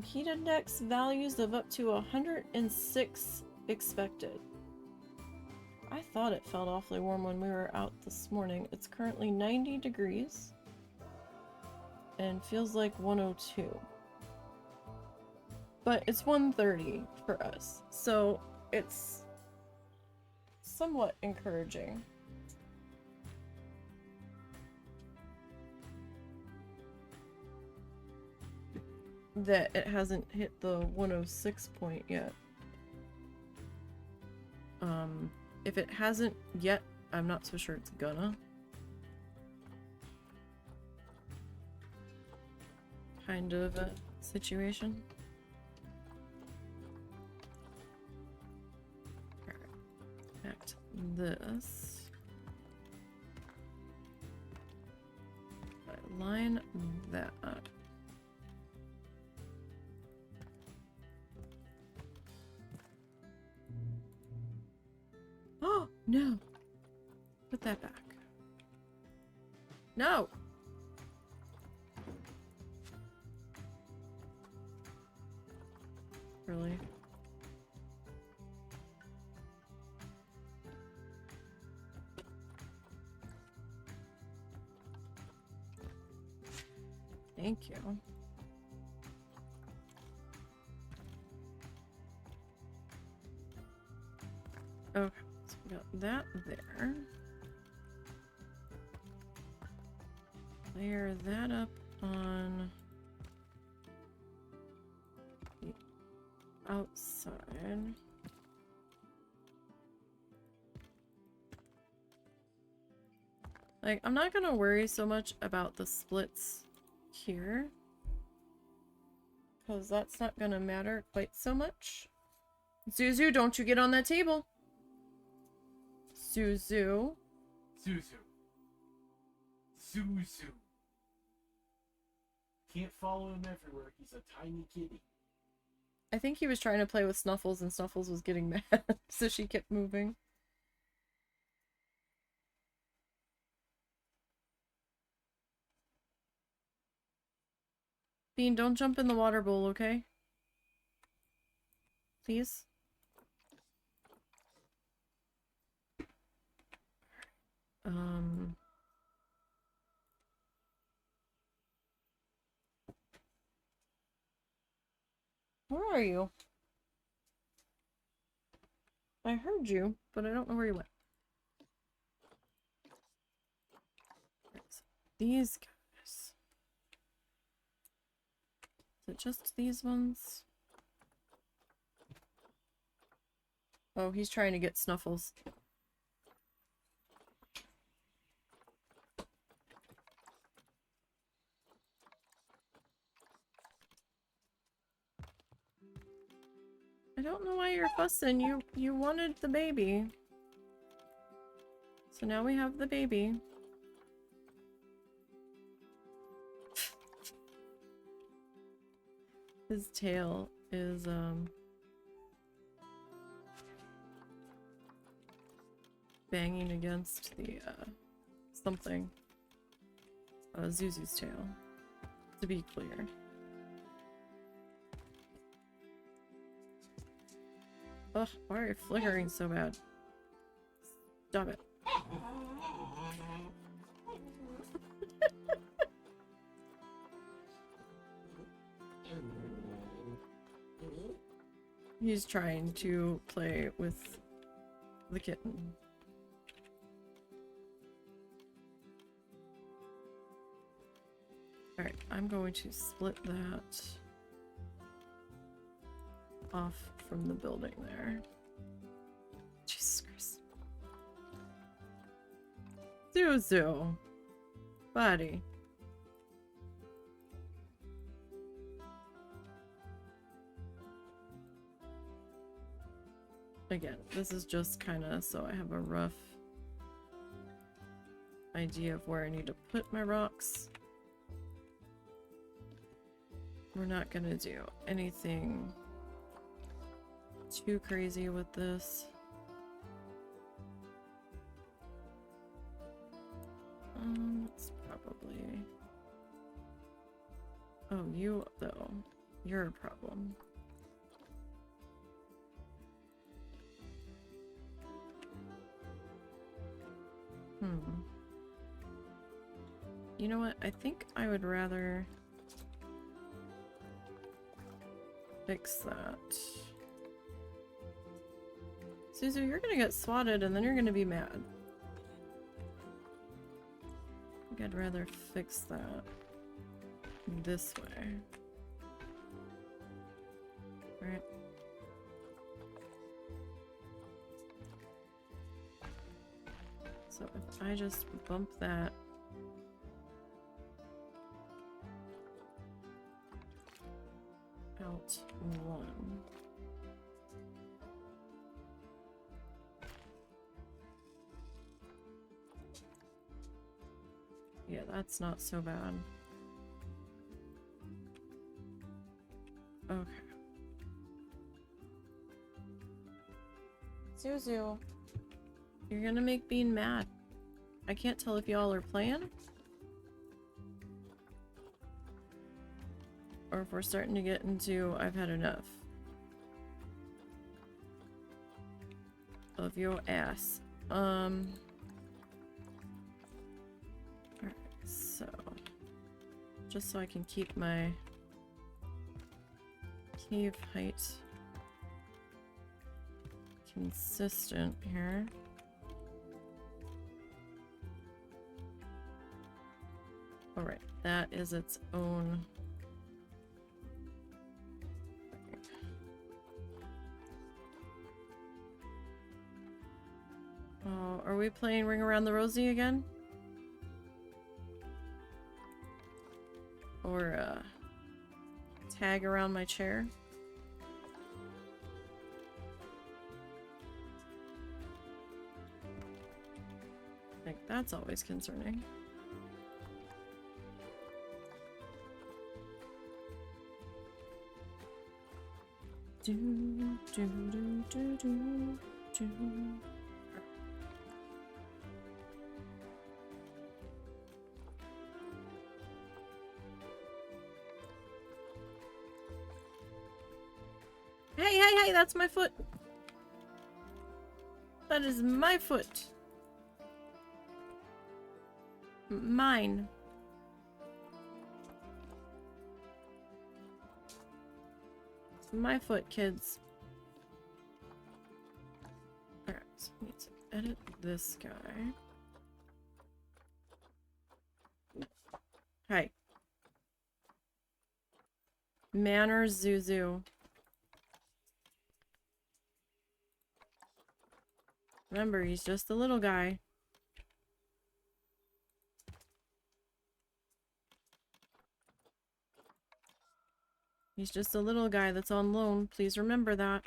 S1: Heat index values of up to 106 expected. I thought it felt awfully warm when we were out this morning. It's currently 90 degrees and feels like 102. But it's 130 for us, so it's somewhat encouraging. That it hasn't hit the 106 point yet. If it hasn't yet, I'm not so sure it's gonna. Kind of a situation. Alright, back to this. I line that up. Oh, no. Put that back. No. Really? Thank you. Okay. So we got that there. Layer that up on the outside. Like, I'm not gonna worry so much about the splits here, because that's not gonna matter quite so much. Zuzu, don't you get on that table. Zuzu.
S2: Zuzu. Zuzu. Can't follow him everywhere. He's a tiny kitty.
S1: I think he was trying to play with Snuffles and Snuffles was getting mad, so she kept moving. Bean, don't jump in the water bowl, okay? Please? Where are you? I heard you, but I don't know where you went. So these guys. Is it just these ones? Oh, he's trying to get Snuffles. I don't know why you're fussing. You wanted the baby. So now we have the baby. His tail is banging against the, something. Zuzu's tail, to be clear. Ugh, why are you flickering so bad? Stop it. He's trying to play with the kitten. Alright, I'm going to split that off from the building there. Jesus Christ. Zuzu. Buddy. Again, this is just kind of so I have a rough idea of where I need to put my rocks. We're not gonna do anything too crazy with this. It's probably... Oh, you, though. You're a problem. You know what? I think I would rather fix that. Suzu, you're gonna get swatted and then you're gonna be mad. I think I'd rather fix that this way. Right. So if I just bump that out one. Yeah, that's not so bad. Okay. Zuzu, you're gonna make Bean mad. I can't tell if y'all are playing or if we're starting to get into I've had enough of your ass. Alright, so just so I can keep my cave height consistent here. Alright, that is its own. Oh, are we playing Ring Around the Rosie again? Or, tag around my chair? Like, that's always concerning. Do, do, do, do, do, do. Hey, hey, hey, that's my foot. That is my foot. Mine. It's my foot, kids. Alright, so we need to edit this guy. Hi. Manners, Zuzu. Remember, he's just a little guy. He's just a little guy that's on loan. Please remember that.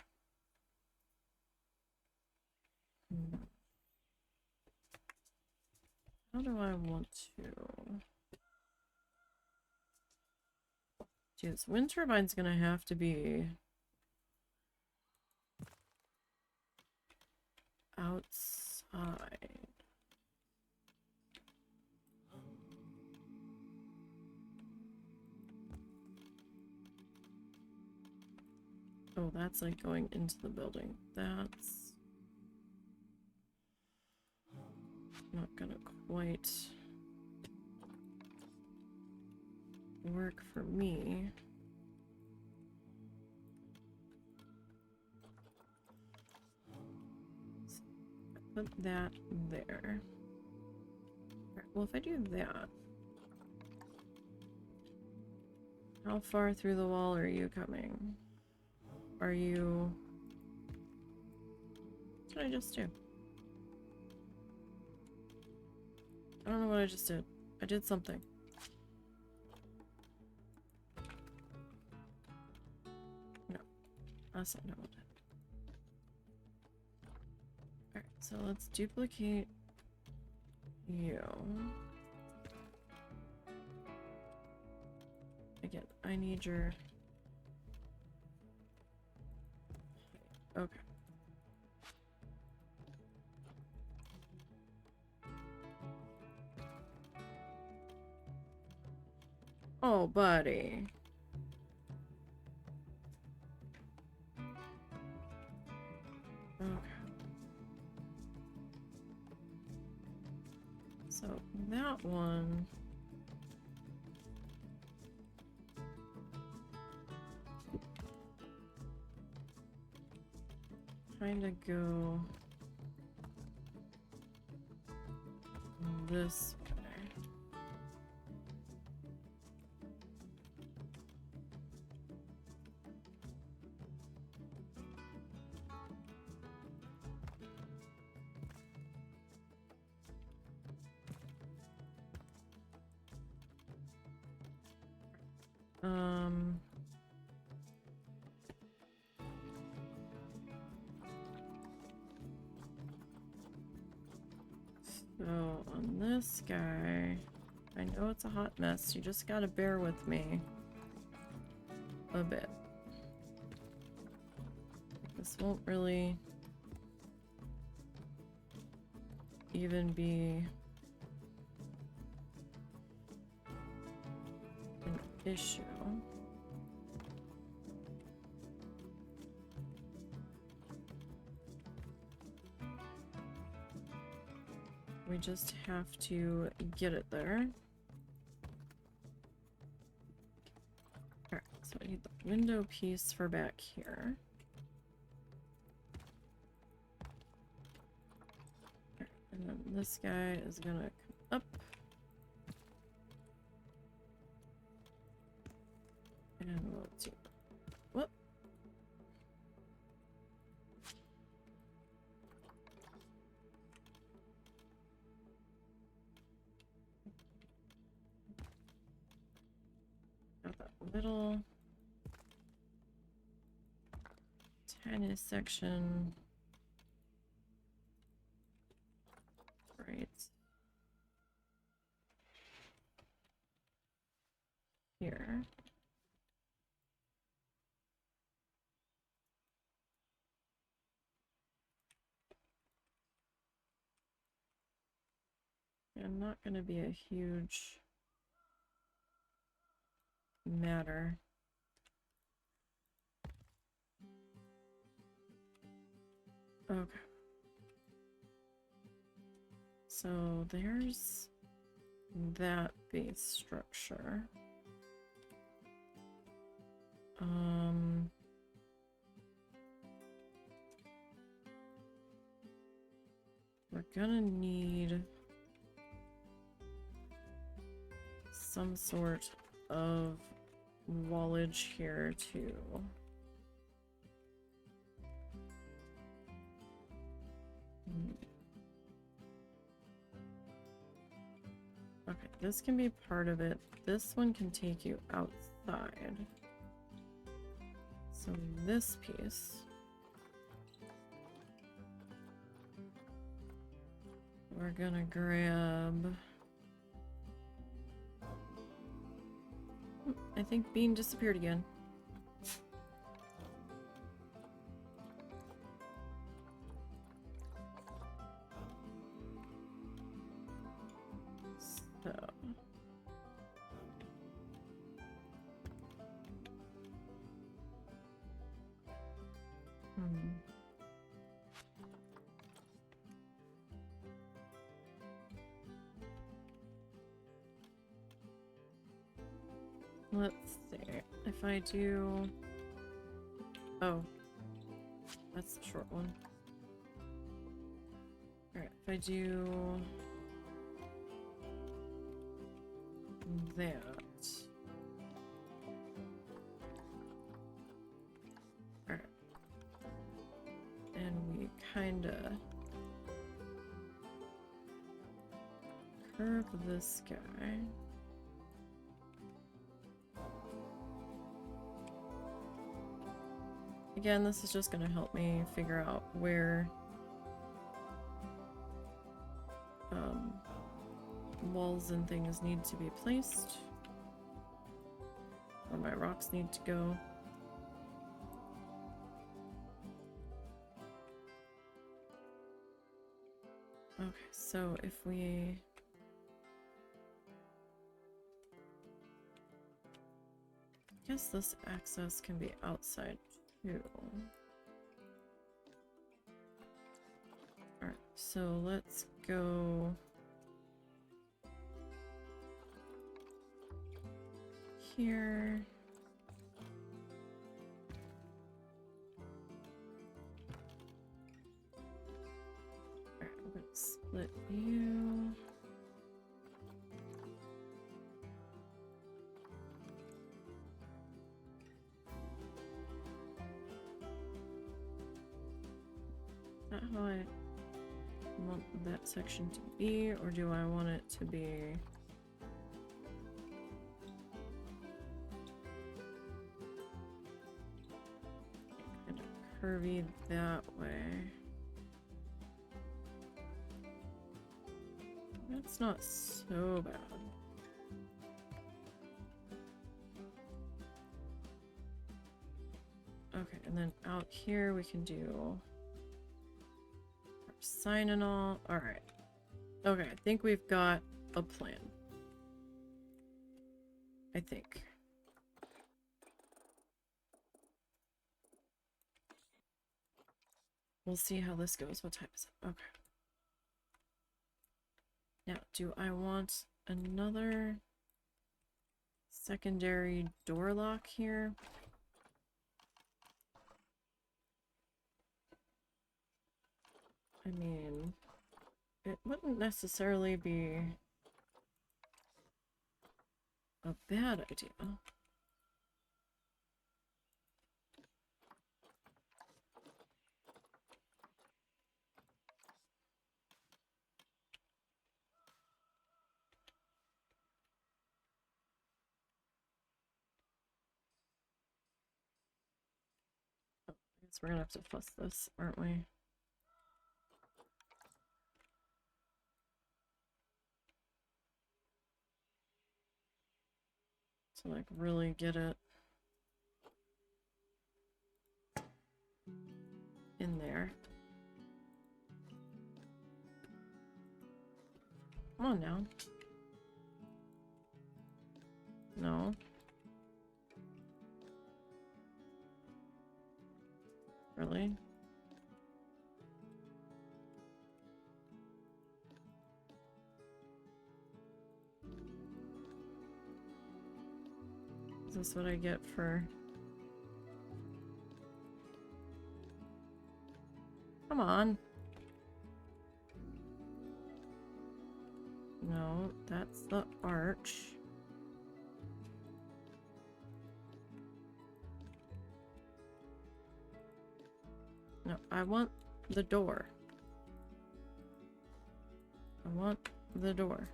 S1: How do I want to... Gee, this wind turbine's gonna have to be... outside hide. Oh, that's like going into the building. That's not gonna quite work for me. So put that there. Alright, well, if I do that, how far through the wall are you coming? Are you... What did I just do? I don't know what I just did. I did something. No. That's not what I did. Alright, so let's duplicate you. Again, I need your... Okay. Oh, buddy. Okay. So that one... kind of go this way. So on this guy, I know it's a hot mess. You just gotta bear with me a bit. This won't really even be an issue. We just have to get it there. Alright, so I need the window piece for back here. Alright, and then this guy is gonna come up. And we'll do... Whoop! Got that little tiny section right here. And not going to be a huge matter. Okay. So there's that base structure. We're gonna need some sort of wallage here too. Okay, this can be part of it. This one can take you outside. So this piece, we're gonna grab... I think Bean disappeared again. Let's see. If I do... Oh. That's the short one. Alright, if I do... that... Alright. And we kinda... curve this guy. Again, this is just gonna help me figure out where walls and things need to be placed, where my rocks need to go. Okay, so if we... I guess this access can be outside too. Alright, so let's go here. Alright, I'm gonna split you. Is that how I want that section to be, or do I want it to be... kind of curvy that way? That's not so bad. Okay, and then out here we can do our sign and all. Alright. Okay, I think we've got a plan. I think. We'll see how this goes. What time is it? Okay. Now, do I want another secondary door lock here? I mean, it wouldn't necessarily be a bad idea. Oh, I guess we're gonna have to fuss this, aren't we? To like really get it in there. Come on now. No. Really? Is this what I get for... Come on. No, that's the arch. No, I want the door. I want the door.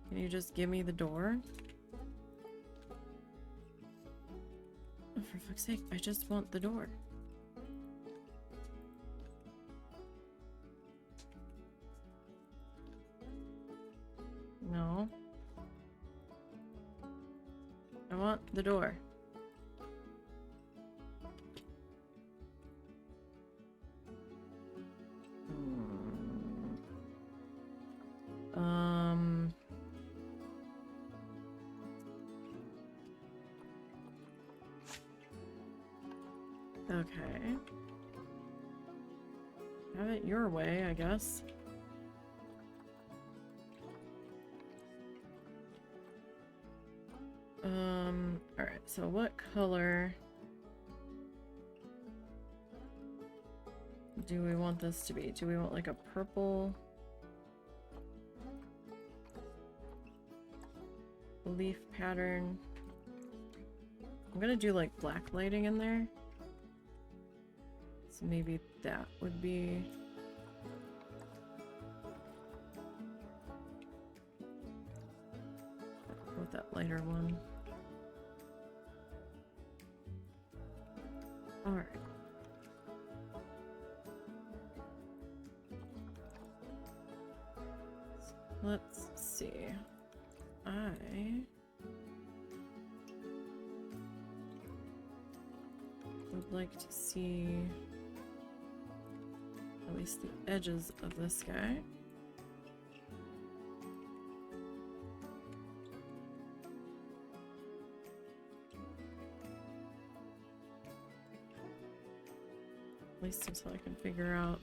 S1: Can you just give me the door? Oh, for fuck's sake, I just want the door. No. I want the door. Okay. Have it your way, I guess. Alright, so what color do we want this to be? Do we want like a purple leaf pattern? I'm gonna do like black lighting in there. So maybe that would be... with that lighter one. Alright. Let's see. I would like to see at least the edges of this guy. At least until I can figure out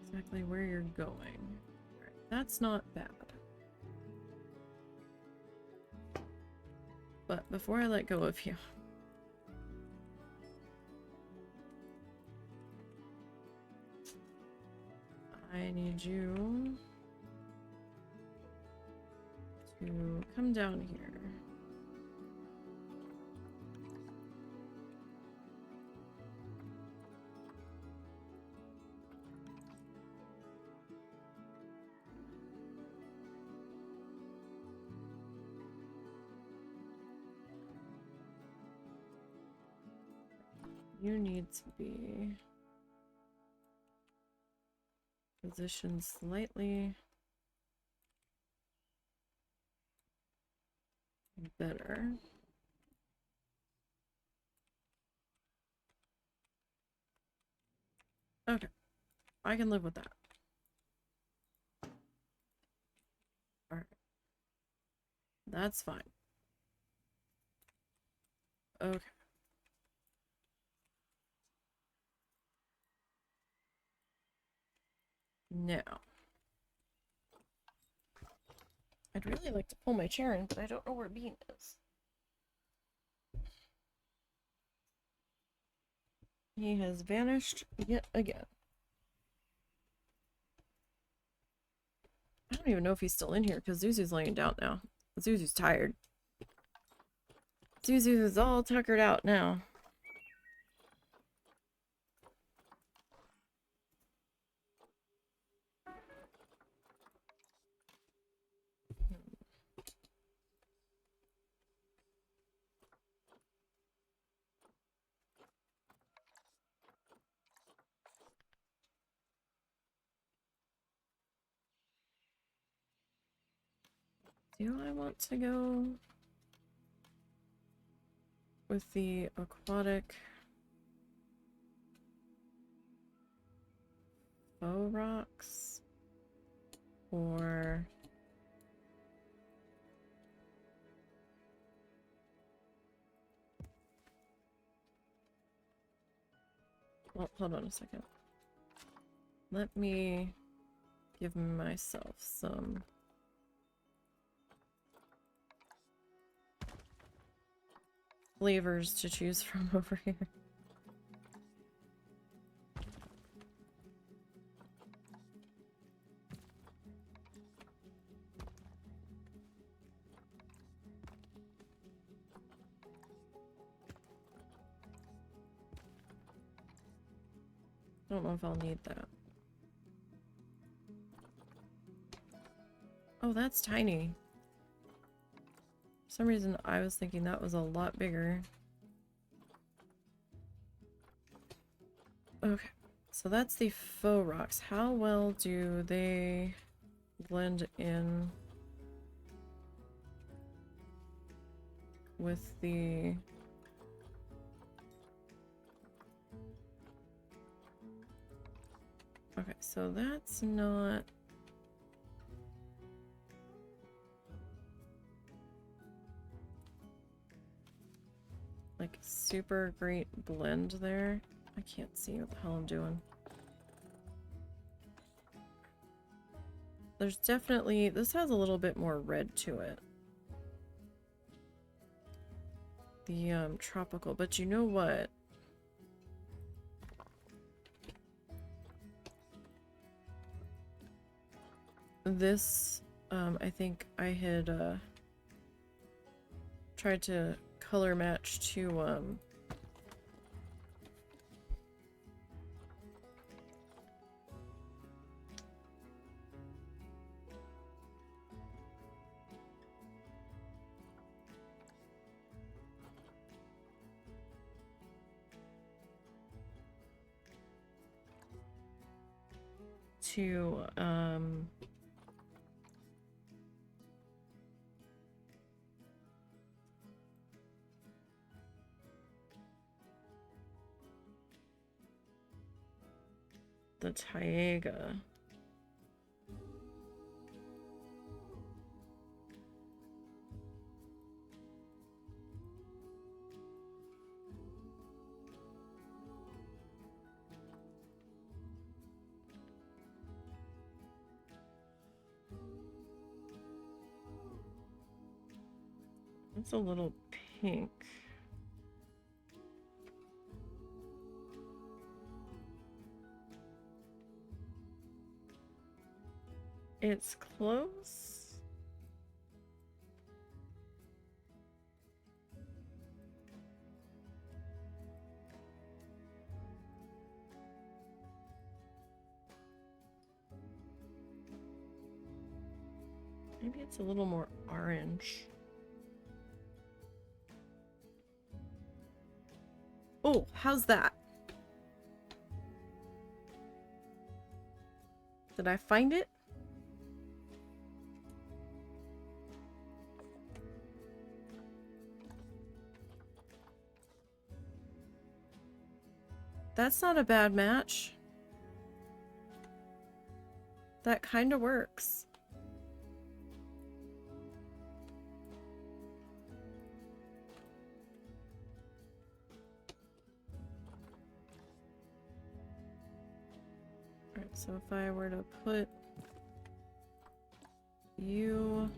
S1: exactly where you're going. Alright, that's not bad. But before I let go of you, I need you to come down here. You need to be positioned slightly better. Okay, I can live with that. Alright. That's fine. Okay. Now, I'd really like to pull my chair in, but I don't know where Bean is. He has vanished yet again. I don't even know if he's still in here because Zuzu's laying down now. Zuzu's tired. Zuzu is all tuckered out now. Do I want to go with the aquatic faux rocks? Or well, hold on a second. Let me give myself some flavors to choose from over here. I don't know if I'll need that. Oh, that's tiny. For some reason, I was thinking that was a lot bigger. Okay, so that's the faux rocks. How well do they blend in with the... Okay, so that's not... like super great blend there. I can't see what the hell I'm doing. There's definitely... this has a little bit more red to it. the tropical, but you know what? This, I think I had tried to color match to the Taiga. It's a little pink. It's close. Maybe it's a little more orange. Oh, how's that? Did I find it? That's not a bad match. That kind of works. Alright, so if I were to put you...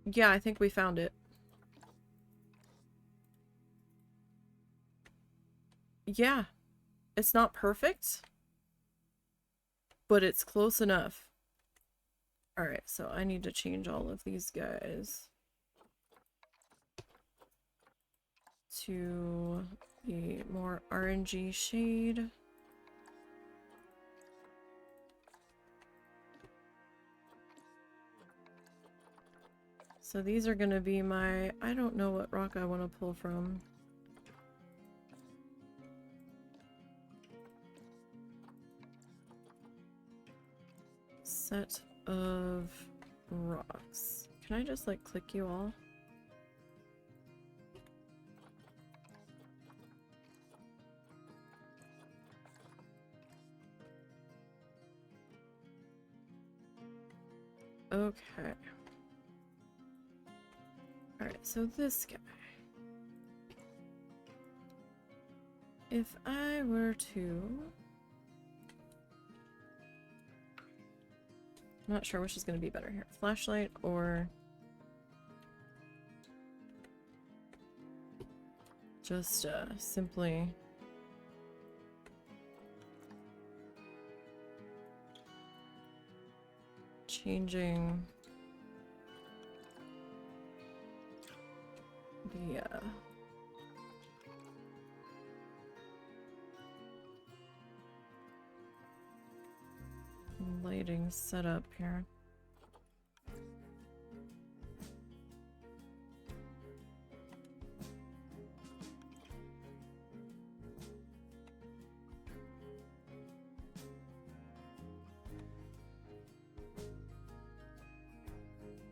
S1: Yeah, I think we found it. Yeah, it's not perfect, but it's close enough. Alright, so I need to change all of these guys to the more orangey shade. So these are gonna be my... I don't know what rock I want to pull from. Set of rocks. Can I just like click you all? Okay. Alright, so this guy. If I were to... I'm not sure which is going to be better here. Flashlight or... just simply... changing the lighting setup here.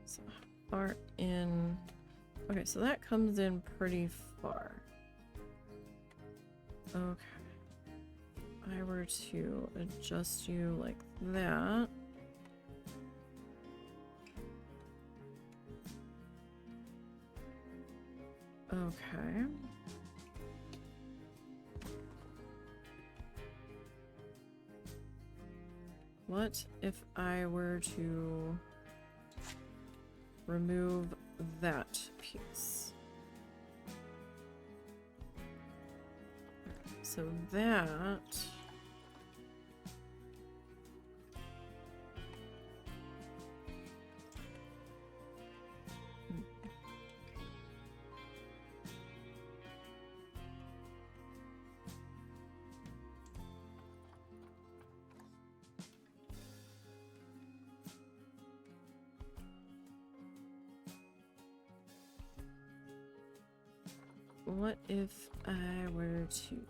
S1: So how far in? Okay, so that comes in pretty far. Okay. If I were to adjust you like that. Okay. What if I were to remove that piece? So that... What if I were to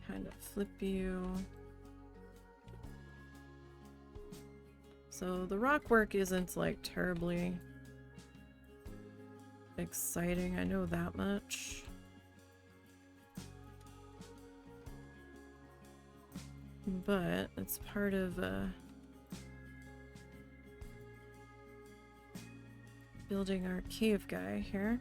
S1: kind of flip you? So the rock work isn't like terribly exciting, I know that much. But it's part of building our cave guy here.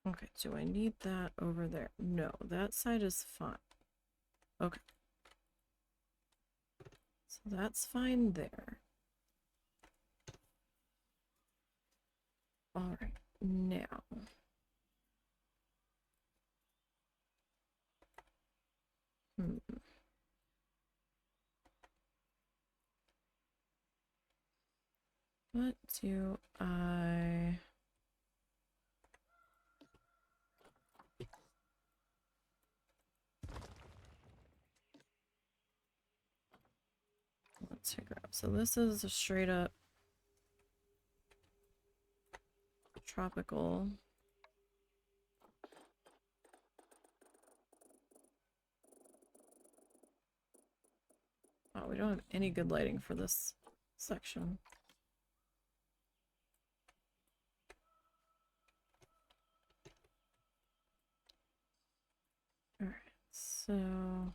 S1: Okay, do I need that over there? No, that side is fine. Okay. So that's fine there. All right, now. What do I... Let's figure out. So this is a straight up tropical. Oh, we don't have any good lighting for this section. Alright, so...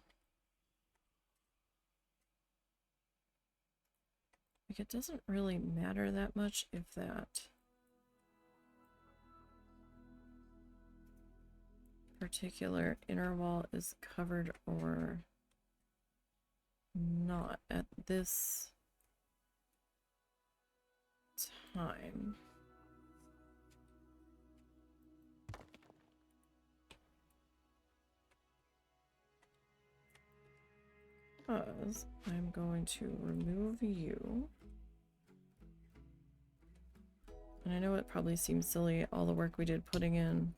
S1: Like, it doesn't really matter that much if that particular inner wall is covered or not at this time. Because I'm going to remove you. And I know it probably seems silly, all the work we did putting in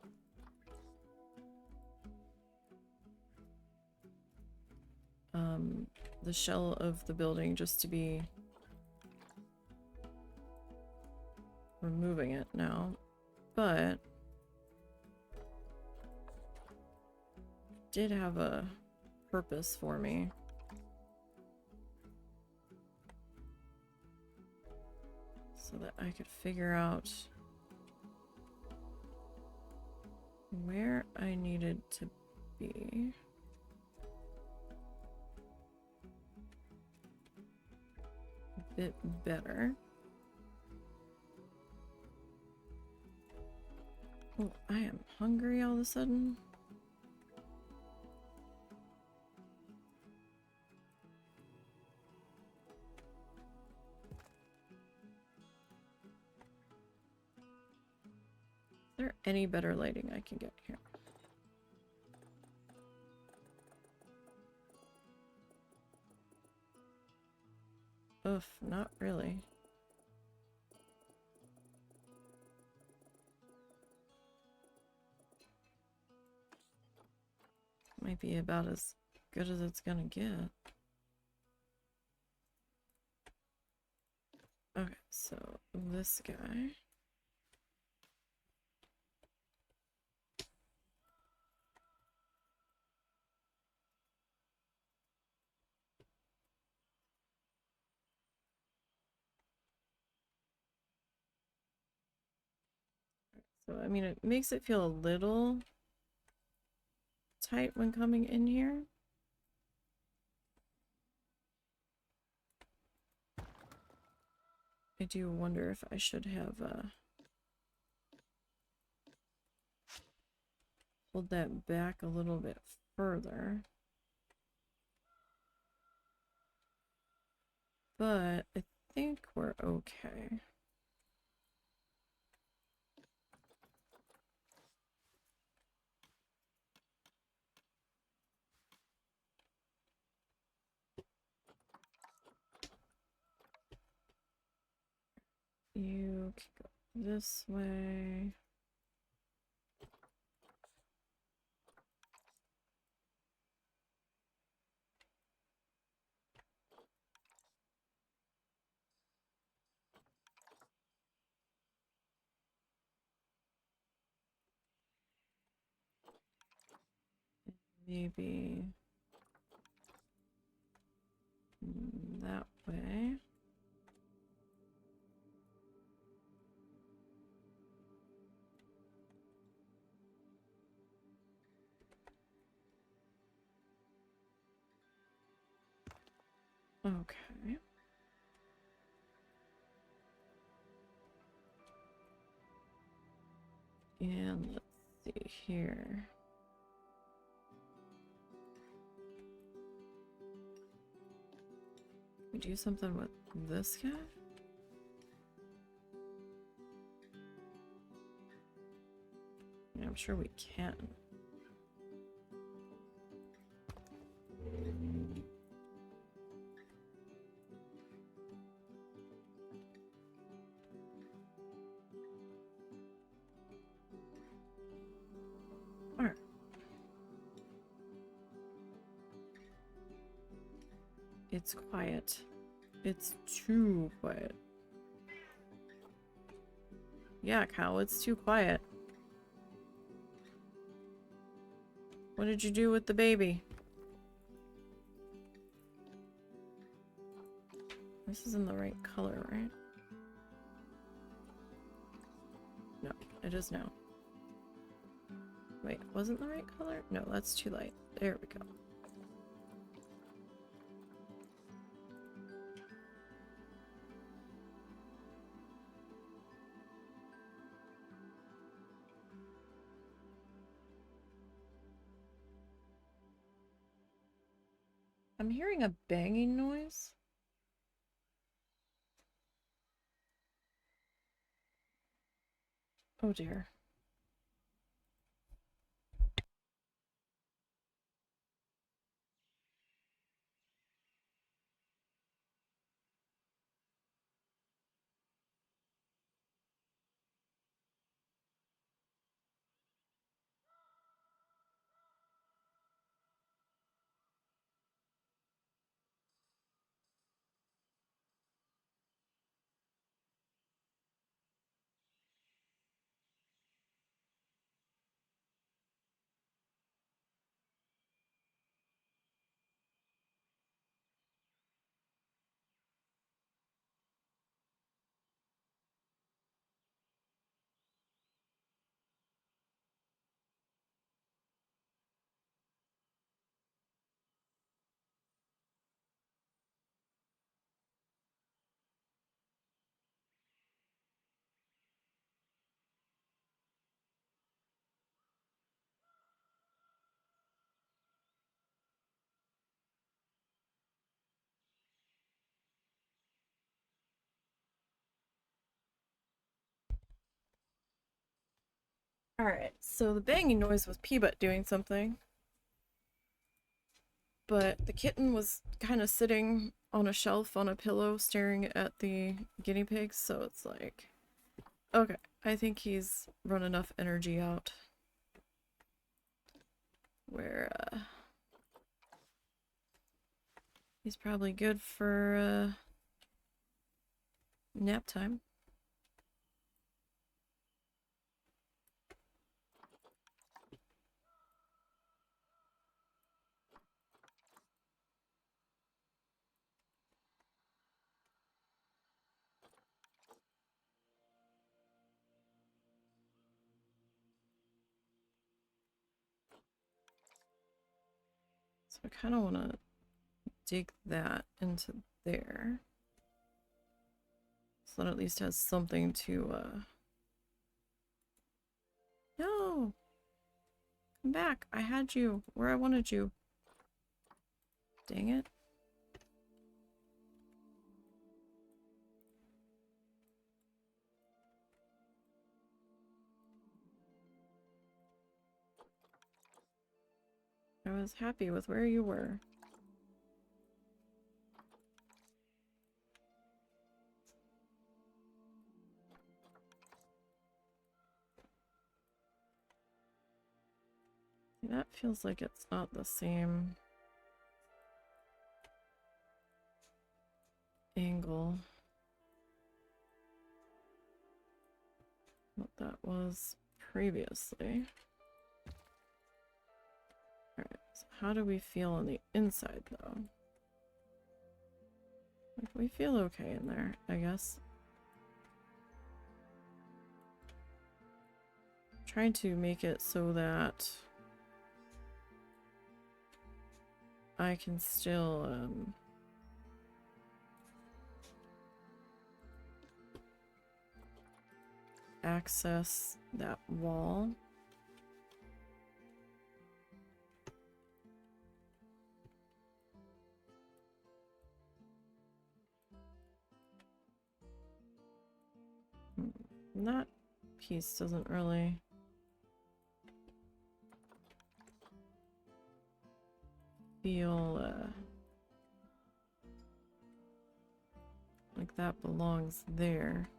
S1: the shell of the building just to be removing it now, but did have a purpose for me. So that I could figure out where I needed to be. A bit better. Oh, I am hungry all of a sudden. Is there any better lighting I can get here? Oof, not really. Might be about as good as it's gonna get. Okay, so this guy. So, I mean, it makes it feel a little tight when coming in here. I do wonder if I should have pulled that back a little bit further. But I think we're okay. You can go this way. Maybe that way. Okay. And let's see here. We do something with this guy? Yeah, I'm sure we can. Alright. It's quiet. It's too quiet. Yeah, cow, it's too quiet. What did you do with the baby? This isn't the right color, right? No, it is now. Wait, wasn't the right color? No, that's too light. There we go. I'm hearing a banging noise. Oh dear. Alright, so the banging noise was Peanut doing something. But the kitten was kind of sitting on a shelf on a pillow staring at the guinea pigs, so it's like, okay, I think he's run enough energy out where he's probably good for nap time. So I kind of want to dig that into there. So that at least has something to, No! Come back! I had you where I wanted you. Dang it. I was happy with where you were. That feels like it's not the same angle. What that was previously. Alright, so how do we feel on the inside though? Like, we feel okay in there, I guess. Trying to make it so that I can still access that wall. That piece doesn't really feel like that belongs there.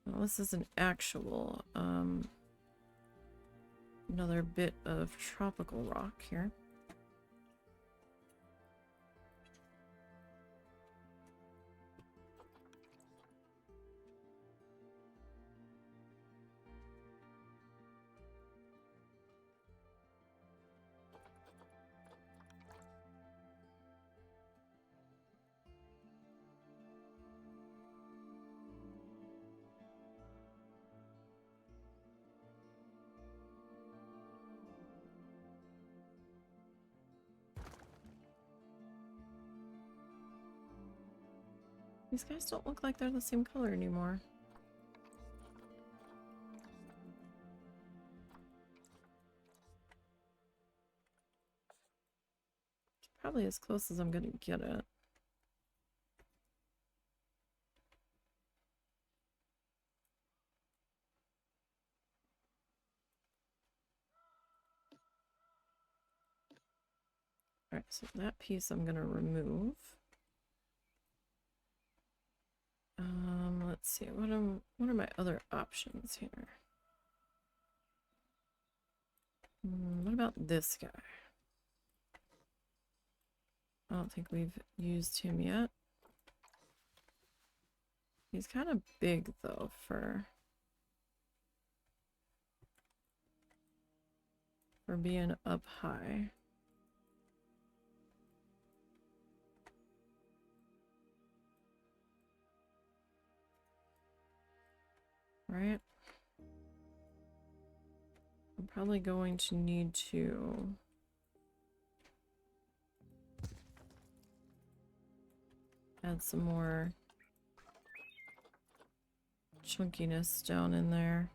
S1: Well, this is an actual another bit of tropical rock here. These guys don't look like they're the same color anymore. It's probably as close as I'm gonna get it. Alright, so that piece I'm gonna remove. Let's see, what are my other options here? What about this guy? I don't think we've used him yet. He's kind of big though for being up high. Right? I'm probably going to need to add some more chunkiness down in there.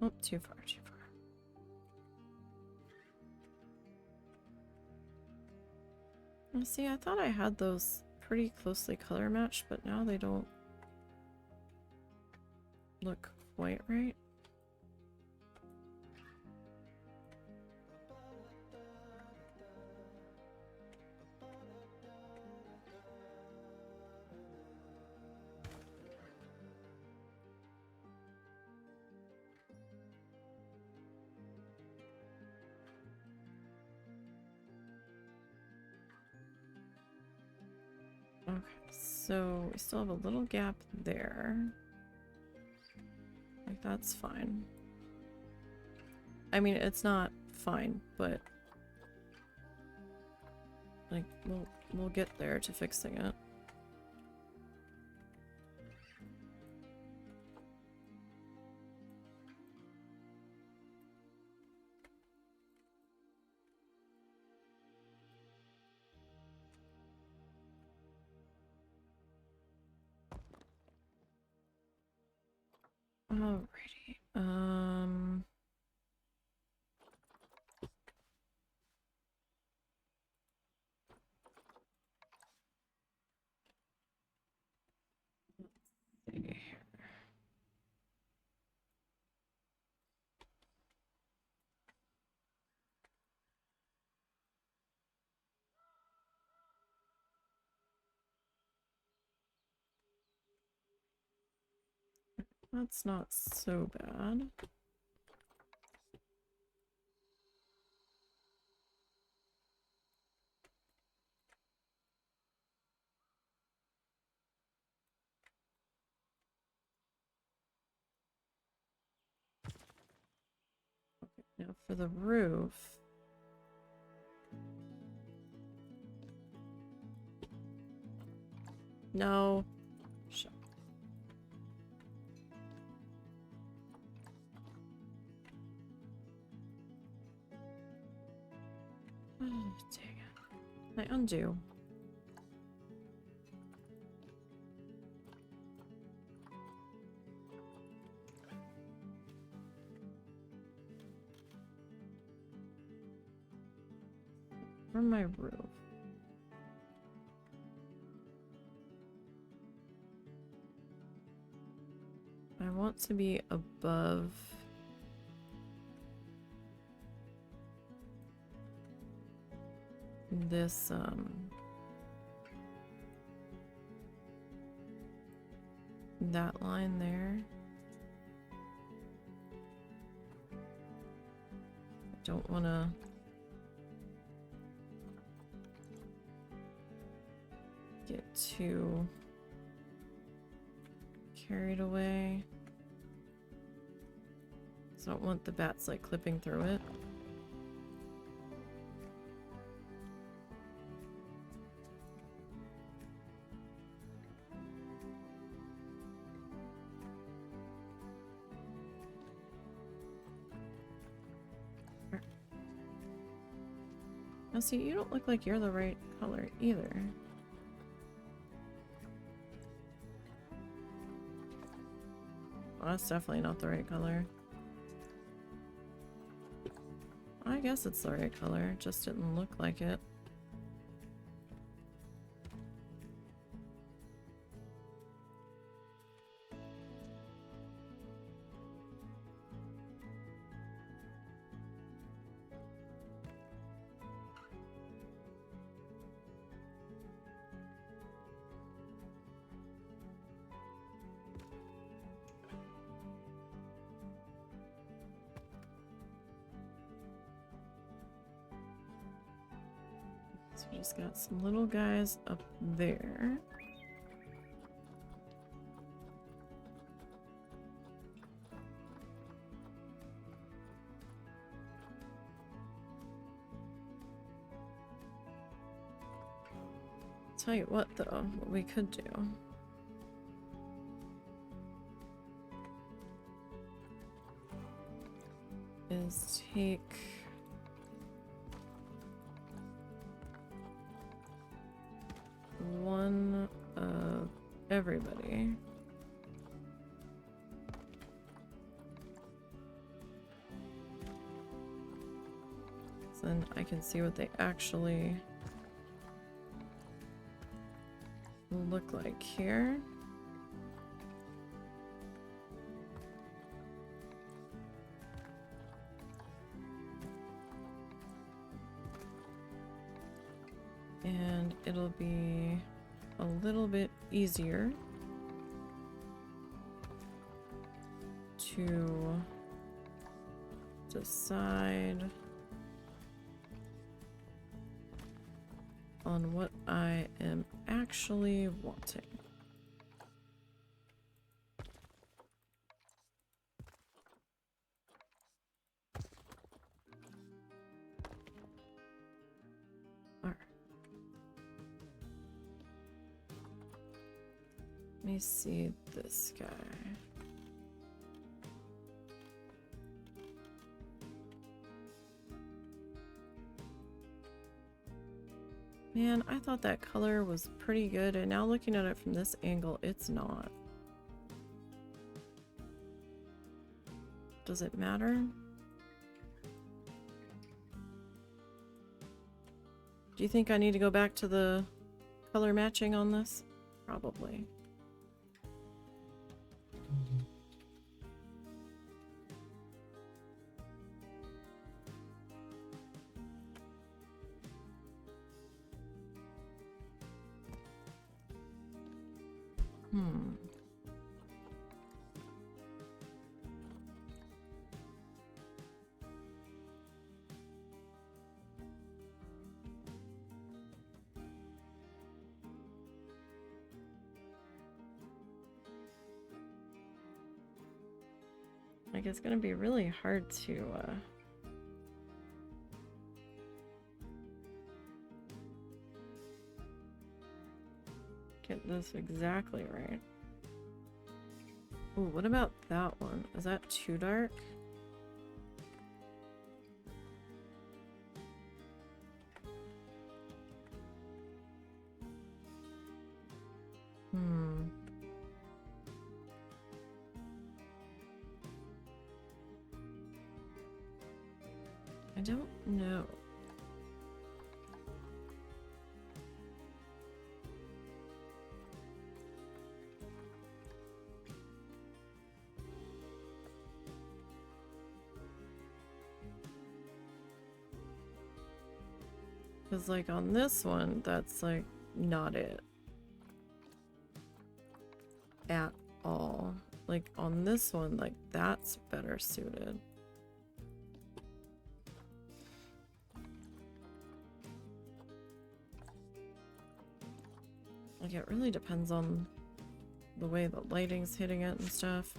S1: Oh, too far, too far. Now, see, I thought I had those pretty closely color matched, but now they don't look quite right. Okay, so we still have a little gap there. Like, that's fine. I mean, it's not fine, but like we'll get there to fixing it. Alrighty. Let's see. That's not so bad. Now for the roof. No. Shut. Oh, dang it. I undo. For my roof. I want to be above this that line there. I don't want to get too carried away. So I don't want the bats like clipping through it. Now see, you don't look like you're the right color either. Oh, that's definitely not the right color. I guess it's the right color, it just didn't look like it. So we just got some little guys up there. Tell you what though, what we could do is take one of everybody. So then I can see what they actually look like here. And it'll be a little bit easier to decide on what I am actually wanting. Alright. Let me see this guy. Man, I thought that color was pretty good, and now looking at it from this angle, it's not. Does it matter? Do you think I need to go back to the color matching on this? Probably. Like, it's gonna be really hard to, get this exactly right. Ooh, what about that one? Is that too dark? I don't know. Because, like, on this one, that's, like, not it. At all. Like, on this one, like, that's better suited. Like, it really depends on the way the lighting's hitting it and stuff.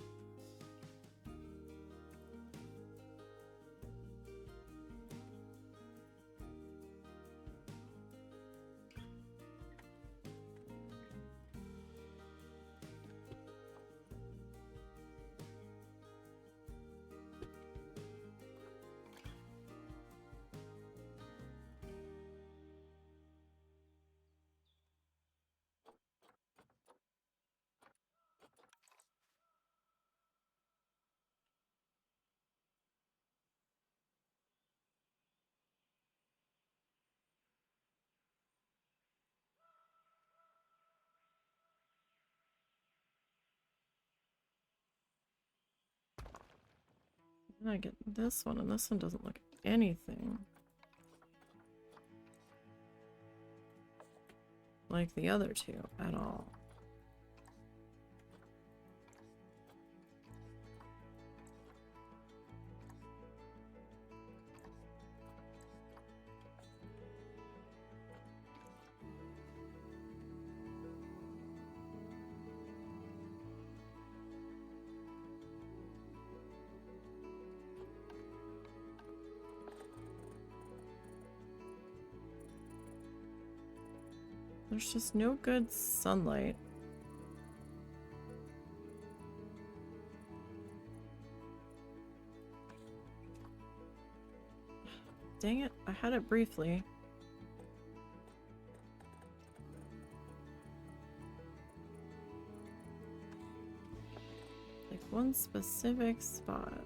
S1: Then I get this one, and this one doesn't look anything like the other two at all. There's just no good sunlight. Dang it, I had it briefly. Like one specific spot.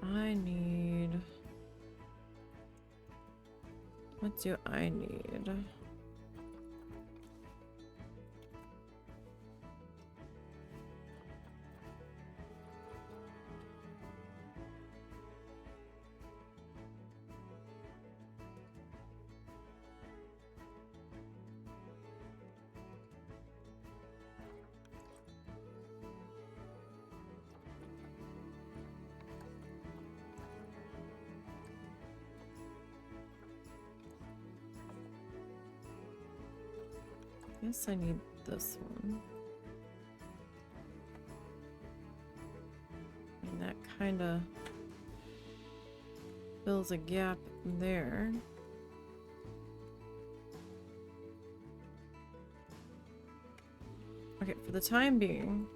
S1: I need... What do I need? Guess I need this one. And that kind of fills a gap there. Okay, for the time being,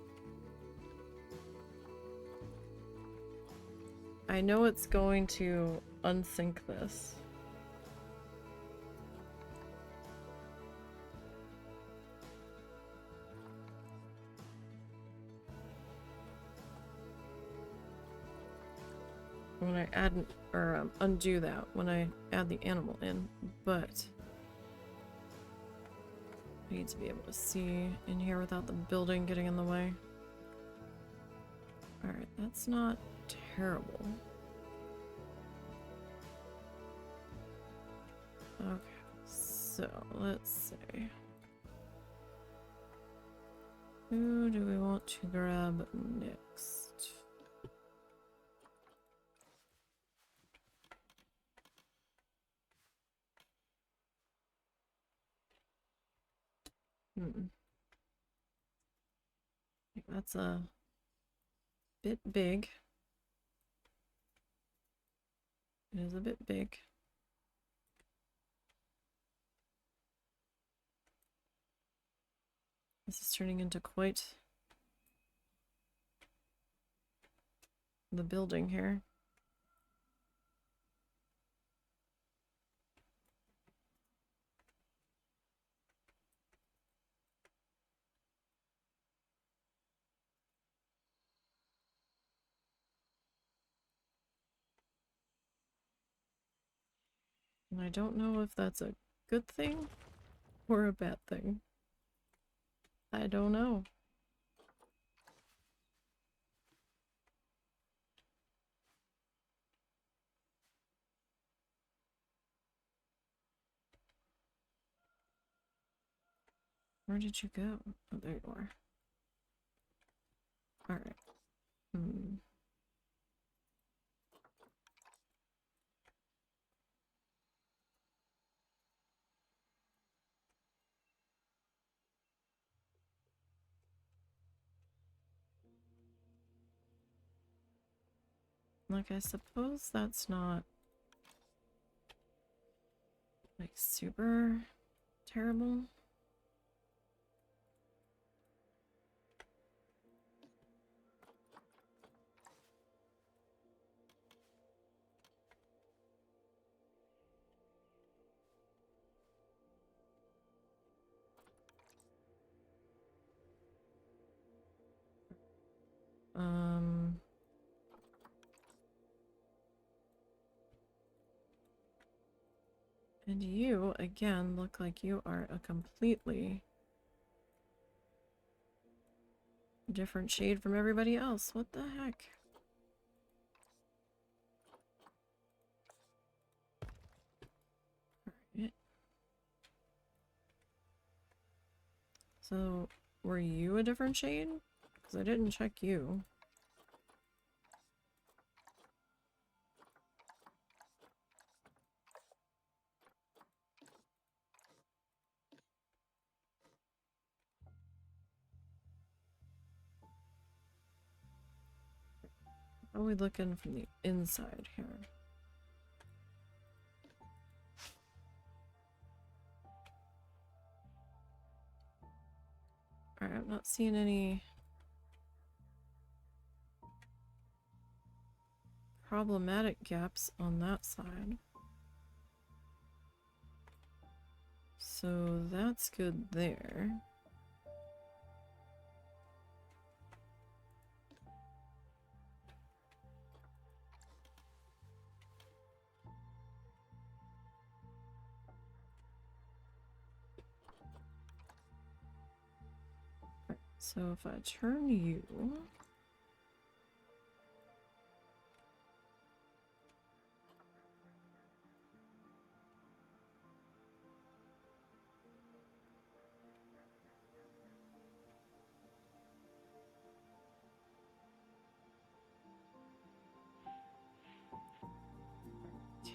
S1: I know it's going to unsync this. When I add or undo that when I add the animal in, but I need to be able to see in here without the building getting in the way. Alright, that's not terrible. Okay, so let's see. Who do we want to grab next? That's a bit big. It is a bit big. This is turning into quite the building here. And I don't know if that's a good thing or a bad thing. I don't know. Where did you go? Oh, there you are. Alright. Like, I suppose that's not like super terrible. And you, again, look like you are a completely different shade from everybody else. What the heck? Alright. So, were you a different shade? Because I didn't check you. How are we looking from the inside here? Alright, I'm not seeing any problematic gaps on that side. So that's good there. So if I turn you...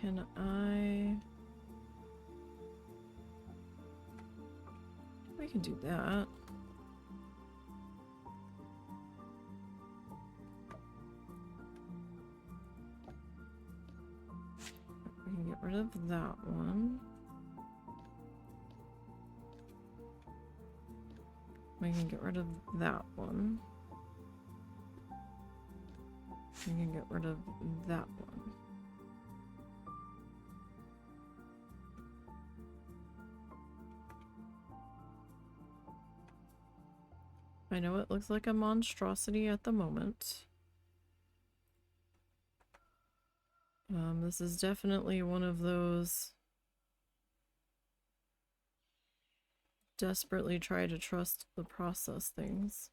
S1: Can I We can do that. We can get rid of that one. We can get rid of that one. We can get rid of that one. I know it looks like a monstrosity at the moment. This is definitely one of those desperately try to trust the process things.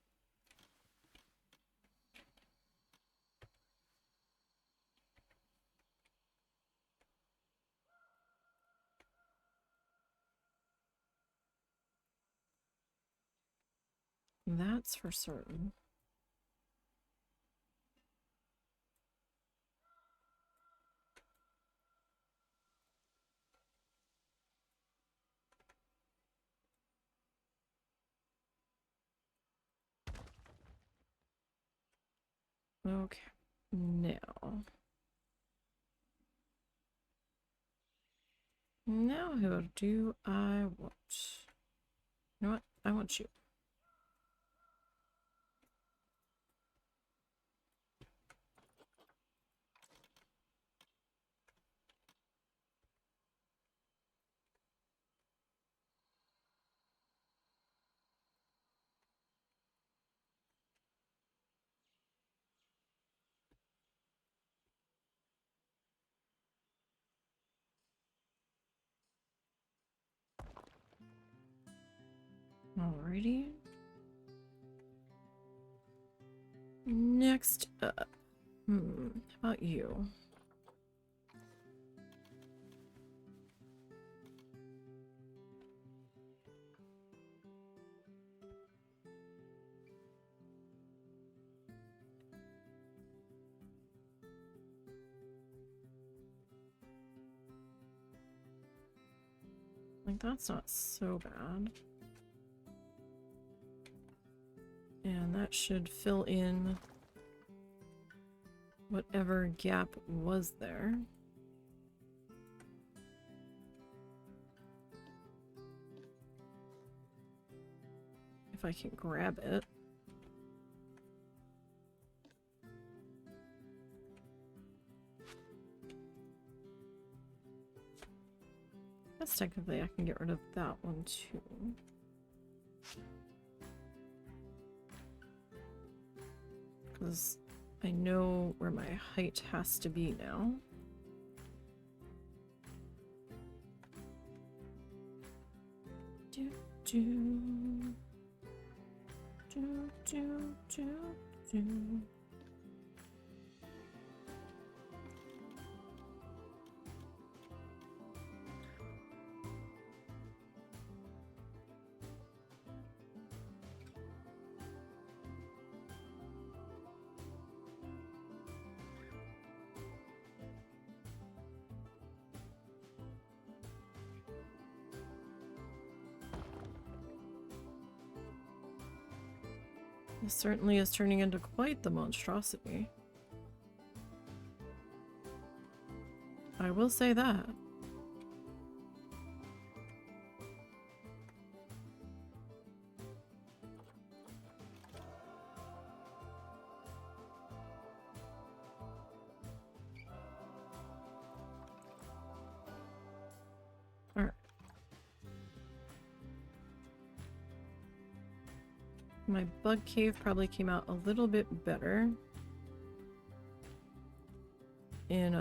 S1: That's for certain. Okay, now who do I want? You know what? I want you. Alrighty. Next up. How about you? Like, that's not so bad. And that should fill in whatever gap was there. If I can grab it. Guess technically I can get rid of that one too. Because I know where my height has to be now. Do do do do do do. This certainly is turning into quite the monstrosity. I will say that. Alright. My bug cave probably came out a little bit better in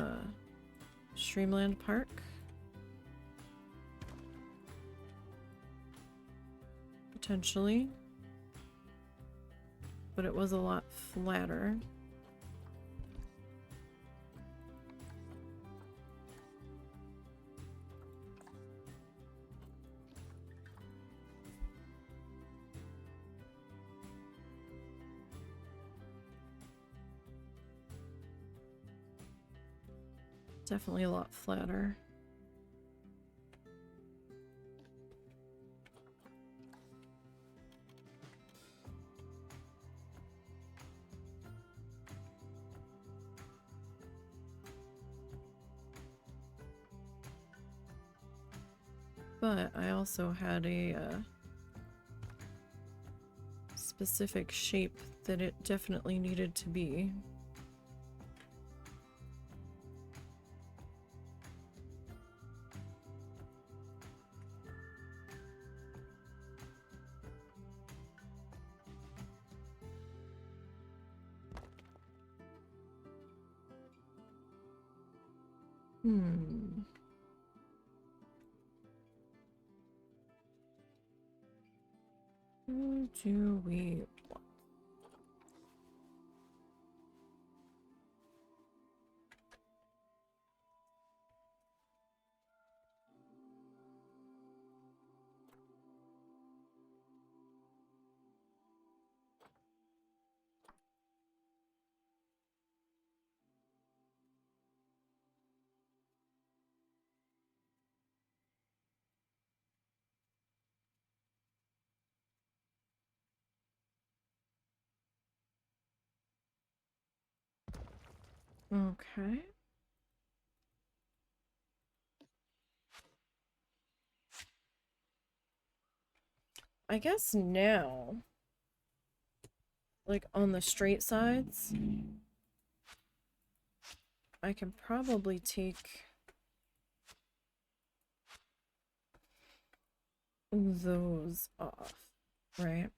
S1: Streamland Park. Potentially. But it was a lot flatter. Definitely a lot flatter. but I also had a specific shape that it definitely needed to be. Who do we want? Okay. I guess now, like on the straight sides, I can probably take those off, right?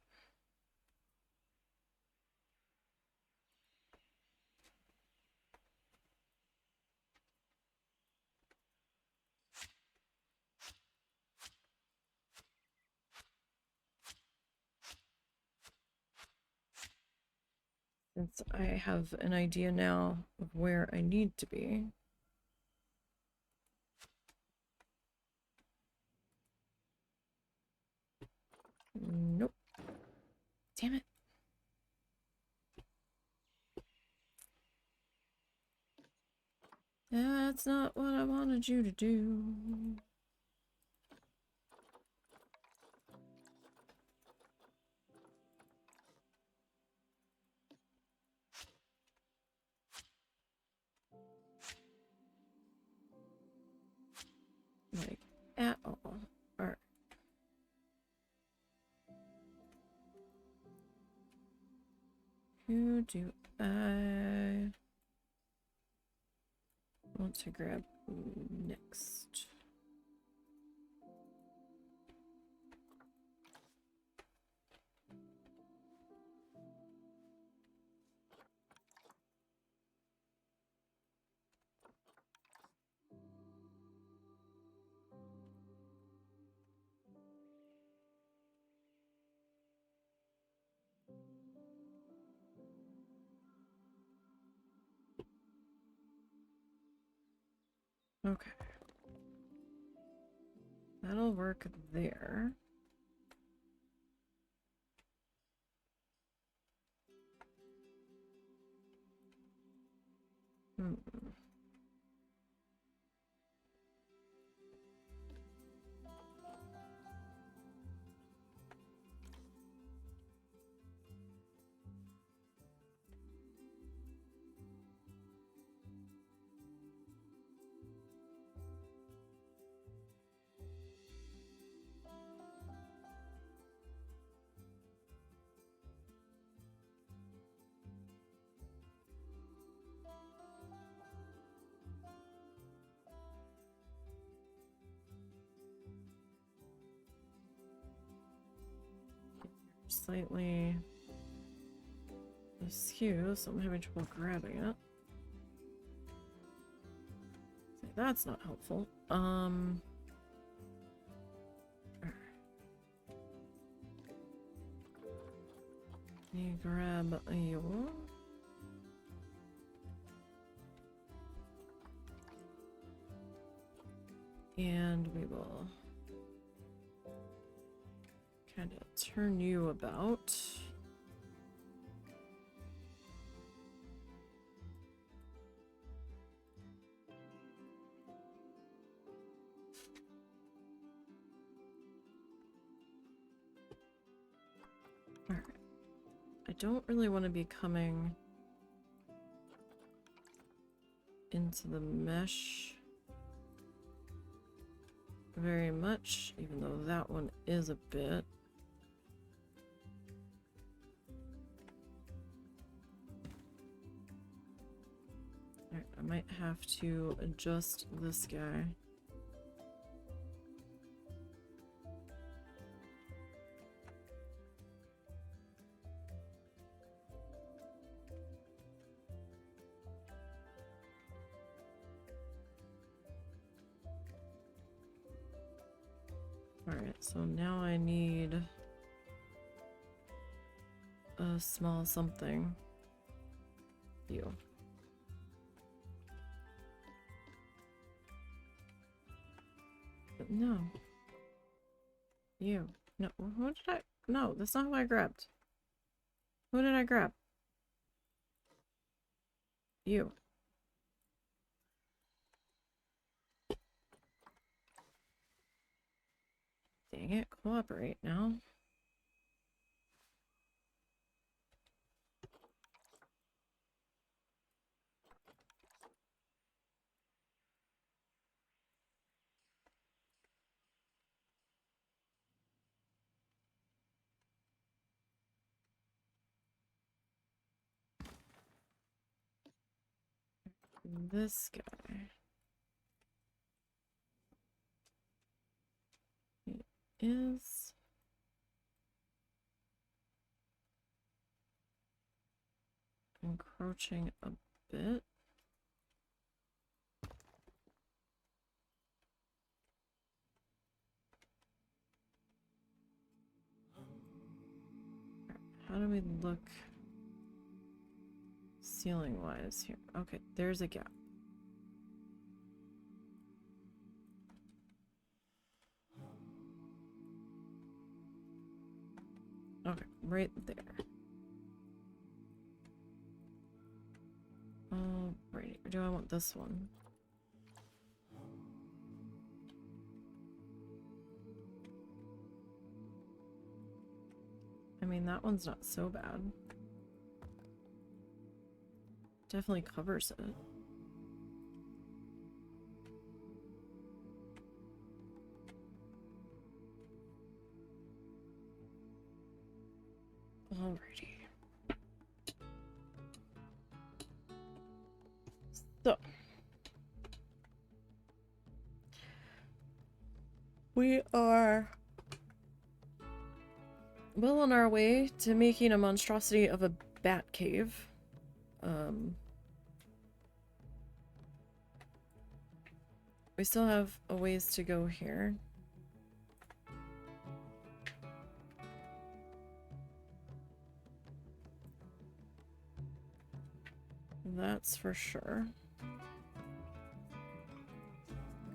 S1: Since I have an idea now of where I need to be. Nope. Damn it. That's not what I wanted you to do. Like, at all. Alright. Who do I want to grab next? Okay. That'll work there. Slightly askew, so I'm having trouble grabbing it. That's not helpful. Let me grab you. And we will kind of turn you about. Alright. I don't really want to be coming into the mesh very much, even though that one is a bit. Alright, I might have to adjust this guy. Alright, so now I need a small something. You. But no. You. No, what did I? No, that's not who I grabbed. Who did I grab? You. Dang it, cooperate now. This guy. He is encroaching a bit. How do we look ceiling wise here? Okay, there's a gap. Okay, right there. Alrighty, or do I want this one? I mean, that one's not so bad. Definitely covers it. Alrighty. So. We are well on our way to making a monstrosity of a bat cave. We still have a ways to go here. That's for sure.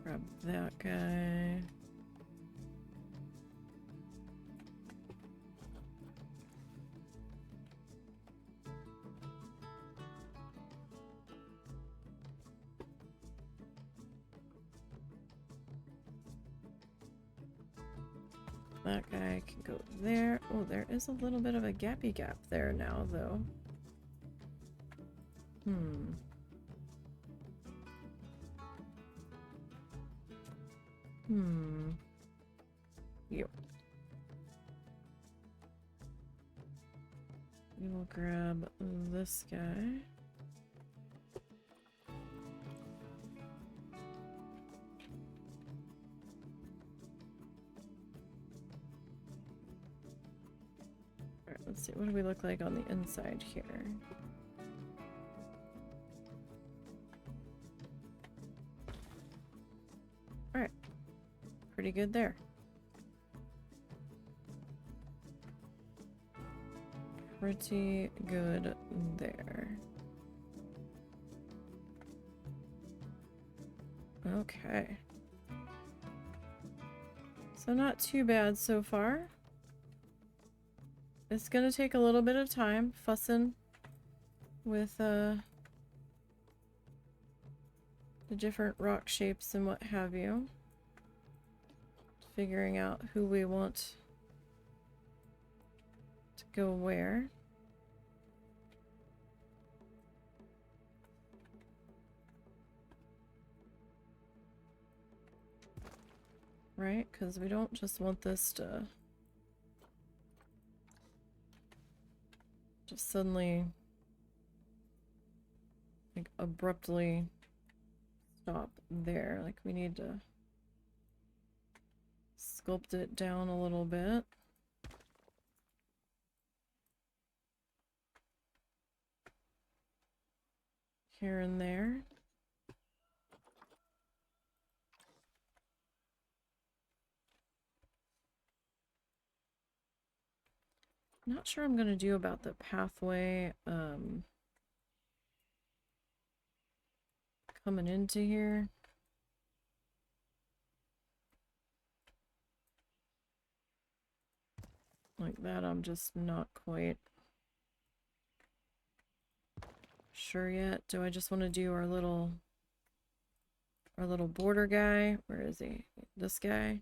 S1: Grab that guy. That guy can go there. Oh, there is a little bit of a gappy gap there now, though. You. We will grab this guy. Alright, let's see. What do we look like on the inside here? Alright. Pretty good there. Pretty good there. Okay. So not too bad so far. It's gonna take a little bit of time fussing with the different rock shapes and what have you. Figuring out who we want to go where. right? Because we don't just want this to just suddenly, like, abruptly stop there. Like, we need to sculpt it down a little bit. Here and there. Not sure I'm gonna do about the pathway coming into here. Like that, I'm just not quite sure yet. Do I just want to do our little border guy? Where is he? This guy?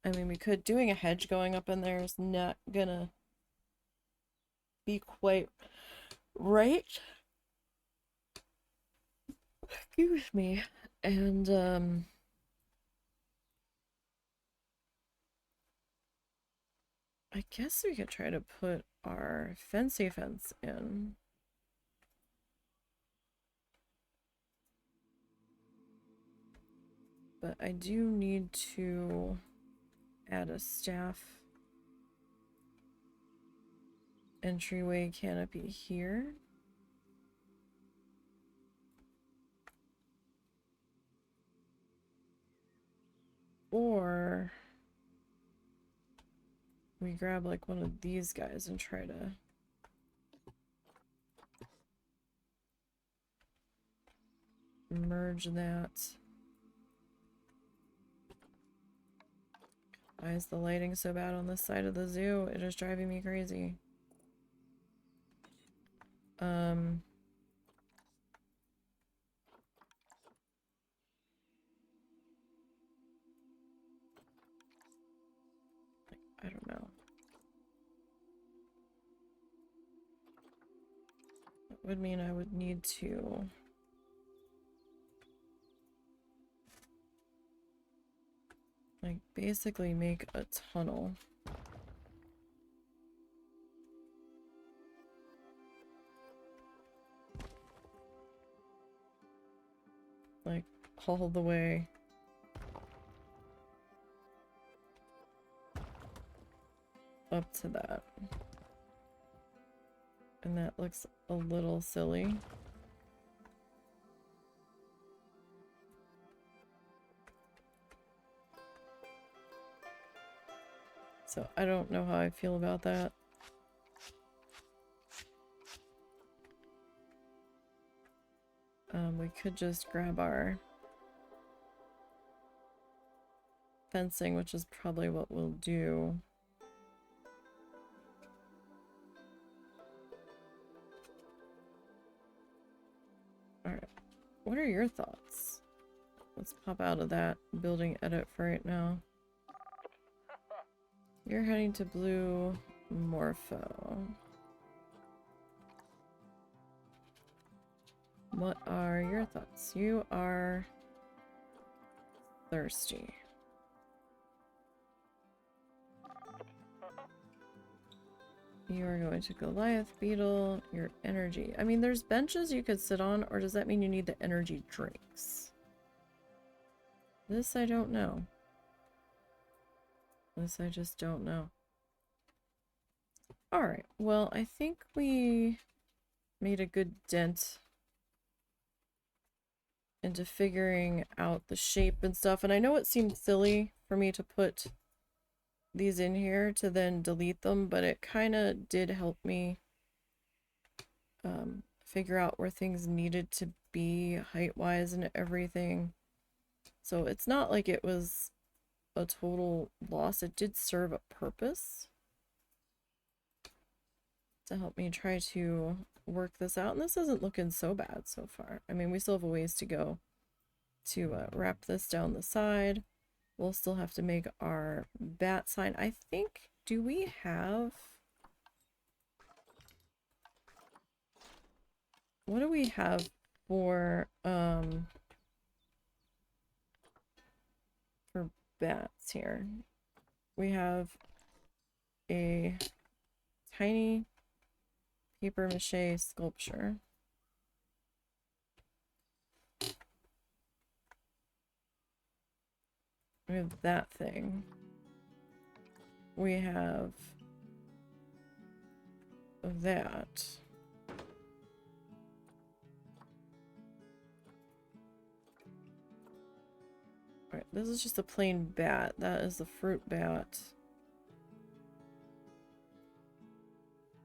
S1: I mean, we could. Doing a hedge going up in there is not gonna be quite right. Excuse me. And I guess we could try to put our fancy fence in. But I do need to add a staff entryway canopy here. Or we grab like one of these guys and try to merge that. Why is the lighting so bad on this side of the zoo? It is driving me crazy. I don't know. That would mean I would need to like basically make a tunnel. Like all the way up to that. And that looks a little silly. So I don't know how I feel about that. We could just grab our fencing, which is probably what we'll do. Alright, what are your thoughts? Let's pop out of that building edit for right now. You're heading to Blue Morpho. What are your thoughts? You are thirsty. You are going to Goliath Beetle, your energy. I mean, there's benches you could sit on, or does that mean you need the energy drinks? This I don't know. This I just don't know. Alright, well, I think we made a good dent into figuring out the shape and stuff. And I know it seemed silly for me to put these in here to then delete them, but it kind of did help me figure out where things needed to be height-wise and everything. So it's not like it was a total loss. It did serve a purpose to help me try to work this out. And this isn't looking so bad so far. I mean, we still have a ways to go to wrap this down the side. We'll still have to make our bat sign. I think, do we have... What do we have for bats here. We have a tiny paper mache sculpture. We have that thing. We have that. Alright, this is just a plain bat. That is the fruit bat.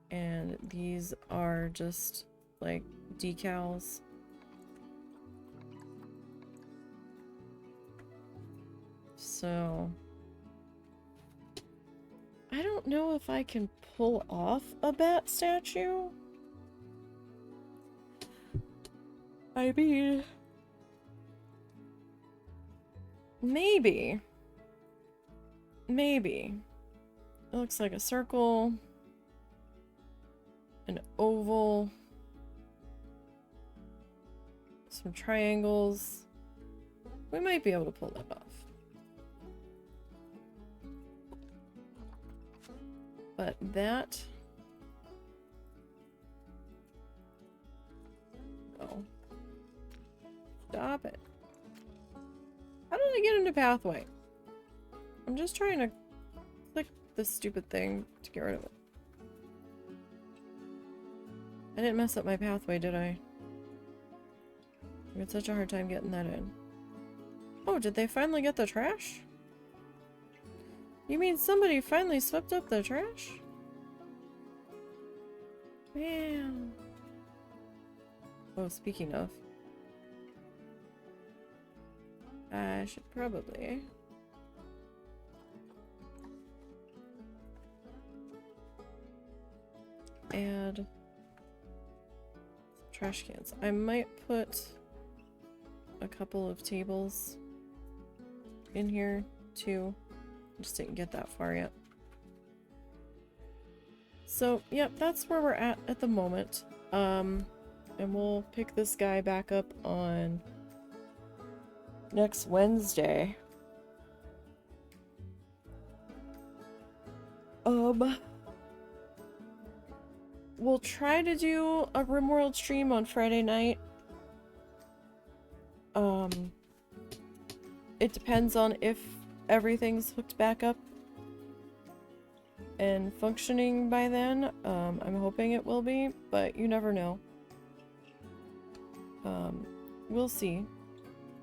S1: And these are just like decals. So I don't know if I can pull off a bat statue. I mean, maybe. Maybe. It looks like a circle, an oval, some triangles. We might be able to pull that off. But that... Oh. Stop it. How did I get into pathway? I'm just trying to click this stupid thing to get rid of it. I didn't mess up my pathway, did I? I had such a hard time getting that in. Oh, did they finally get the trash? You mean somebody finally swept up the trash? Man. Oh, speaking of. I should probably... add... trash cans. I might put a couple of tables in here too. Just didn't get that far yet. So, yep, that's where we're at the moment. And we'll pick this guy back up on next Wednesday. We'll try to do a RimWorld stream on Friday night. It depends on if everything's hooked back up and functioning by then. I'm hoping it will be, but you never know. We'll see,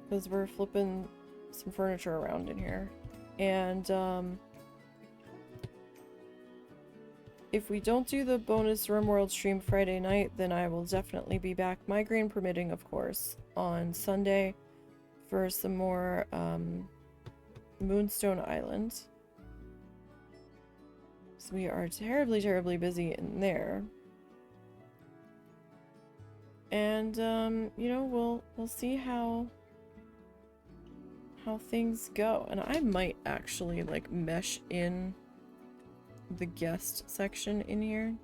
S1: because we're flipping some furniture around in here. And if we don't do the bonus RimWorld stream Friday night, then I will definitely be back, migraine permitting, of course, on Sunday for some more Moonstone Island. So we are terribly, terribly busy in there. And you know, we'll see how things go. And I might actually like mesh in the guest section in here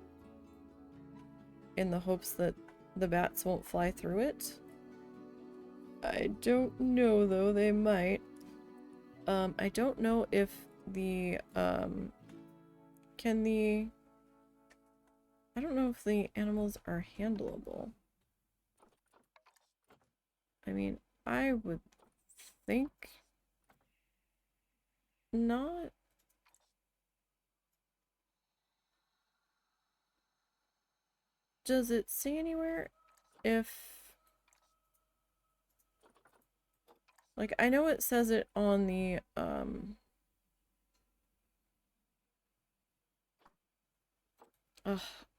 S1: in the hopes that the bats won't fly through it. I don't know though, they might. I don't know if the I don't know if the animals are handleable. I mean, I would think not. Does it say anywhere if... Like, I know it says it on the,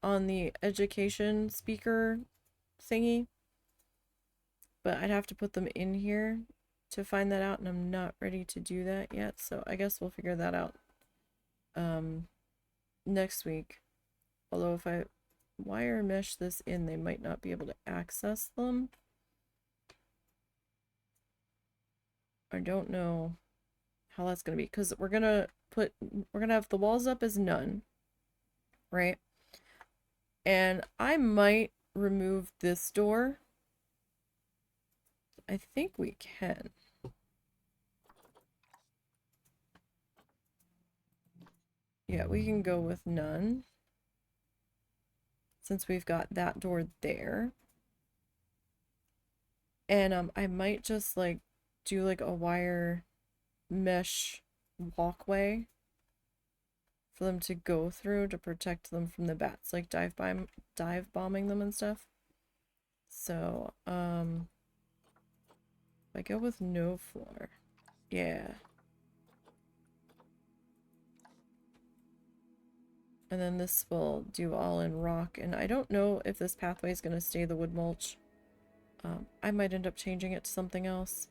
S1: on the education speaker thingy. But I'd have to put them in here to find that out, and I'm not ready to do that yet, so I guess we'll figure that out next week. Although if I wire mesh this in, they might not be able to access them. I don't know how that's gonna be, because we're gonna have the walls up as none, right? And I might remove this door. I think we can. Yeah, we can go with none. Since we've got that door there. And I might just like do like a wire mesh walkway for them to go through to protect them from the bats, like dive bombing them and stuff. So, I go with no floor. Yeah. And then this will do all in rock, and I don't know if this pathway is going to stay the wood mulch. I might end up changing it to something else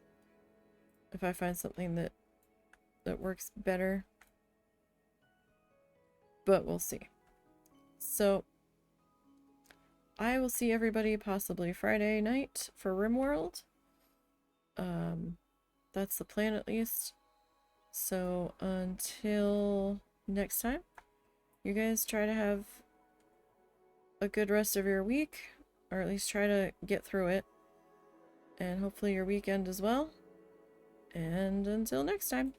S1: if I find something that works better. But we'll see. So, I will see everybody possibly Friday night for RimWorld. That's the plan at least. So, until next time, you guys try to have a good rest of your week, or at least try to get through it. And hopefully your weekend as well. And until next time.